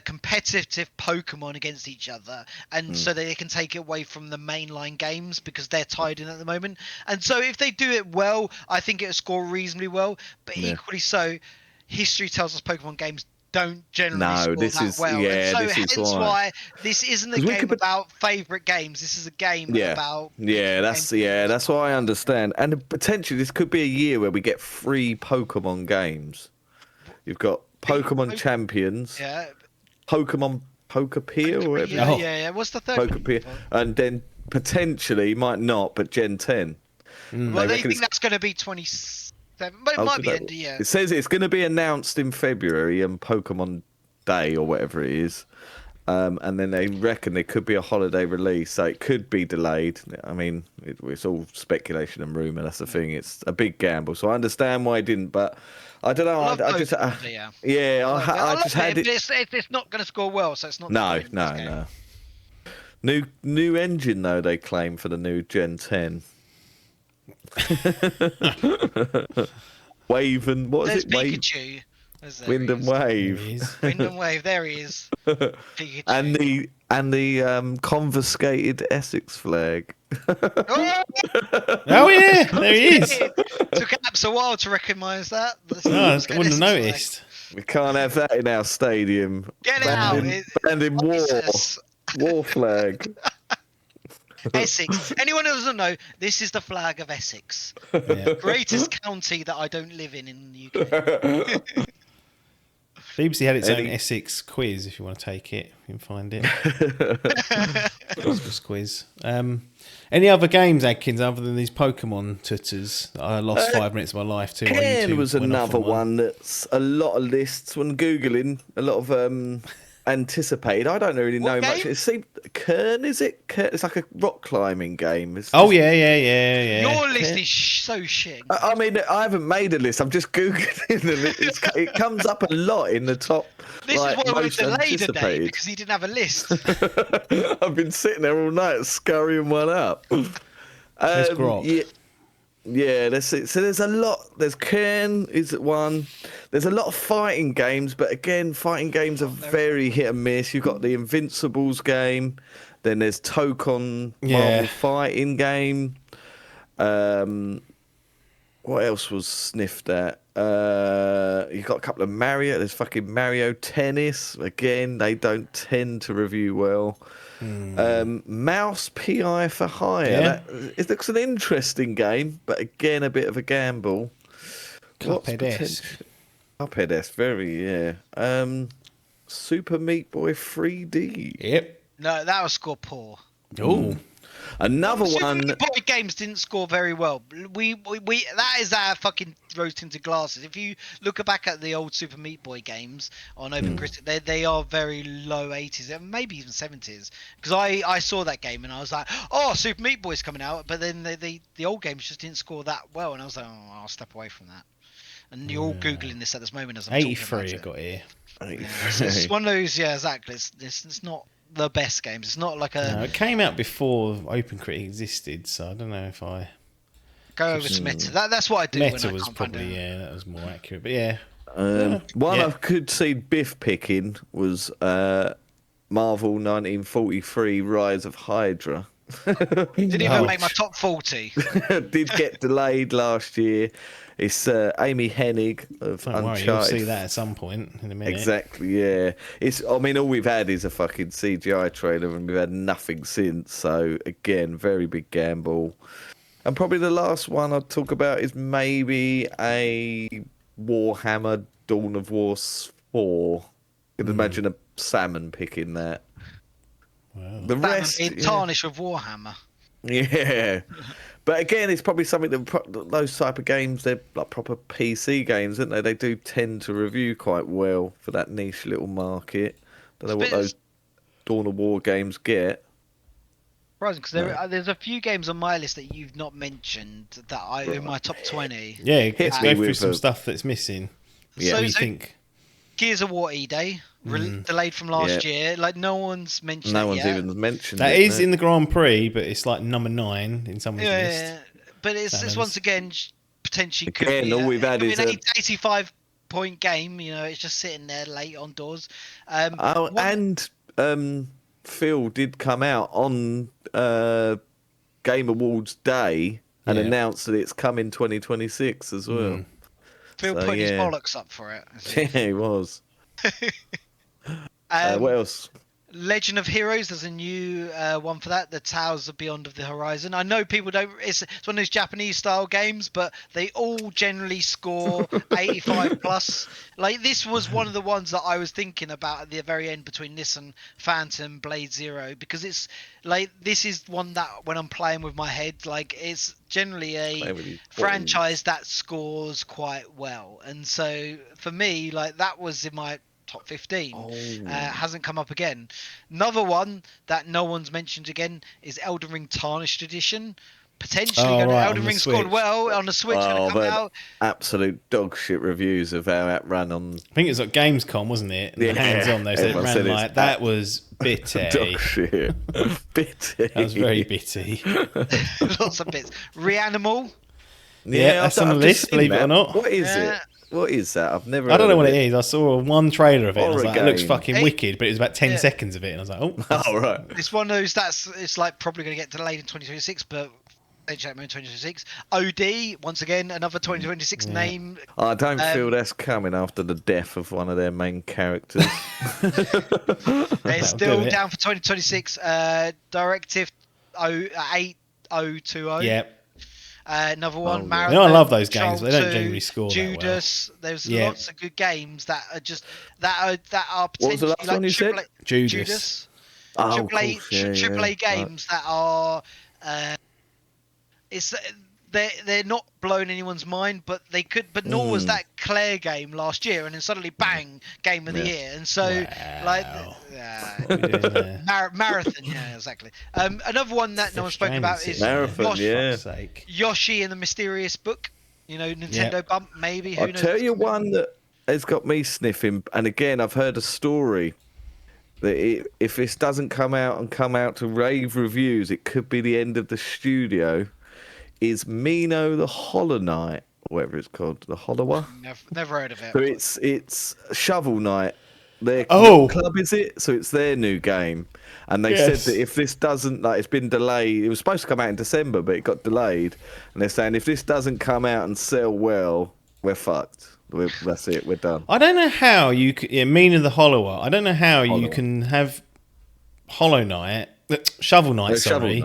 competitive Pokemon against each other, and so that they can take it away from the mainline games because they're tied in at the moment. And so if they do it well, I think it'll score reasonably well. But equally so, history tells us Pokemon games don't generally score that well. Yeah, and so this is why this isn't a game about favourite games. This is a game about that's why I understand. And potentially this could be a year where we get 3 Pokemon games. You've got Pokemon Champions, Pokemon Pokepier or whatever. Yeah. What's the third Pokepier, and then potentially might not, but Gen 10. Well, they think that's going to be 27. But it might be end of year. It says it's going to be announced in February and Pokemon Day or whatever it is. And then they reckon there could be a holiday release, so it could be delayed. I mean, it's all speculation and rumour. That's the thing. It's a big gamble. So I understand why I didn't, but I don't know. I just had it. It's not going to score well, so it's not. No. New engine though they claim for the new Gen 10. Wave and what There's is it? Wave, Pikachu. Wind and There Wave, he is. Wind and Wave. There he is. Pikachu. and the confiscated Essex flag. Oh, Oh yeah, there he is. took Apps a while to recognise that. Oh, I wouldn't have noticed. We can't have that in our stadium. Get it out. Banned in war. Jesus. War flag. Essex. Anyone who doesn't know, this is the flag of Essex. Yeah. Greatest county that I don't live in the UK. BBC had its own Any- Essex quiz. If you want to take it, you can find it. Christmas quiz. Any other games, Adkins, other than these Pokemon tutters? I lost 5 minutes of my life to. Ken was another one that's a lot of lists when Googling, a lot of anticipated. I don't really know What much. game? It seemed Kern, is it? Kern, it's like a rock climbing game. It's Oh just- yeah. Your list is so shit. I mean, I haven't made a list. I'm just Googling them. It comes up a lot in the top. This like, is why we're most delayed a day, anticipated. because he didn't have a list. I've been sitting there all night scurrying one up. There's Grok. Yeah, that's it. So there's a lot. There's Kern is one. There's a lot of fighting games, but again, fighting games are very hit and miss. You've got the Invincibles game. Then there's Tokon Marvel fighting game. What else was sniffed at? You've got a couple of Mario. There's fucking Mario Tennis. Again, they don't tend to review well. Mouse PI for Hire. Yeah. It looks an interesting game, but again, a bit of a gamble. Cuphead-esque. Cuphead-esque, very, yeah. Super Meat Boy 3D. Yep. No, that was score poor. Oh. Another Super one. Meat Boy games didn't score very well. We that is our fucking rose tinted glasses. If you look back at the old Super Meat Boy games on Open Critic, they are very low 80s and maybe even 70s. Because I saw that game and I was like, oh, Super Meat Boy's coming out, but then the old games just didn't score that well, and I was like, oh, I'll step away from that. And you're all googling this at this moment as I'm 83 talking I've about got here. it. Yeah, it's one of those, yeah, exactly. It's not the best games. It's not like a No, it came out before OpenCritic existed, so I don't know if I. go over to Meta. That's what I do. Meta when I was can't find probably a- that was more accurate, but yeah. One Yeah. I could see Biff picking was Marvel 1943 Rise of Hydra. Didn't even make my top 40. Did get delayed last year. It's Amy Hennig of Don't worry, Uncharted. you'll see that at some point in a minute. Exactly, yeah. It's. I mean, all we've had is a fucking CGI trailer, and we've had nothing since. So again, very big gamble. And probably the last one I'd talk about is maybe a Warhammer Dawn of War 4. You can imagine a salmon picking that. Wow. The Batman rest, being tarnished with Warhammer. yeah. But again, it's probably something that those type of games, they're like proper PC games, aren't they? They do tend to review quite well for that niche little market. Don't know what those Dawn of War games get. Surprising, because there's a few games on my list that you've not mentioned that I in my top 20. Yeah, let's me go through with some a- stuff that's missing. Yeah. What do you So- think? Gears of War E-Day, delayed from last year. Like, no one's mentioned No it one's yet. even mentioned That it. is in the Grand Prix, but it's like number 9 in someone's list. Yeah, but it's Salmons. once again potentially could Again, be all we've had could be is an a- 85-point game. You know, it's just sitting there late on doors. Oh, and Phil did come out on Game Awards Day and Yeah. announced that it's coming 2026 as well. Phil so, putting his yeah. bollocks up for it. Yeah, he was. What else? Legend of Heroes, there's a new one for that, the Towers of Beyond of the Horizon. I know people don't, it's one of those Japanese style games, but they all generally score 85 plus. Like, this was one of the ones that I was thinking about at the very end between this and Phantom Blade Zero, because it's like, this is one that when I'm playing with my head, like, it's generally Play a with his franchise that scores quite well. And so for me, like, that was in my top 15. Hasn't come up again. Another one that no one's mentioned again is Elden Ring Tarnished Edition, potentially Oh, going to right, Elden on the Ring scored Switch. well on the Switch, going Oh, to come but out. absolute dog shit reviews of how it ran on I think it was at Gamescom, wasn't it? And Yeah, the hands on there, so it everyone ran said it's like that was bitty. dog shit. Bitty. That was very bitty. Lots of bits. Reanimal. Yeah, that's on the I've just list, seen believe it that. or not. What is Yeah. it? What is that? I've never. I don't heard know what of it is. I saw one trailer of it and I was Horror like, it looks game. fucking Hey. wicked, but it was about 10 Yeah. seconds of it. And I was like, Oh, right. It's one of those it's like probably going to get delayed in 2026, but they check me in 2026. OD, once again, another 2026 name. I don't feel Um, that's coming after the death of one of their main characters. They're do still it. down for 2026. Directive 8020. yeah. Another one, yeah. Marathon. You know, I love those Control games, but they don't 2, generally score that well. Judas. There's Yeah. lots of good games that are just that are What was the potentially last like one you said? Judas. Oh, of AAA, course, yeah, AAA yeah. games that are it's they're not blowing anyone's mind, but they could. But nor was that Claire game last year, and then suddenly bang, game of the Yeah. year, and so Wow. What are we doing there? marathon, yeah, exactly. Another one that no one's spoken about is Marathon, Yoshi, yeah. For fuck's sake. Yoshi and the Mysterious Book. You know, Nintendo Yep. bump maybe. Who I'll knows? tell what's you coming. one that has got me sniffing, and again, I've heard a story that if this doesn't come out to rave reviews, it could be the end of the studio. Is Mino the Hollow Knight, whatever it's called, the Hollower? Never heard of it. So it's Shovel Knight. Their Oh. club is it? So it's their new game, and they Yes. said that if this doesn't, like, it's been delayed. It was supposed to come out in December, but it got delayed. And they're saying if this doesn't come out and sell well, we're fucked. That's it. We're done. I don't know how you could. Yeah, Mina the Hollower. I don't know how you Hollower. can have Hollow Knight, Shovel Knight, Shovel sorry,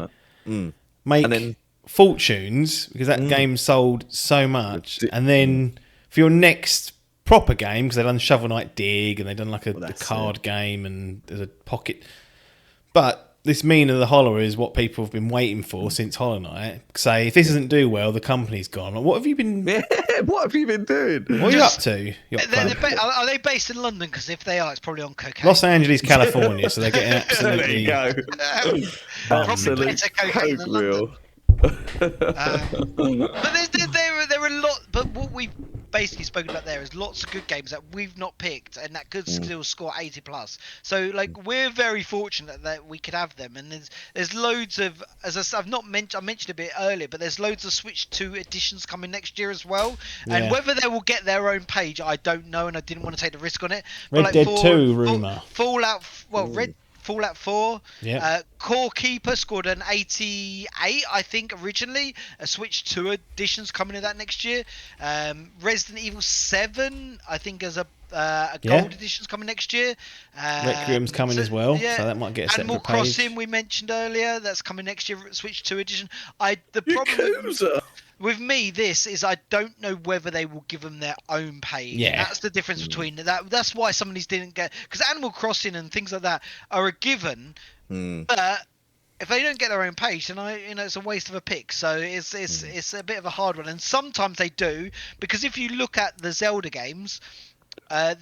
Knight. make And then- fortunes because that game sold so much, and then for your next proper game, because they've done Shovel Knight Dig and they've done like a that's card game and there's a pocket, but this Mina the Hollower is what people have been waiting for since Hollow Knight. Say if this doesn't do well, the company's gone. Like, what have you been? Yeah, what have you been doing? What are you up to? Yacht Club? Are they based in London? Because if they are, it's probably on cocaine. Los Angeles, California, so they're getting absolutely. There you go. Probably Absolute better cocaine than coke London. wheel. But there are a lot. But what we've basically spoken about there is lots of good games that we've not picked, and that could still score 80 plus. So like we're very fortunate that we could have them, and there's loads of, as I've not mentioned, I mentioned a bit earlier, but there's loads of Switch 2 editions coming next year as well. And Yeah. whether they will get their own page, I don't know, and I didn't want to take the risk on it. Red Dead 2 rumour. Fallout 4. Yeah. Core Keeper scored an 88, I think, originally. A Switch 2 edition's coming in that next year. Resident Evil 7, I think, as a gold edition's coming next year. Requiem's coming as well, so that might get a separate Animal page. Crossing we mentioned earlier, that's coming next year. Switch 2 edition. The problem Yakuza. with me, this is I don't know whether they will give them their own page. Yeah. That's the difference between that. That's why some of these didn't get, because Animal Crossing and things like that are a given. But if they don't get their own page, then it's a waste of a pick. So it's a bit of a hard one. And sometimes they do, because if you look at the Zelda games,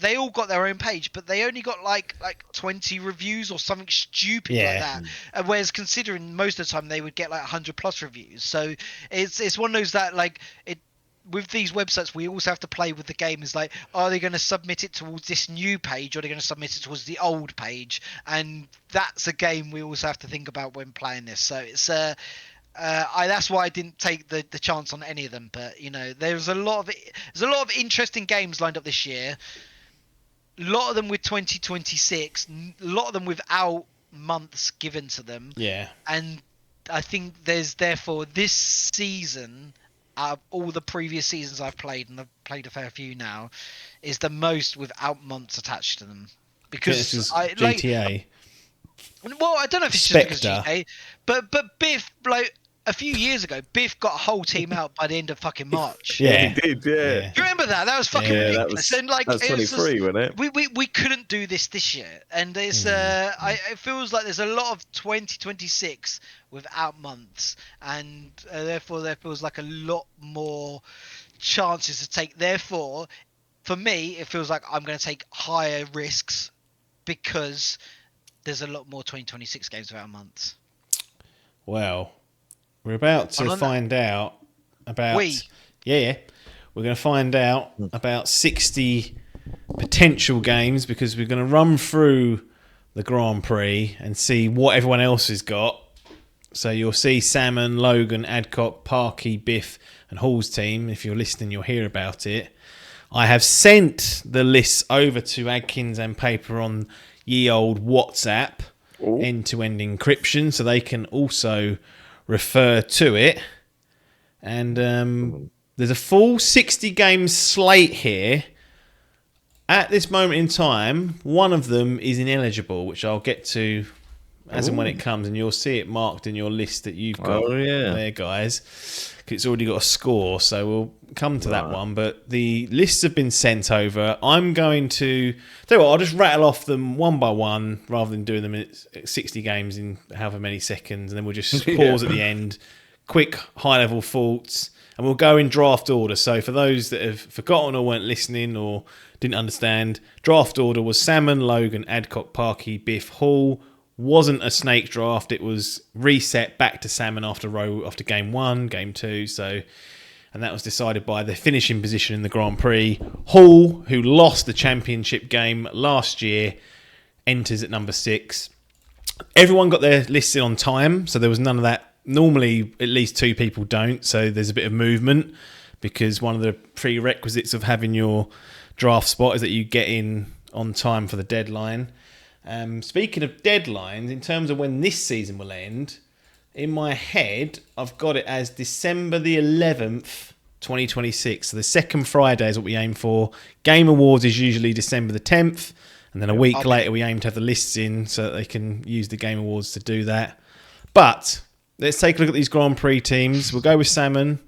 they all got their own page, but they only got like 20 reviews or something stupid like that. Whereas considering most of the time they would get like 100 plus reviews. So it's one of those that like it. With these websites, we also have to play with the game. Is like, are they going to submit it towards this new page, or are they going to submit it towards the old page? And that's a game we also have to think about when playing this. So it's that's why I didn't take the chance on any of them. But there's a lot of interesting games lined up this year. A lot of them with 2026. A lot of them without months given to them. Yeah. And I think there's therefore this season, out of all the previous seasons I've played, and I've played a fair few now, is the most without months attached to them. Because This is I GTA. well, I don't know if it's just because Spectre. GTA, but Biff, like a few years ago, Biff got a whole team out by the end of fucking March. Yeah. He did, yeah. Do you remember that? That was fucking Yeah, that ridiculous. was- And like, That was it was 23, wasn't it? we couldn't do this year, and it's it feels like there's a lot of 2026 without months, and therefore there feels like a lot more chances to take. Therefore, for me, it feels like I'm going to take higher risks because there's a lot more 2026 games without months. Well, We're about to on find out about. We? Yeah. We're going to find out about 60 potential games because we're going to run through the Grand Prix and see what everyone else has got. So you'll see Salmon, Logan, Adcock, Parky, Biff, and Hall's team. If you're listening, you'll hear about it. I have sent the lists over to Adkins and Paper on ye old WhatsApp, end-to-end encryption, so they can also refer to it. And there's a full 60-game slate here. At this moment in time, one of them is ineligible, which I'll get to as and when it comes, and you'll see it marked in your list that you've got there, guys. 'Cause it's already got a score, so we'll come to that one. But the lists have been sent over. I'm going to tell you what, I'll just rattle off them one by one rather than doing them in 60 games in however many seconds, and then we'll just pause at the end. Quick high-level thoughts, and we'll go in draft order. So for those that have forgotten or weren't listening or didn't understand, draft order was Salmon, Logan, Adcock, Parky, Biff, Hall. Wasn't a snake draft. It was reset back to Salmon after game 1, game 2. And that was decided by the finishing position in the Grand Prix. Hall, who lost the championship game last year, enters at number 6. Everyone got their lists in on time, so there was none of that. Normally, at least 2 people don't, so there's a bit of movement because one of the prerequisites of having your draft spot is that you get in on time for the deadline. Speaking of deadlines, in terms of when this season will end, in my head, I've got it as December the 11th, 2026. So the second Friday is what we aim for. Game Awards is usually December the 10th. And then a week later, we aim to have the lists in so that they can use the Game Awards to do that. But let's take a look at these Grand Prix teams. We'll go with Salmon.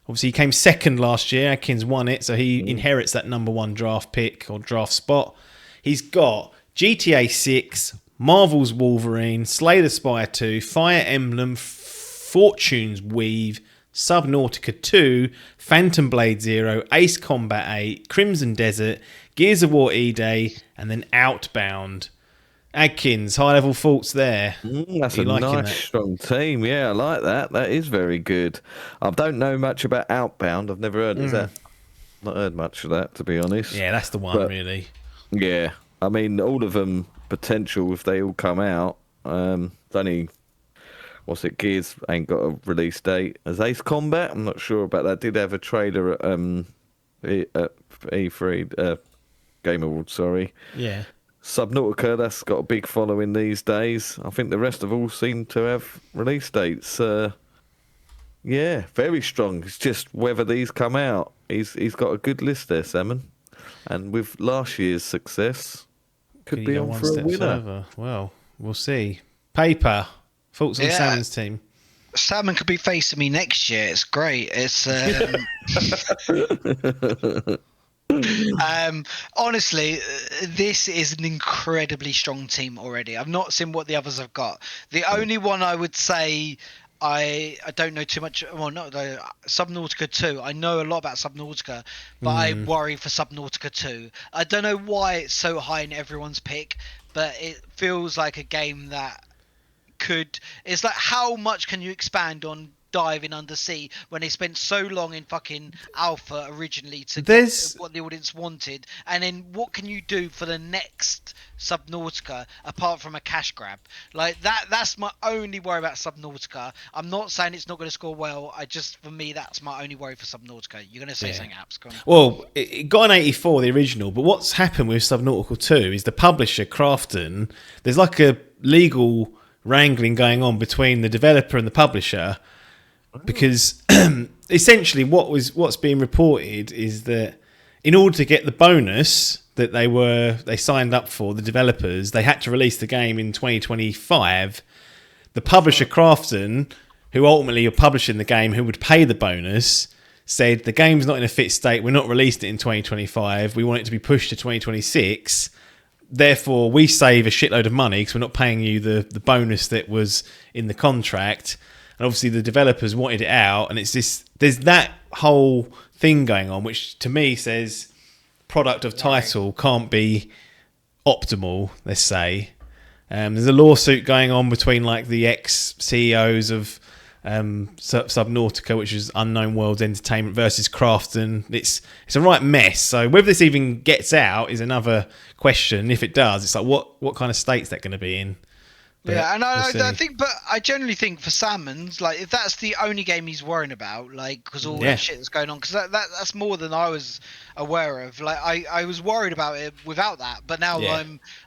Obviously, he came second last year. Adkins won it, so he inherits that number 1 draft pick or draft spot. He's got GTA 6, Marvel's Wolverine, Slay the Spire 2, Fire Emblem, Fortune's Weave, Subnautica 2, Phantom Blade 0, Ace Combat 8, Crimson Desert, Gears of War E-Day, and then Outbound. Adkins, high-level thoughts there. That's a nice, strong team. Yeah, I like that. That is very good. I don't know much about Outbound. I've never heard of that. Not heard much of that, to be honest. Yeah, that's the one, really. Yeah. I mean, all of them potential if they all come out. Only, Gears ain't got a release date. As Ace Combat, I'm not sure about that. Did have a trailer at E3 Game Awards. Sorry. Yeah. Subnautica, that's got a big following these days. I think the rest of all seem to have release dates. Yeah, very strong. It's just whether these come out. He's got a good list there, Salmon, and with last year's success. Could be on for a winner. Further. Well, we'll see. Paper, thoughts on Salmon's team? Salmon could be facing me next year. It's great. It's honestly, this is an incredibly strong team already. I've not seen what the others have got. The only one I would say I don't know too much. Well, no, Subnautica 2. I know a lot about Subnautica, but I worry for Subnautica 2. I don't know why it's so high in everyone's pick, but it feels like a game that could. It's like, how much can you expand on diving undersea when they spent so long in fucking alpha originally to get what the audience wanted, and then what can you do for the next Subnautica apart from a cash grab? Like that's my only worry about Subnautica. I'm not saying it's not going to score well. For me, that's my only worry for Subnautica. You're going to say something, Apps? Go on. Well, it got an 84, the original, but what's happened with Subnautica 2 is the publisher, Crafton, there's like a legal wrangling going on between the developer and the publisher. Because essentially what's being reported is that in order to get the bonus that they signed up for, the developers, they had to release the game in 2025. The publisher, Crafton, who ultimately are publishing the game, who would pay the bonus, said the game's not in a fit state, we're not releasing it in 2025, we want it to be pushed to 2026. Therefore, we save a shitload of money because we're not paying you the bonus that was in the contract. And obviously the developers wanted it out, and there's that whole thing going on, which to me says product of title can't be optimal, let's say. There's a lawsuit going on between like the ex-CEOs of Subnautica, which is Unknown Worlds Entertainment versus Crafton. It's a right mess. So whether this even gets out is another question. If it does, it's like what kind of state's that going to be in? But yeah, and we'll I think, but I generally think for Salmon's, like, if that's the only game he's worrying about, like, because all that shit that's going on, because that's more than I was aware of. Like, I was worried about it without that, but now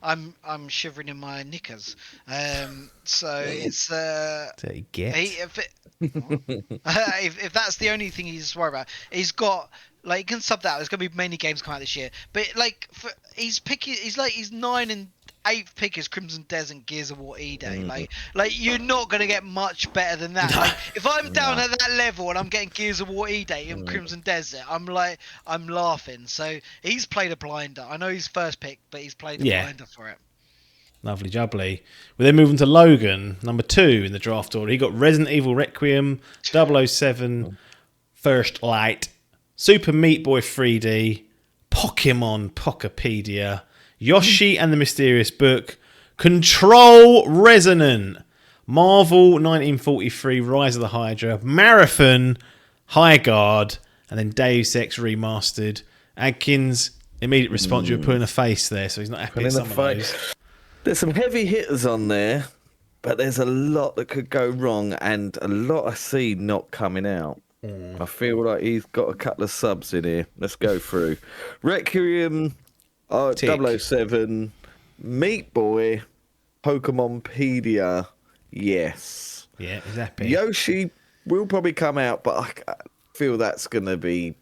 I'm shivering in my knickers. So it's if that's the only thing he's worried about, he's got. Like, he can sub that. There's gonna be many games come out this year, but like, he's 9 and 8th pick is Crimson Desert and Gears of War E-Day. Like you're not gonna get much better than that. Like, if I'm down at that level and I'm getting Gears of War E-Day in Crimson Desert, I'm laughing. So he's played a blinder. I know he's first pick, but he's played a blinder for it. Lovely jubbly. We then move on to Logan, number 2 in the draft order. He got Resident Evil Requiem, 007, First Light, Super Meat Boy 3D, Pokemon Pokepedia, Yoshi and the Mysterious Book, Control Resonant, Marvel 1943, Rise of the Hydra, Marathon, High Guard, and then Deus Ex Remastered. Adkins, immediate response, you were putting a face there, so he's not happy with some of those. There's some heavy hitters on there, but there's a lot that could go wrong, and a lot I see not coming out. I feel like he's got a couple of subs in here. Let's go through. Requiem, 007, Meat Boy, Pokemonpedia, yes. Yeah, he's happy. Yoshi will probably come out, but I feel that's going to be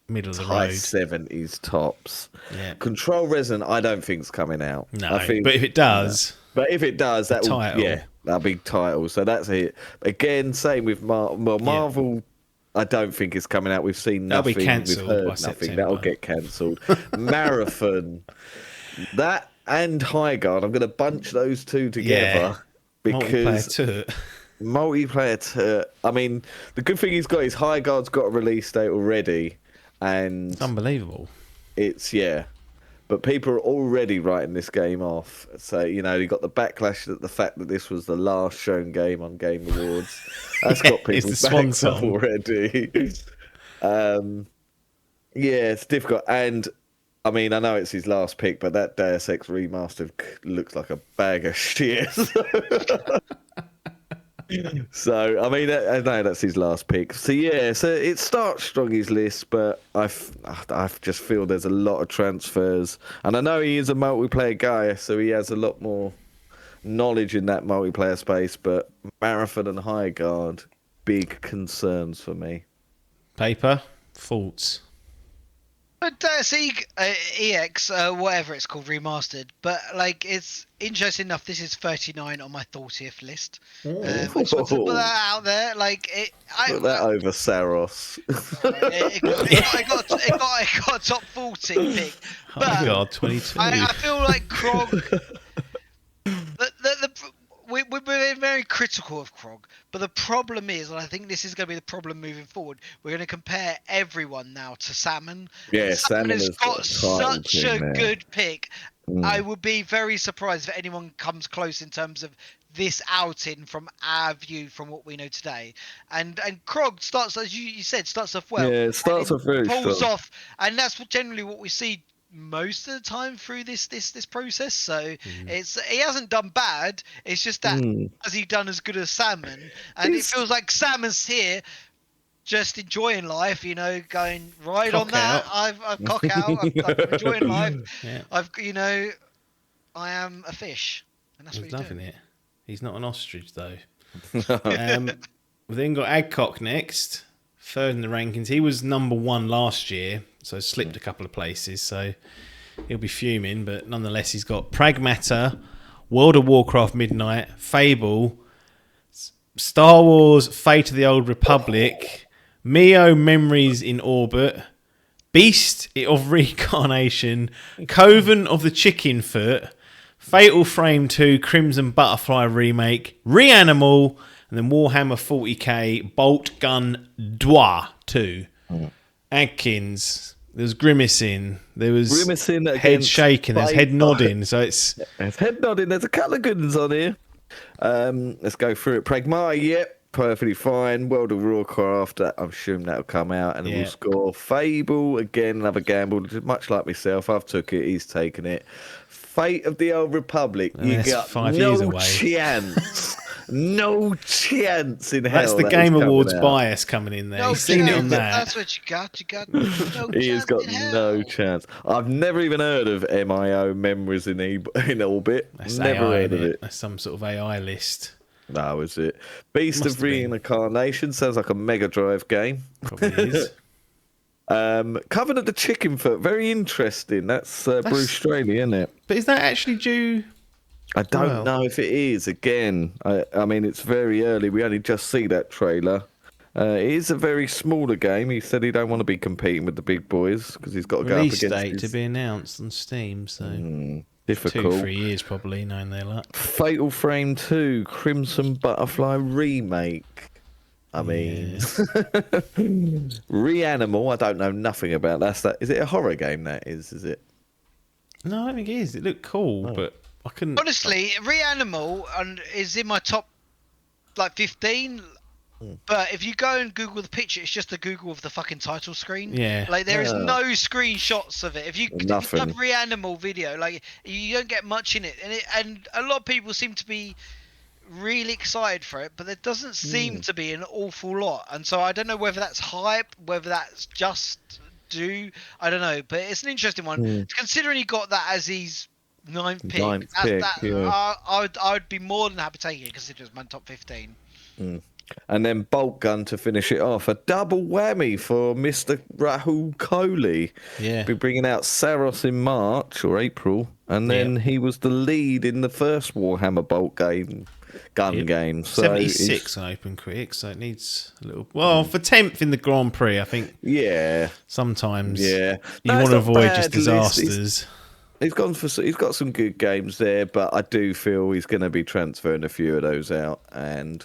middle of the high road. 70s tops. Yeah. Control Resin, I don't think's coming out. No, I think, but if it does... But if it does, that'll big title. So that's it. Again, same with Marvel. I don't think it's coming out. We've seen nothing. That'll be cancelled by nothing. September. That'll get cancelled. Marathon, that and High Guard. I'm going to bunch those two together because multiplayer. I mean, the good thing he's got is High Guard's got a release date already, and it's unbelievable. It's But people are already writing this game off. So, you got the backlash that the fact that this was the last shown game on Game Awards. That's got people backed up already. It's difficult. And, I mean, I know it's his last pick, but that Deus Ex Remastered looks like a bag of shit. So, I mean, I know that's his last pick. So, so it starts strong, his list, but I just feel there's a lot of transfers. And I know he is a multiplayer guy, so he has a lot more knowledge in that multiplayer space, but Marathon and High Guard, big concerns for me. Paper, thoughts? Deus EX, whatever it's called, remastered. But like, it's interesting enough. This is 39 on my 30th list. I just want to put that out there. Like, put that over Saros. It got a top 40 pick. But oh God, 22. I feel like Krog. We're very critical of Krog, but the problem is, and I think this is going to be the problem moving forward, we're going to compare everyone now to Salmon. Yeah, Salmon has got such a good pick. I would be very surprised if anyone comes close in terms of this outing from our view, from what we know today. And Krog starts, as you said, starts off well. Yeah, it starts off very strong. Pulls off, and that's generally what we see most of the time through this process. So he hasn't done bad. It's just that has he done as good as Salmon? And it feels like Salmon's here just enjoying life, going right on that. I've cock out. I'm enjoying life. Yeah. I am a fish, and that's what he's loving doing. it. He's not an ostrich though. We've then got Adcock next, third in the rankings. He was number 1 last year, so slipped a couple of places. So he'll be fuming, but nonetheless, he's got Pragmata, World of Warcraft Midnight, Fable, Star Wars: Fate of the Old Republic, Mio Memories in Orbit, Beast of Reincarnation, Coven of the Chicken Foot, Fatal Frame 2, Crimson Butterfly Remake, Reanimal, and then Warhammer 40k, Bolt Gun Dwa 2. Adkins, there was grimacing, there was head shaking, there's head nodding, so there's head nodding, there's a couple of good ones on here. Let's go through it. Pragmata, perfectly fine. World of Warcraft, I'm sure that'll come out and we'll score. Fable, again, another gamble. Much like myself, I've took it, he's taken it. Fate of the Old Republic, you got 5 years no away. chance. No chance in hell. That's the that Game is coming Awards out. bias coming in there. No You've seen it chance. on that. That's what you got. You got no He chance has got in hell. no chance. I've never even heard of MIO Memories in Orbit. That's Never AI, heard of innit? it. That's some sort of AI list. No, is it? Beast Must of have been. Reincarnation sounds like a Mega Drive game. Probably is. Coven of the Chicken Foot, very interesting. That's Bruce Straley, isn't it? But is that actually due? I don't know if it is. Again, I mean, it's very early. We only just see that trailer. It is a very smaller game. He said he don't want to be competing with the big boys because he's got to go up Release against date to be announced on Steam, so difficult. 2-3 years probably, knowing their luck. Fatal Frame 2, Crimson Butterfly remake. I mean, Reanimal. I don't know nothing about that. Is it a horror game? That is it? No, I don't think it is. It looked cool, but I couldn't. Honestly, Reanimal is in my top 15. But if you go and Google the picture, it's just a Google of the fucking title screen. Yeah. Like there is no screenshots of it. If you Nothing. have Reanimal video, like you don't get much in it, and a lot of people seem to be really excited for it, but there doesn't seem to be an awful lot. And so I don't know whether that's hype, whether that's just I don't know. But it's an interesting one. Considering he got that as his ninth pick, I would be more than happy taking it, considering it's my top 15. And then Bolt Gun to finish it off. A double whammy for Mr. Rahul Kohli. Yeah. Be bringing out Saros in March or April. And then he was the lead in the first Warhammer Bolt gun game. So 76 on Open Critic, so it needs a little. Well, for 10th in the Grand Prix, I think. Yeah. Sometimes. Yeah. You want to avoid just disasters. He's got some good games there, but I do feel he's going to be transferring a few of those out, and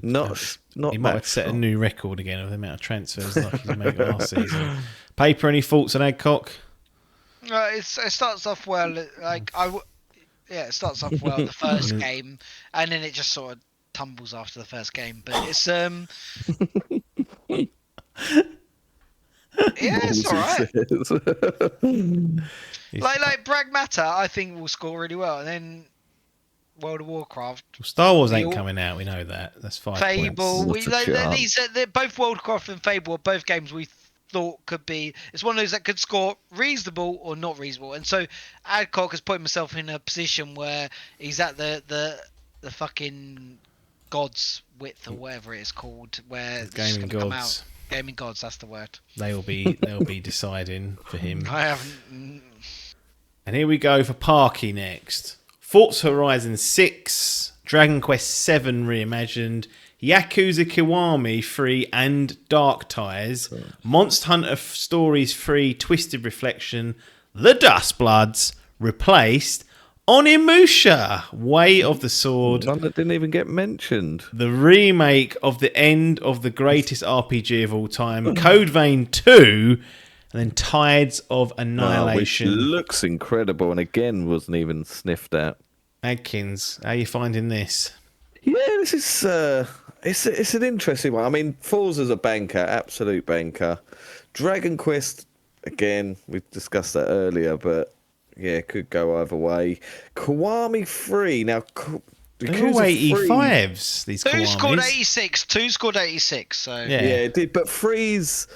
not he might have set a new record again of the amount of transfers like he's made last season. Paper, any thoughts on Adcock? It starts off well. It starts off well the first game, and then it just sort of tumbles after the first game. But it's it's all right. like Pragmata, I think will score really well, and then World of Warcraft. Star Wars ain't coming out. We know that. That's 5 Fable. points. They're both Warcraft and Fable are both games we thought could be. It's one of those that could score reasonable or not reasonable. And so Adcock has put himself in a position where he's at the fucking God's width or whatever it is called, where it's Gaming gonna come Gods. out. Gaming Gods, that's the word. They'll be deciding for him. I haven't. And here we go for Parky next. Forza Horizon 6, Dragon Quest 7 reimagined, Yakuza Kiwami 3 and Dark Ties, Monster Hunter Stories 3 Twisted Reflection, The Dustbloods replaced, Onimusha Way of the Sword, one that didn't even get mentioned. the remake of the end of the greatest RPG of all time, Code Vein 2, and then Tides of Annihilation. Which looks incredible, and again wasn't even sniffed at. Adkins, how are you finding this? Yeah, this is it's an interesting one. I mean, Forza's a banker, absolute banker. Dragon Quest, again, we've discussed that earlier, but yeah, could go either way. Kiwami 3, now They're all 85s, these Two Kiwamis. scored 86. Two scored 86. So Yeah. it did, but 3's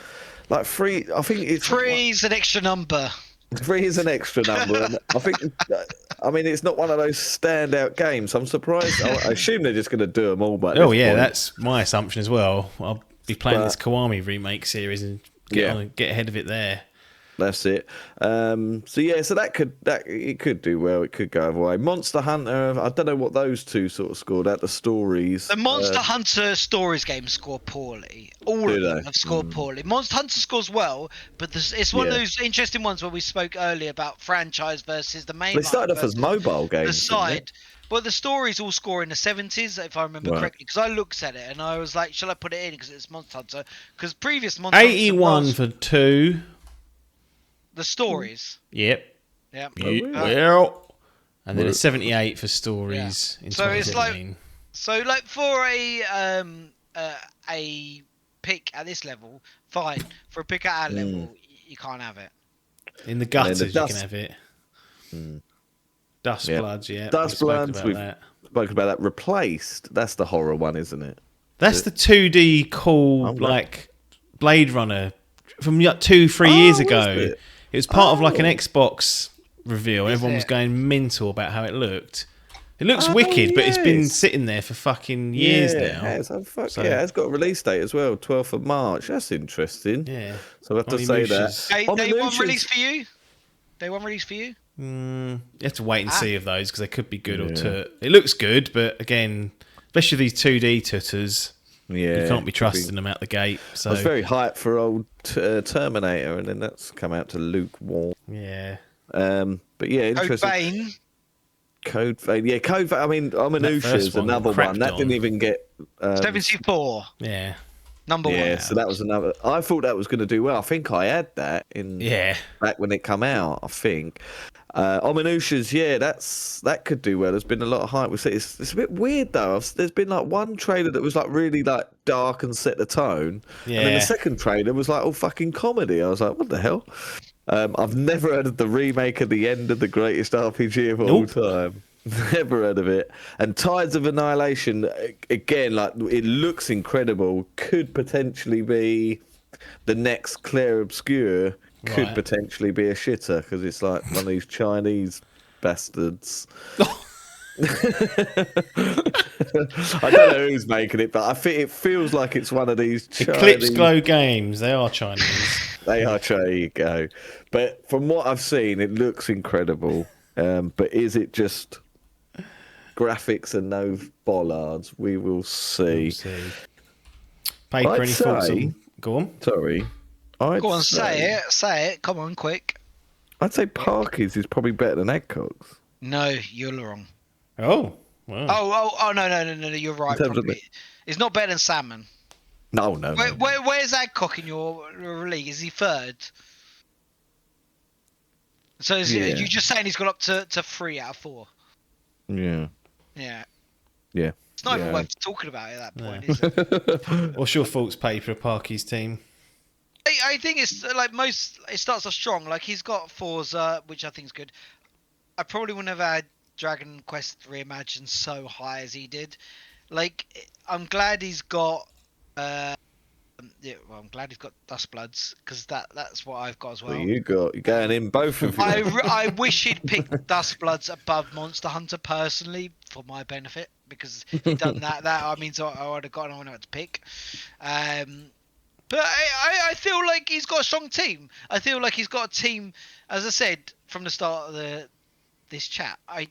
like 3. I think it's three's an extra number. 3 is an extra number. And I think, it's not one of those standout games. I'm surprised. I assume they're just going to do them all. But Oh, yeah, that's my assumption as well. I'll be playing this Kiwami remake series and get ahead of it there. That's it. So it could do well. It could go other way. Monster Hunter. I don't know what those two sort of scored at the stories. The Monster Hunter Stories games score poorly. All of them have scored poorly. Monster Hunter scores well, but it's one of those interesting ones where we spoke earlier about franchise versus the main. They started off as mobile games. The side. Well, the stories all score in the 70s, if I remember correctly, because I looked at it and I was like, shall I put it in because it's Monster Hunter? Because previous Monster 81 Hunter for 2. the stories. Yep. Yeah. Well. And then it's 78 for stories in So it's 2017. So, like, for a pick at this level, fine. For a pick at our level, you can't have it. In the then the gutters, you dust- can have it. Dust Yeah. Bloods, yeah. Dust we've spoken Bloods, about we've that. spoken about that. Replaced. That's the horror one, isn't it? That's the 2D cool, Oh, right. like Blade Runner from 2-3 years was ago. it? It was part of like an Oh. Xbox reveal. Is Everyone was it? going mental about how it looked. It looks Oh, wicked, but it's been yes. sitting there for fucking years yeah, now. It has. Oh, fuck So- yeah, it's got a release date as well, 12th of March. That's interesting. Yeah. So I have to Only say Moosh's. that. Day one Omnibush's- release for you? Day one release for you? You have to wait and see of those because they could be good or Yeah. tut. It looks good, but again, especially these 2D tutters, Yeah, you can't be could trusting them out the gate. I So was very hyped for old Terminator, and then that's come out to lukewarm. yeah, But yeah, Code interesting. Vein. Code Vein. Yeah, Code Vein. I mean, Ominusha first is one got another one. That crapped didn't on. even get. 74. yeah, Number Yeah, one. so that was another. I thought that was going to do well. I think I had that in yeah. back when it come out. I think. Ominusha's, yeah, that could do well. There's been a lot of hype. It's a bit weird though. There's been like one trailer that was like really like dark and set the tone, and then Yeah. the second trailer was like all fucking comedy. I was like, what the hell? I've never heard of the remake of the end of the greatest RPG of all Nope. time. Never heard of it. And Tides of Annihilation, again, like it looks incredible. Could potentially be the next Claire Obscure. Could Right. potentially be a shitter because it's like one of these Chinese bastards. I don't know who's making it, but I think it feels like it's one of these Chinese. Eclipse Glow Games, they are Chinese. They are. There you go. But from what I've seen, it looks incredible. But is it just graphics and no bollards? We will see. We'll see. Paper, I'd any thoughts say- on? Go on. Sorry. Go on, say it. Say it. Come on, quick. I'd say Parky's is probably better than Adcock's. No, you're wrong. Oh, wow. Oh, no, you're right. In terms of Probably. It's not better than Salmon. No. Where's Adcock in your league? Is he third? So Yeah. you just saying he's gone up to 3 out of 4? Yeah. Yeah. Yeah. It's not even Yeah. worth talking about at that point, is it? What's your thoughts, Paper, of Parky's team? I think it's like most. It starts off strong. Like he's got Forza, which I think is good. I probably wouldn't have had Dragon Quest Reimagined so high as he did. Like I'm glad he's got. I'm glad he's got Dust Bloods because that's what I've got as well. Well, you're going in both of you. I wish he'd picked Dust Bloods above Monster Hunter personally for my benefit because if he'd done that means I would have gotten one to pick. But I feel like he's got a strong team. I feel like he's got a team, as I said from the start of this chat. I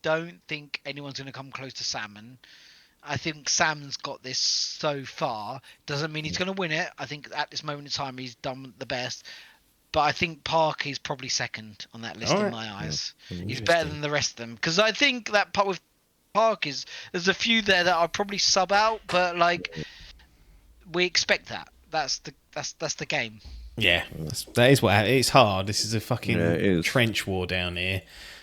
don't think anyone's going to come close to Salmon. I think Sam's got this so far. Doesn't mean he's going to win it. I think at this moment in time he's done the best. But I think Park is probably second on that list All in right. my eyes. Yeah. He's better than the rest of them because I think that part with Park is there's a few there that I'll probably sub out, but like we expect that. That's the game. Yeah, that is what it's hard. This is a fucking Yeah, it is. trench war down here,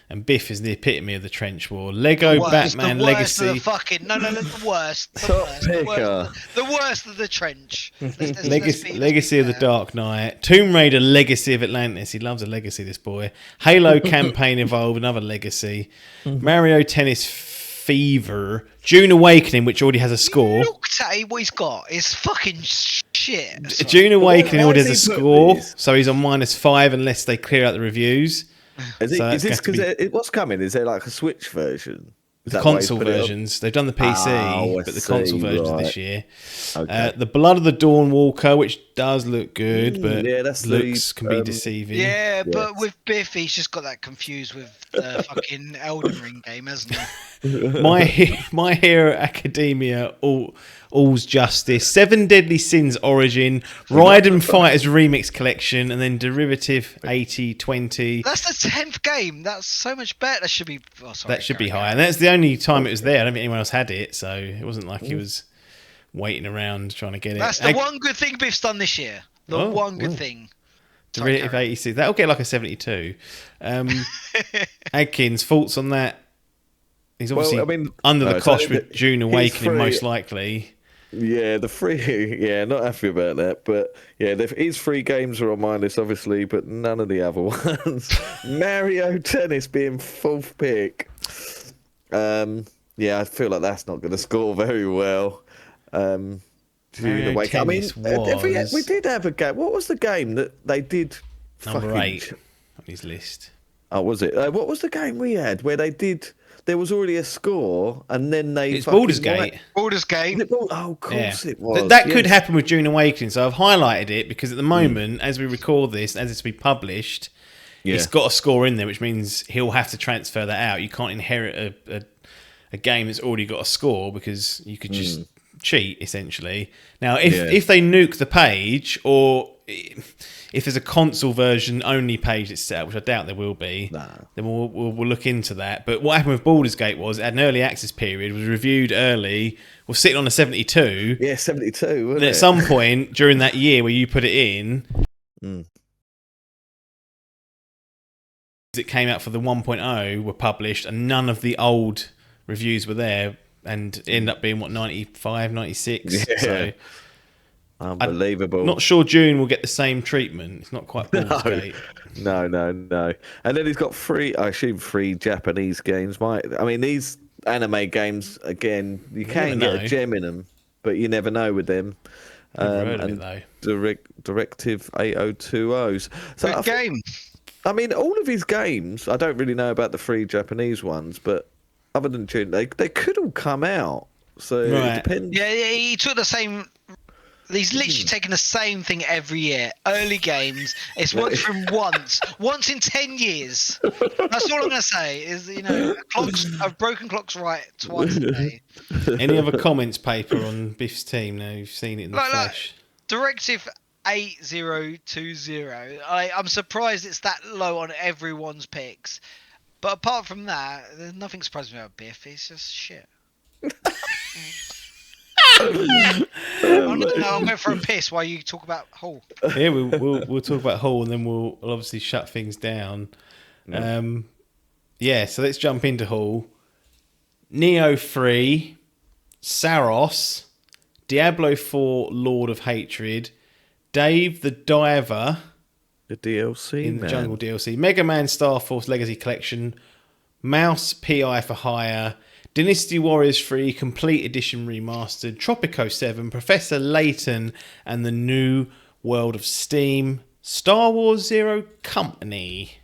and Biff is the epitome of the trench war. Lego It's Batman the worst Legacy. Of the fucking no, the worst. The Top worst. The picker. worst, the worst of the trench. Let's Legacy be of the fair. Dark Knight, Tomb Raider Legacy of Atlantis. He loves a legacy, this boy. Halo Campaign Evolved, another legacy. Mario Tennis Fever, June Awakening, which already has a score. Look at what he's got. It's fucking shit. June Awakening why already has has a he put score, this? so he's on -5 unless they clear out the reviews. Is So this that's gonna because what's coming? Is there like a Switch version? Is The that why he's console put it up? versions. They've done the PC, Oh, I but the console see, versions right. this year. Okay. The Blood of the Dawn Walker, which does look good, but yeah, that's looks the, can be deceiving. Yeah, but with Biff, he's just got that confused with the fucking Elden Ring game, hasn't he? My Hero Academia, All's Justice, Seven Deadly Sins Origin, Raiden Fighters Remix Collection, and then Derivative 8020. That's the 10th game. That's so much better. That should be. Oh, sorry, That should be carry high, on. and that's the only time it was there. I don't think anyone else had it, so it wasn't like he was waiting around trying to get it. That's the one good thing Biff's done this year. The Oh, one good oh. thing. Sorry, Derivative carry on. 86. That'll get like a 72. Adkins, thoughts on that? He's obviously Well, I mean, under the so cosh with June he's Awakening, free. most likely. Yeah, the free. Yeah, not happy about that. But yeah, his free games are on my list, obviously, but none of the other ones. Mario Tennis being fourth pick. Yeah, I feel like that's not going to score very well. Mario Tennis we was did have a game. What was the game that they did? number 8 on his list. Oh, was it? What was the game we had where they did? There was already a score, and then they. It's Baldur's Gate. Baldur's Gate. Oh, of course it was. That yes. could happen with June Awakening. So I've highlighted it because at the moment, as we record this, as it's to be published, it's got a score in there, which means he'll have to transfer that out. You can't inherit a game that's already got a score because you could just cheat, essentially. Now, if they nuke the page, or if there's a console version only page that's set up, which I doubt there will be, then we'll look into that. But what happened with Baldur's Gate was it had an early access period, was reviewed early, was sitting on a 72. Yeah, 72, wasn't And it? at some point during that year where you put it in, it came out for the 1.0 were published, and none of the old reviews were there, and ended up being 95, 96. Yeah. So Unbelievable. I'm not sure June will get the same treatment. It's not quite Baldur's Gate. No. And then he's got three Japanese games. I mean, these anime games, again, you can get a gem in them, but you never know with them. Never heard of it, though. Directive 8020s. So Good game. I mean, all of his games, I don't really know about the three Japanese ones, but other than June, they could all come out. So it depends. Yeah, he took the same. He's literally taking the same thing every year. Early games. It's worked for him once in 10 years. That's all I'm gonna say. Is I've broken clocks right twice a day. Any other comments, Paper, on Biff's team? Now you've seen it in the flesh. Directive 8020. I'm surprised it's that low on everyone's picks. But apart from that, there's nothing surprising about Biff. It's just shit. I'm going for a piss while you talk about Hull. Yeah, we'll talk about Hull, and then we'll obviously shut things down. So let's jump into Hull. Neo 3, Saros, Diablo 4, Lord of Hatred, Dave the Diver, The DLC in the Jungle DLC, Mega Man Star Force Legacy Collection, Mouse PI for Hire, Dynasty Warriors 3 Complete Edition Remastered, Tropico 7, Professor Layton, and the New World of Steam, Star Wars Zero Company.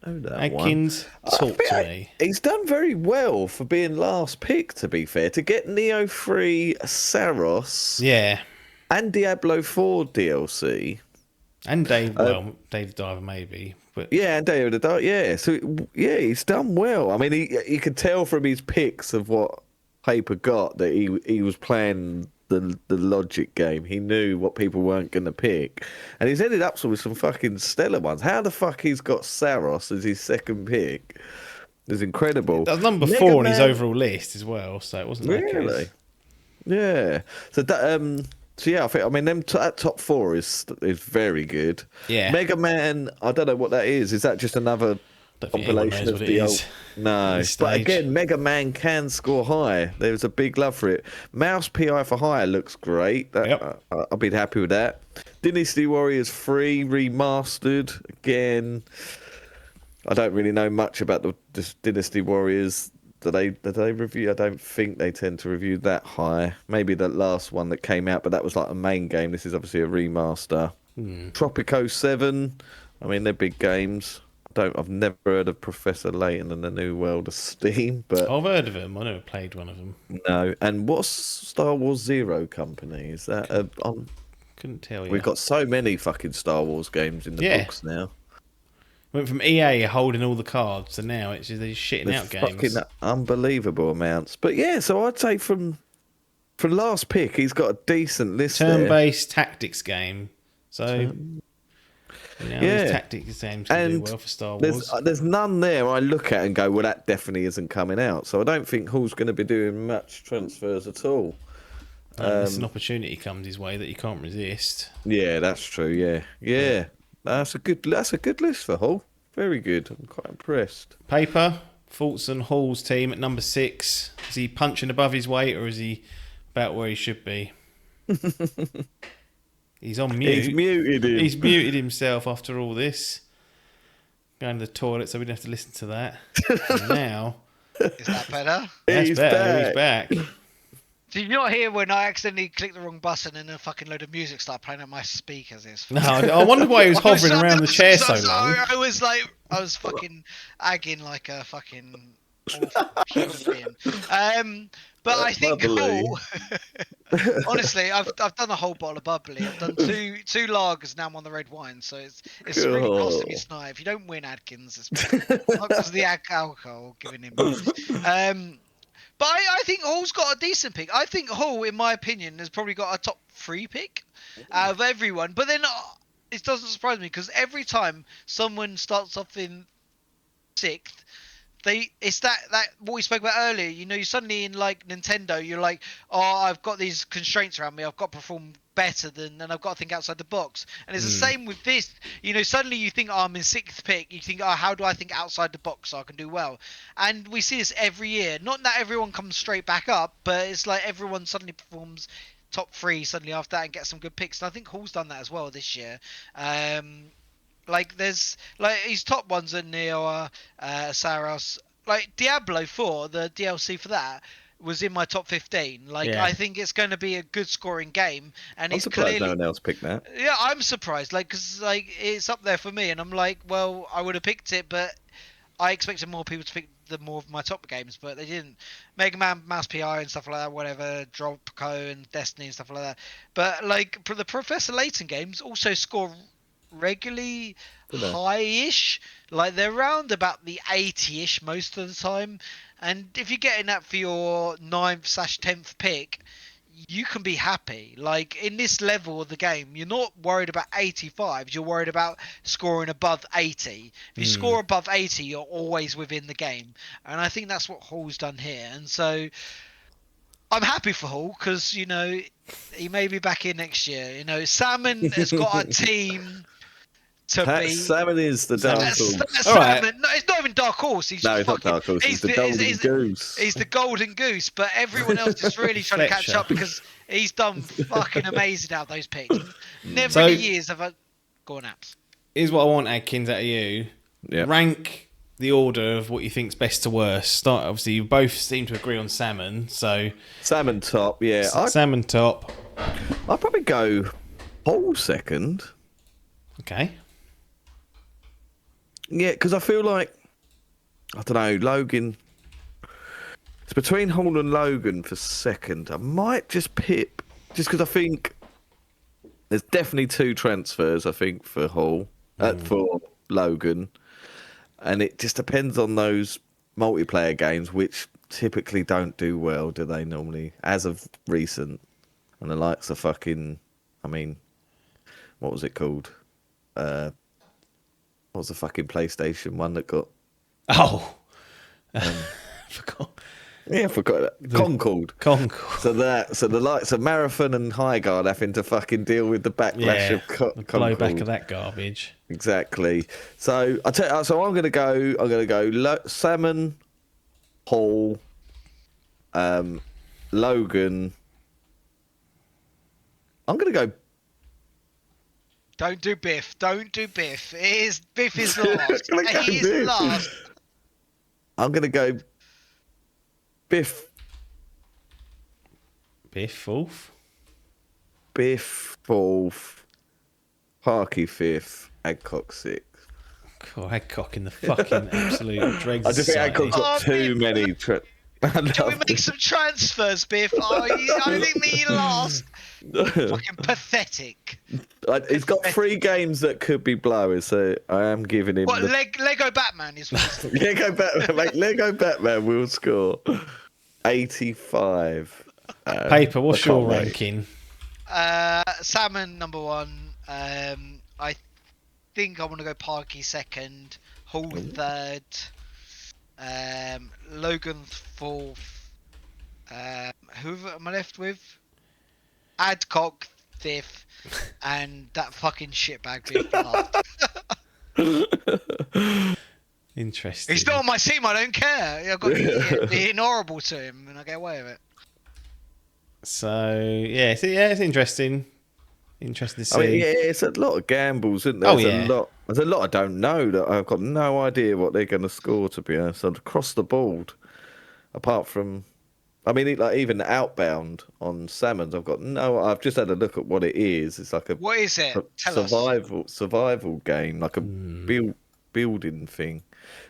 I know that Adkins, talk to me. He's done very well for being last pick, to be fair. To get Neo 3, Saros, and Diablo 4 DLC. And Dave the Diver, maybe. But yeah, and Dave the Diver, yeah. So, yeah, he's done well. I mean, you could tell from his picks of what Paper got that he was playing the logic game. He knew what people weren't going to pick. And he's ended up with some fucking stellar ones. How the fuck he's got Saros as his second pick is incredible. That was number 4 on his overall list as well, so it wasn't really. Yeah. So that So yeah, I mean, that top 4 is very good. Yeah. Mega Man, I don't know what that is. Is that just another compilation of the old? No, but again, Mega Man can score high. There's a big love for it. Mouse PI for Hire looks great. I'll be happy with that. Dynasty Warriors 3 remastered again. I don't really know much about the Dynasty Warriors. Do they review? I don't think they tend to review that high. Maybe the last one that came out, but that was like a main game. This is obviously a remaster. Tropico 7. I mean, they're big games. I've never heard of Professor Layton and the New World of Steam, but I've heard of them. I never played one of them. No. And what's Star Wars Zero Company? Is that couldn't tell you. We've got so many fucking Star Wars games in the books now. Went from EA holding all the cards to now it's just they're shitting out games. Fucking unbelievable amounts. But yeah, so I'd say from last pick, he's got a decent list. Turn-based tactics game. So these tactics games can do well for Star Wars. There's none there I look at and go, well, that definitely isn't coming out. So I don't think Hull's going to be doing much transfers at all. Unless an opportunity comes his way that you can't resist. Yeah, that's true. Yeah. That's a good list for Hull. Very good. I'm quite impressed. Paper, thoughts on Hall's team at number 6? Is he punching above his weight, or is he about where he should be? He's on mute. He's muted him. He's muted himself after all this. Going to the toilet, so we didn't have to listen to that. And now, Is that better? that's He's better. He's back. Did you not hear when I accidentally clicked the wrong button and a fucking load of music started playing on my speakers? No, I wonder why he was hovering around the chair so long. I was fucking agging like a fucking awful human being. But I think Bubbly. Hall, honestly, I've done a whole bottle of bubbly. I've done two lagers, now I'm on the red wine, so it's really costing me snide. If you don't win Adkins, it's not because of the alcohol giving him. But I think Hall's got a decent pick. I think Hall, in my opinion, has probably got a top 3 pick out of everyone. But then it doesn't surprise me because every time someone starts off in 6th, it's that what we spoke about earlier. You know, you suddenly in like Nintendo, you're like, oh, I've got these constraints around me. I've got to perform better and I've got to think outside the box. And it's the same with this. You know, suddenly you think, oh, I'm in 6th pick. You think, oh, how do I think outside the box so I can do well? And we see this every year. Not that everyone comes straight back up, but it's like everyone suddenly performs top 3 suddenly after that and gets some good picks. And I think Hall's done that as well this year. Like there's like his top ones are Neo, Saros, like Diablo 4, the DLC for that was in my top 15. Like I think it's going to be a good scoring game, and I'm he's surprised clearly no one else picked that. Yeah, I'm surprised. Like because like it's up there for me, and I'm like, well, I would have picked it, but I expected more people to pick more of my top games, but they didn't. Mega Man, Mouse PI and stuff like that, whatever, Dropco and Destiny and stuff like that. But like the Professor Layton games also score regularly high-ish, like they're around about the 80-ish most of the time, and if you're getting that for your 9th/10th pick, you can be happy. Like in this level of the game, you're not worried about 85s, you're worried about scoring above 80. If you score above 80, you're always within the game, and I think that's what Hall's done here. And so I'm happy for Hall because, you know, he may be back in next year. You know, Salmon has got a team to beat. Salmon is the dark horse. Salmon, no, it's not even dark horse. He's No, it's not dark horse. He's the golden goose. He's the golden goose, but everyone else is really trying to catch up because he's done fucking amazing out of those picks. Never in years have I gone apps. Here's what I want, Adkins, out of you. Yeah. Rank the order of what you think's best to worst. Start. Obviously, you both seem to agree on Salmon, so Salmon top, yeah. Salmon top. I'd probably go Hall second. Okay. Yeah, because I feel like, I don't know, Logan. It's between Hall and Logan for second. I might just pip, just because I think there's definitely 2 transfers, I think, for Hall, for Logan. And it just depends on those multiplayer games, which typically don't do well, do they, normally, as of recent? And the likes of fucking, I mean, what was it called? What was the fucking PlayStation one that got... Oh. Forgot. Yeah, I forgot that. Concord. So the likes of Marathon and Highguard having to fucking deal with the backlash of the blowback of that garbage. Exactly. So so I'm gonna go Salmon, Hall, Logan. I'm gonna go. Don't do Biff. Biff is last. He is last. I'm gonna go Biff. Biff fourth. Biff fourth. Parky fifth. Adcock sixth. God, Adcock in the fucking absolute dregs. I just think Adcock's got too many. Can we make some transfers, Biff? I think me last. Fucking pathetic. He's got 3 games that could be blowers, so I am giving him. What, Lego Batman is what Lego Batman, mate. Lego Batman will score 85. Paper, what's your ranking? Salmon number 1. I think I want to go Parky second, Hall third, Logan fourth. Who am I left with? Adcock fifth, and that fucking shitbag being last. Interesting. He's not on my team. I don't care. I've got being horrible to him, and I get away with it. So it's interesting. Interesting to see. I mean, yeah, it's a lot of gambles, isn't there? Oh, There's yeah. There's a lot I don't know that I've got no idea what they're going to score. To be honest, across the board, apart from, I mean, like even Outbound on Salmons, I've got no. I've just had a look at what it is. It's like What is it? Tell us. survival game, like a building thing.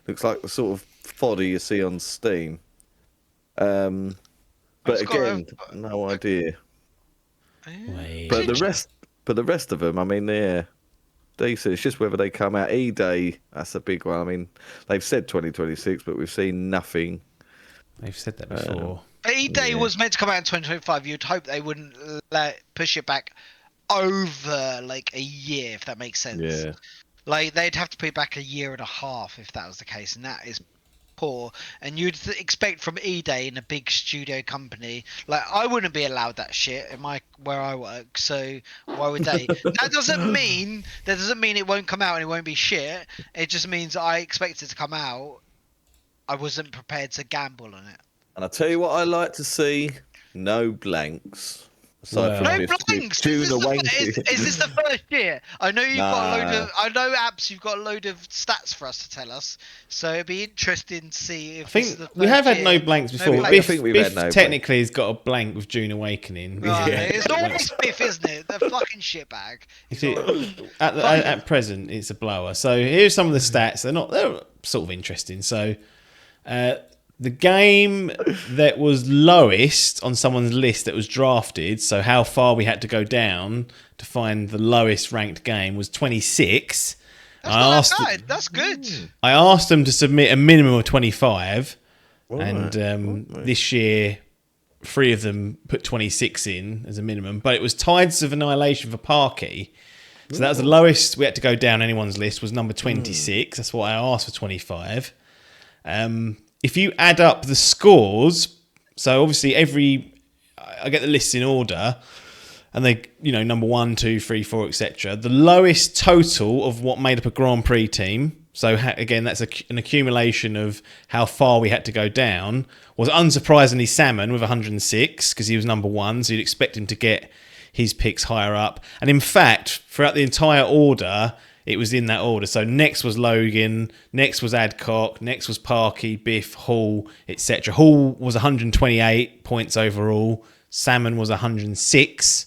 Looks like the sort of fodder you see on Steam. But It's got again, no idea. Wait. But the rest of them, I mean, they're decent. It's just whether they come out. E-Day, that's a big one. I mean, they've said 2026, but we've seen nothing. They've said that before. E-Day was meant to come out in 2025. You'd hope they wouldn't push it back over like a year, if that makes sense. Yeah. Like they'd have to put it back a year and a half if that was the case, and that is poor. And you'd expect from E-Day in a big studio company, like I wouldn't be allowed that shit in where I work. So why would they? That doesn't mean it won't come out and it won't be shit. It just means I expect it to come out. I wasn't prepared to gamble on it. And I tell you what I like to see, no blanks. Aside from No this blanks. June Is this the first year? I know you've got a load of. I know Abs. You've got a load of stats for us to tell us. So it'd be interesting to see if I think we have had no blanks before. blanks. Biff, I think we've Biff had no technically has got a blank with June Awakening. Right, Yeah. it's always Biff, isn't it? The fucking shitbag. At present, it's a blower. So here's some of the stats. They're sort of interesting. So the game that was lowest on someone's list that was drafted, so how far we had to go down to find the lowest ranked game, was 26. That's not bad. That's good. I asked them to submit a minimum of 25, and this year, 3 of them put 26 in as a minimum, but it was Tides of Annihilation for Parky. So that was the lowest we had to go down anyone's list, was number 26. That's why I asked for 25. If you add up the scores, so obviously I get the lists in order, and they, number 1, 2, 3, 4, etc. The lowest total of what made up a Grand Prix team, so again, that's an accumulation of how far we had to go down, was unsurprisingly Salmon with 106, because he was number 1, so you'd expect him to get his picks higher up. And in fact, throughout the entire order, it was in that order. So next was Logan, next was Adcock, next was Parky, Biff, Hall, etc. Hall was 128 points overall. Salmon was 106.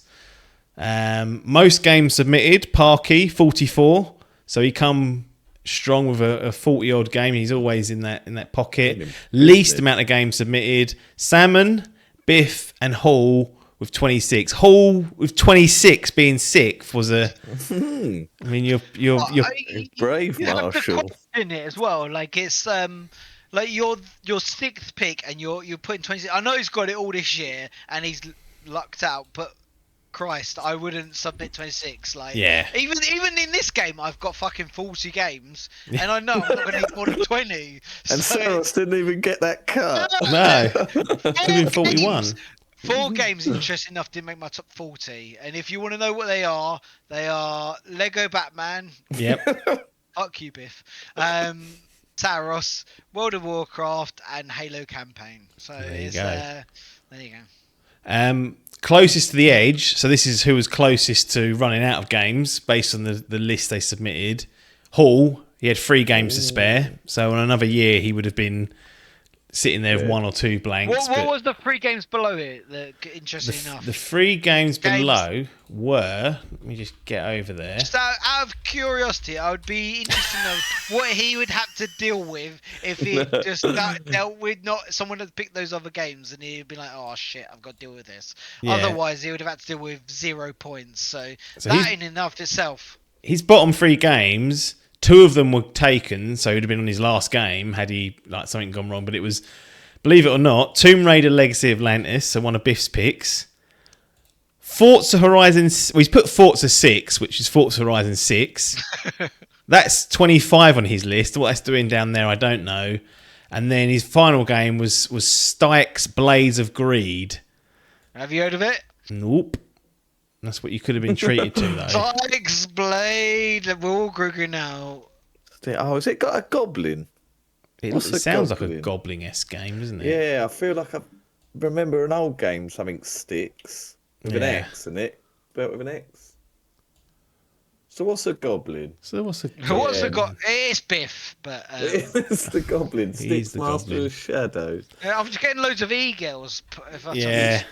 Most games submitted, Parky 44. So he come strong with a 40-odd game. He's always in that pocket. Least amount of games submitted, Salmon, Biff, and Hall with 26. Hall with 26 being sixth was a. I mean, you're brave, you have to Marshall. question it as well. Like it's like your 6th pick and you're putting 26. I know he's got it all this year and he's lucked out, but Christ, I wouldn't submit 26. Like, Yeah. Even in this game, I've got fucking 40 games, and I know I'm not going to need more than 20. And so, Saros didn't even get that cut. no. Could have been 41. 4 games, interesting enough, didn't make my top 40. And if you want to know what they are Lego Batman. Yep. Fuck you, Biff. Taros, World of Warcraft, and Halo Campaign. So There you it's go. there you go. Closest to the edge. So this is who was closest to running out of games based on the list they submitted. Hall, he had 3 games to spare. So in another year, he would have been sitting there with 1 or 2 blanks. What was the 3 games below it? Interesting enough. The 3 games below were. Let me just get over there. Just out of curiosity, I would be interested to know what he would have to deal with if he just dealt with someone had picked those other games, and he'd be like, "Oh shit, I've got to deal with this." Yeah. Otherwise, he would have had to deal with 0 points. So So that in and of itself. His bottom 3 games, 2 of them were taken, so he'd have been on his last game had he something gone wrong. But it was, believe it or not, Tomb Raider: Legacy of Atlantis, so one of Biff's picks. Forza Horizon. Well, he's put Forza 6, which is Forza Horizon 6. That's 25 on his list. What that's doing down there, I don't know. And then his final game was Styx Blades of Greed. Have you heard of it? Nope. That's what you could have been treated to, though. Styx Blade. We're all grogging now. Oh, has it got a goblin? It What's a sounds like a goblin? gobbling-esque game, doesn't it? Yeah, I feel like I remember an old game, something sticks with an Yeah. X in it, spelled with an X. So what's a goblin? So what's a What's Yeah. it got? It's Biff, but It's the goblin. He's Sticks the Master goblin. of Shadows. I'm just getting loads of e-girls. Yeah.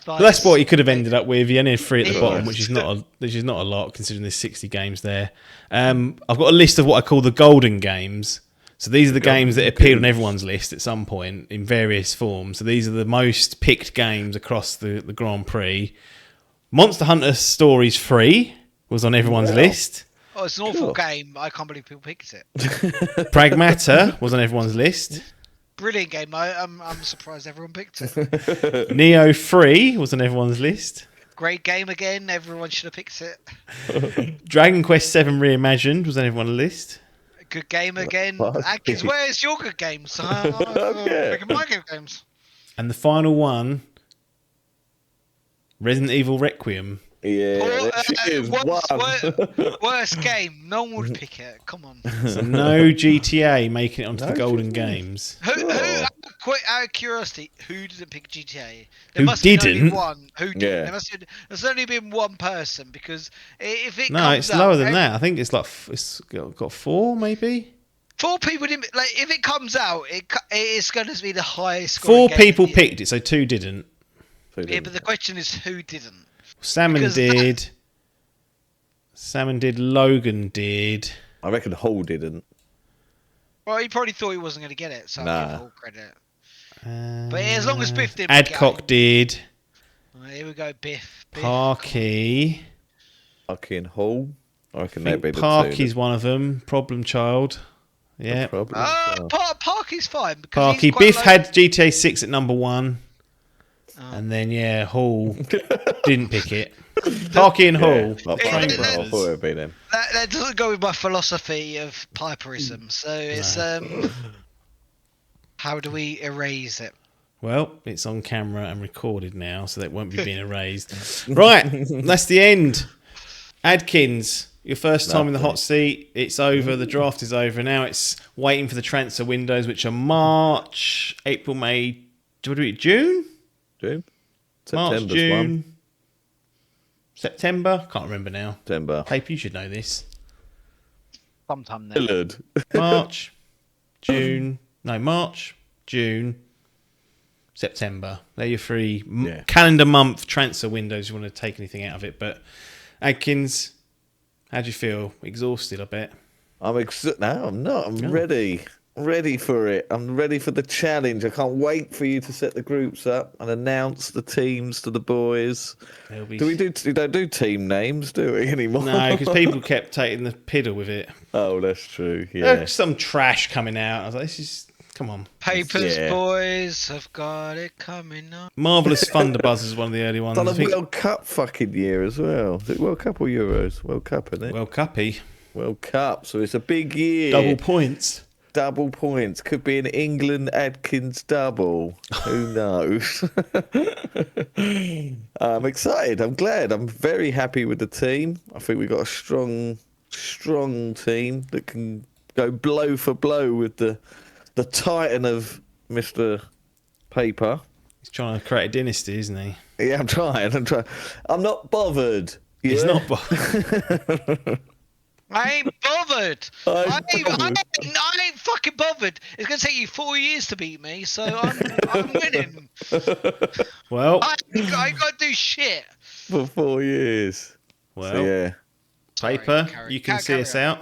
Well, that's what he could have ended up with. He only had 3 at the Yeah. bottom, which is not a lot considering there's 60 games there. I've got a list of what I call the golden games. So these are the games that appeared on everyone's list at some point in various forms. So these are the most picked games across the Grand Prix. Monster Hunter Stories 3 was on everyone's list. Oh, it's an awful game. I can't believe people picked it. Pragmata was on everyone's list. Brilliant game. I'm surprised everyone picked it. Neo 3 was on everyone's list. Great game again. Everyone should have picked it. Dragon Quest 7 Reimagined was on everyone's list. Good game again. Fuck. Adkins, where's your good games? Okay. Picking my good games. And the final one, Resident Evil Requiem. Yeah, there she is. Worst game. No one would pick it. Come on. So no GTA making it onto the No golden GTA. games. Who quite out of curiosity, who didn't pick GTA? There Who must have been only didn't? one. Who didn't? Yeah. There's only been one person because if it No, comes it's lower out, than that. I think it's like it's got 4 maybe. 4 people didn't. Like if it comes out, it's going to be the highest. 4 scoring game people of the year. picked it, so 2 didn't. Yeah, but the question is who didn't. Salmon Because did. Salmon did. Logan did. I reckon Hall didn't. Well, he probably thought he wasn't going to get it, so I'll give Nah. full credit. But as long as Biff didn't. Adcock did. Here we go, Biff. Parky. Parky and Hall. I reckon I they'd be think the Parky's two. one of them. Problem Child. Yeah. Probably. Parky's fine. Because Parky. he's quite Biff low. had GTA 6 at number 1. Oh. And then, Hall didn't pick it. Parky and Hall. Like Yeah, Train yeah, I brothers. thought it'd be them. That doesn't go with my philosophy of Piperism. So it's how do we erase it? Well, it's on camera and recorded now, so that won't be being erased. Right, that's the end. Adkins, your first time in the hot seat. It's over. The draft is over. Now it's waiting for the transfer windows, which are March, April, May. Do we do it June? June? March, September's June, one. September. Can't remember now. September. Paper, you should know this. Sometime then. Lillard. March, June. No, March, June, September. They're your 3 Yeah. calendar month transfer windows. You want to take anything out of it, but Adkins, how do you feel? Exhausted, I bet. No, I'm not. I'm ready. Ready for it. I'm ready for the challenge. I can't wait for you to set the groups up and announce the teams to the boys. There'll be... We don't do team names, do we, anymore? No, because people kept taking the piddle with it. Oh, that's true. Yeah. There's some trash coming out. I was like, this is... Come on. Papers Yeah. boys have got it coming up. Marvellous Thunderbuzz is one of the early ones. Done I a think World Cup fucking year as well. Is it World Cup or Euros? World Cup, isn't it? World Cuppy. World Cup. So it's a big year. Double points. Double points. Could be an England Adkins double. Who knows? I'm excited. I'm glad. I'm very happy with the team. I think we've got a strong team that can go blow for blow with the titan of Mr. Paper. He's trying to create a dynasty, isn't he? Yeah, I'm trying. I'm not bothered. He's yeah? not bothered. I ain't bothered. I ain't fucking bothered. It's gonna take you 4 years to beat me, so I'm winning. Well, I ain't got to do shit. For 4 years. well, So, yeah. Paper, Sorry, you can see carry us on. out.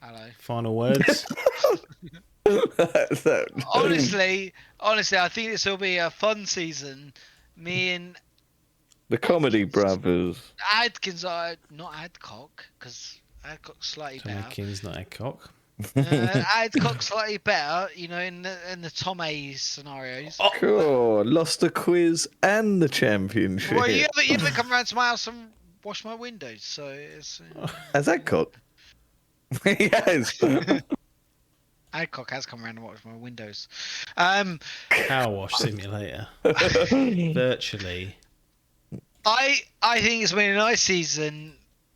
Hello. Final words. Honestly, I think this will be a fun season. Me and The Comedy Brothers. Adkins are not Adcock because Adcock's slightly Tom better. Atkins, not Adcock. Adcock's slightly better, you know, in the Tom A scenarios. Cool. Lost the quiz and the championship. Well, you haven't come round to my house and washed my windows, so it's. Has that cock? Yes. Adcock has come around and watched my windows. Power wash simulator. Virtually. I think it's been a nice season.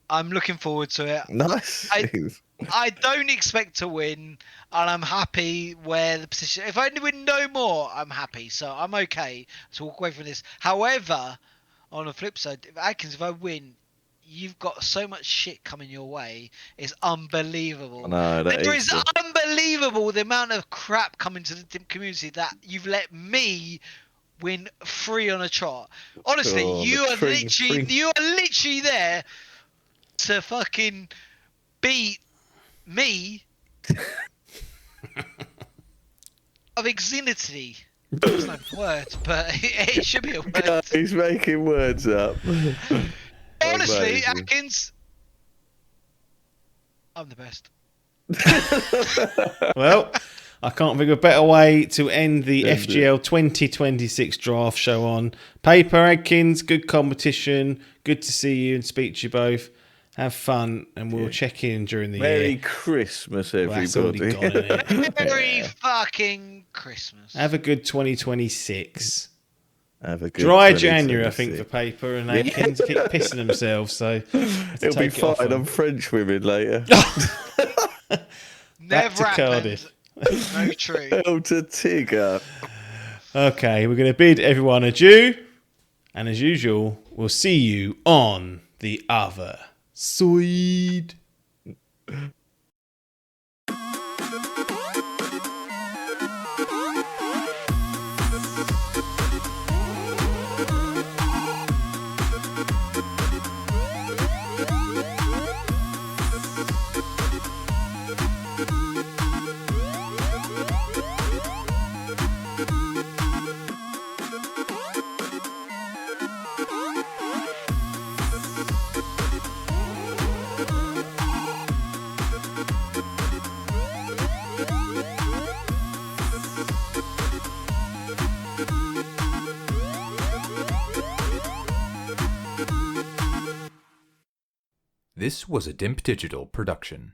I'm looking forward to it. Nice. I don't expect to win, and I'm happy where the position. If I win no more, I'm happy. So I'm okay to walk away from this. However, on the flip side, if I win, you've got so much shit coming your way. It's unbelievable. No, that There is is unbelievable the amount of crap coming to the Dimp community that you've let me win free on a trot. Honestly, Oh, you the are literally there to fucking beat me of exinity. There's no word, but it should be a word. He's making words up. Honestly, Amazing. Adkins, I'm the best. Well, I can't think of a better way to end the FGL 2026 draft show on. Paper, Adkins, good competition. Good to see you and speak to you both. Have fun, and we'll check in during the Merry year. Christmas, Well, that's already everybody. gone, isn't it? Merry fucking Christmas. Have a good 2026. Have a good Dry January, I think, 2026. for Paper, and Adkins keep pissing themselves. So It'll be fine. I'm French women later. Never to happened. Cardiff. No true. Hell to Tigger. Okay, we're going to bid everyone adieu. And as usual, we'll see you on the other side. This was a Dimp Digital production.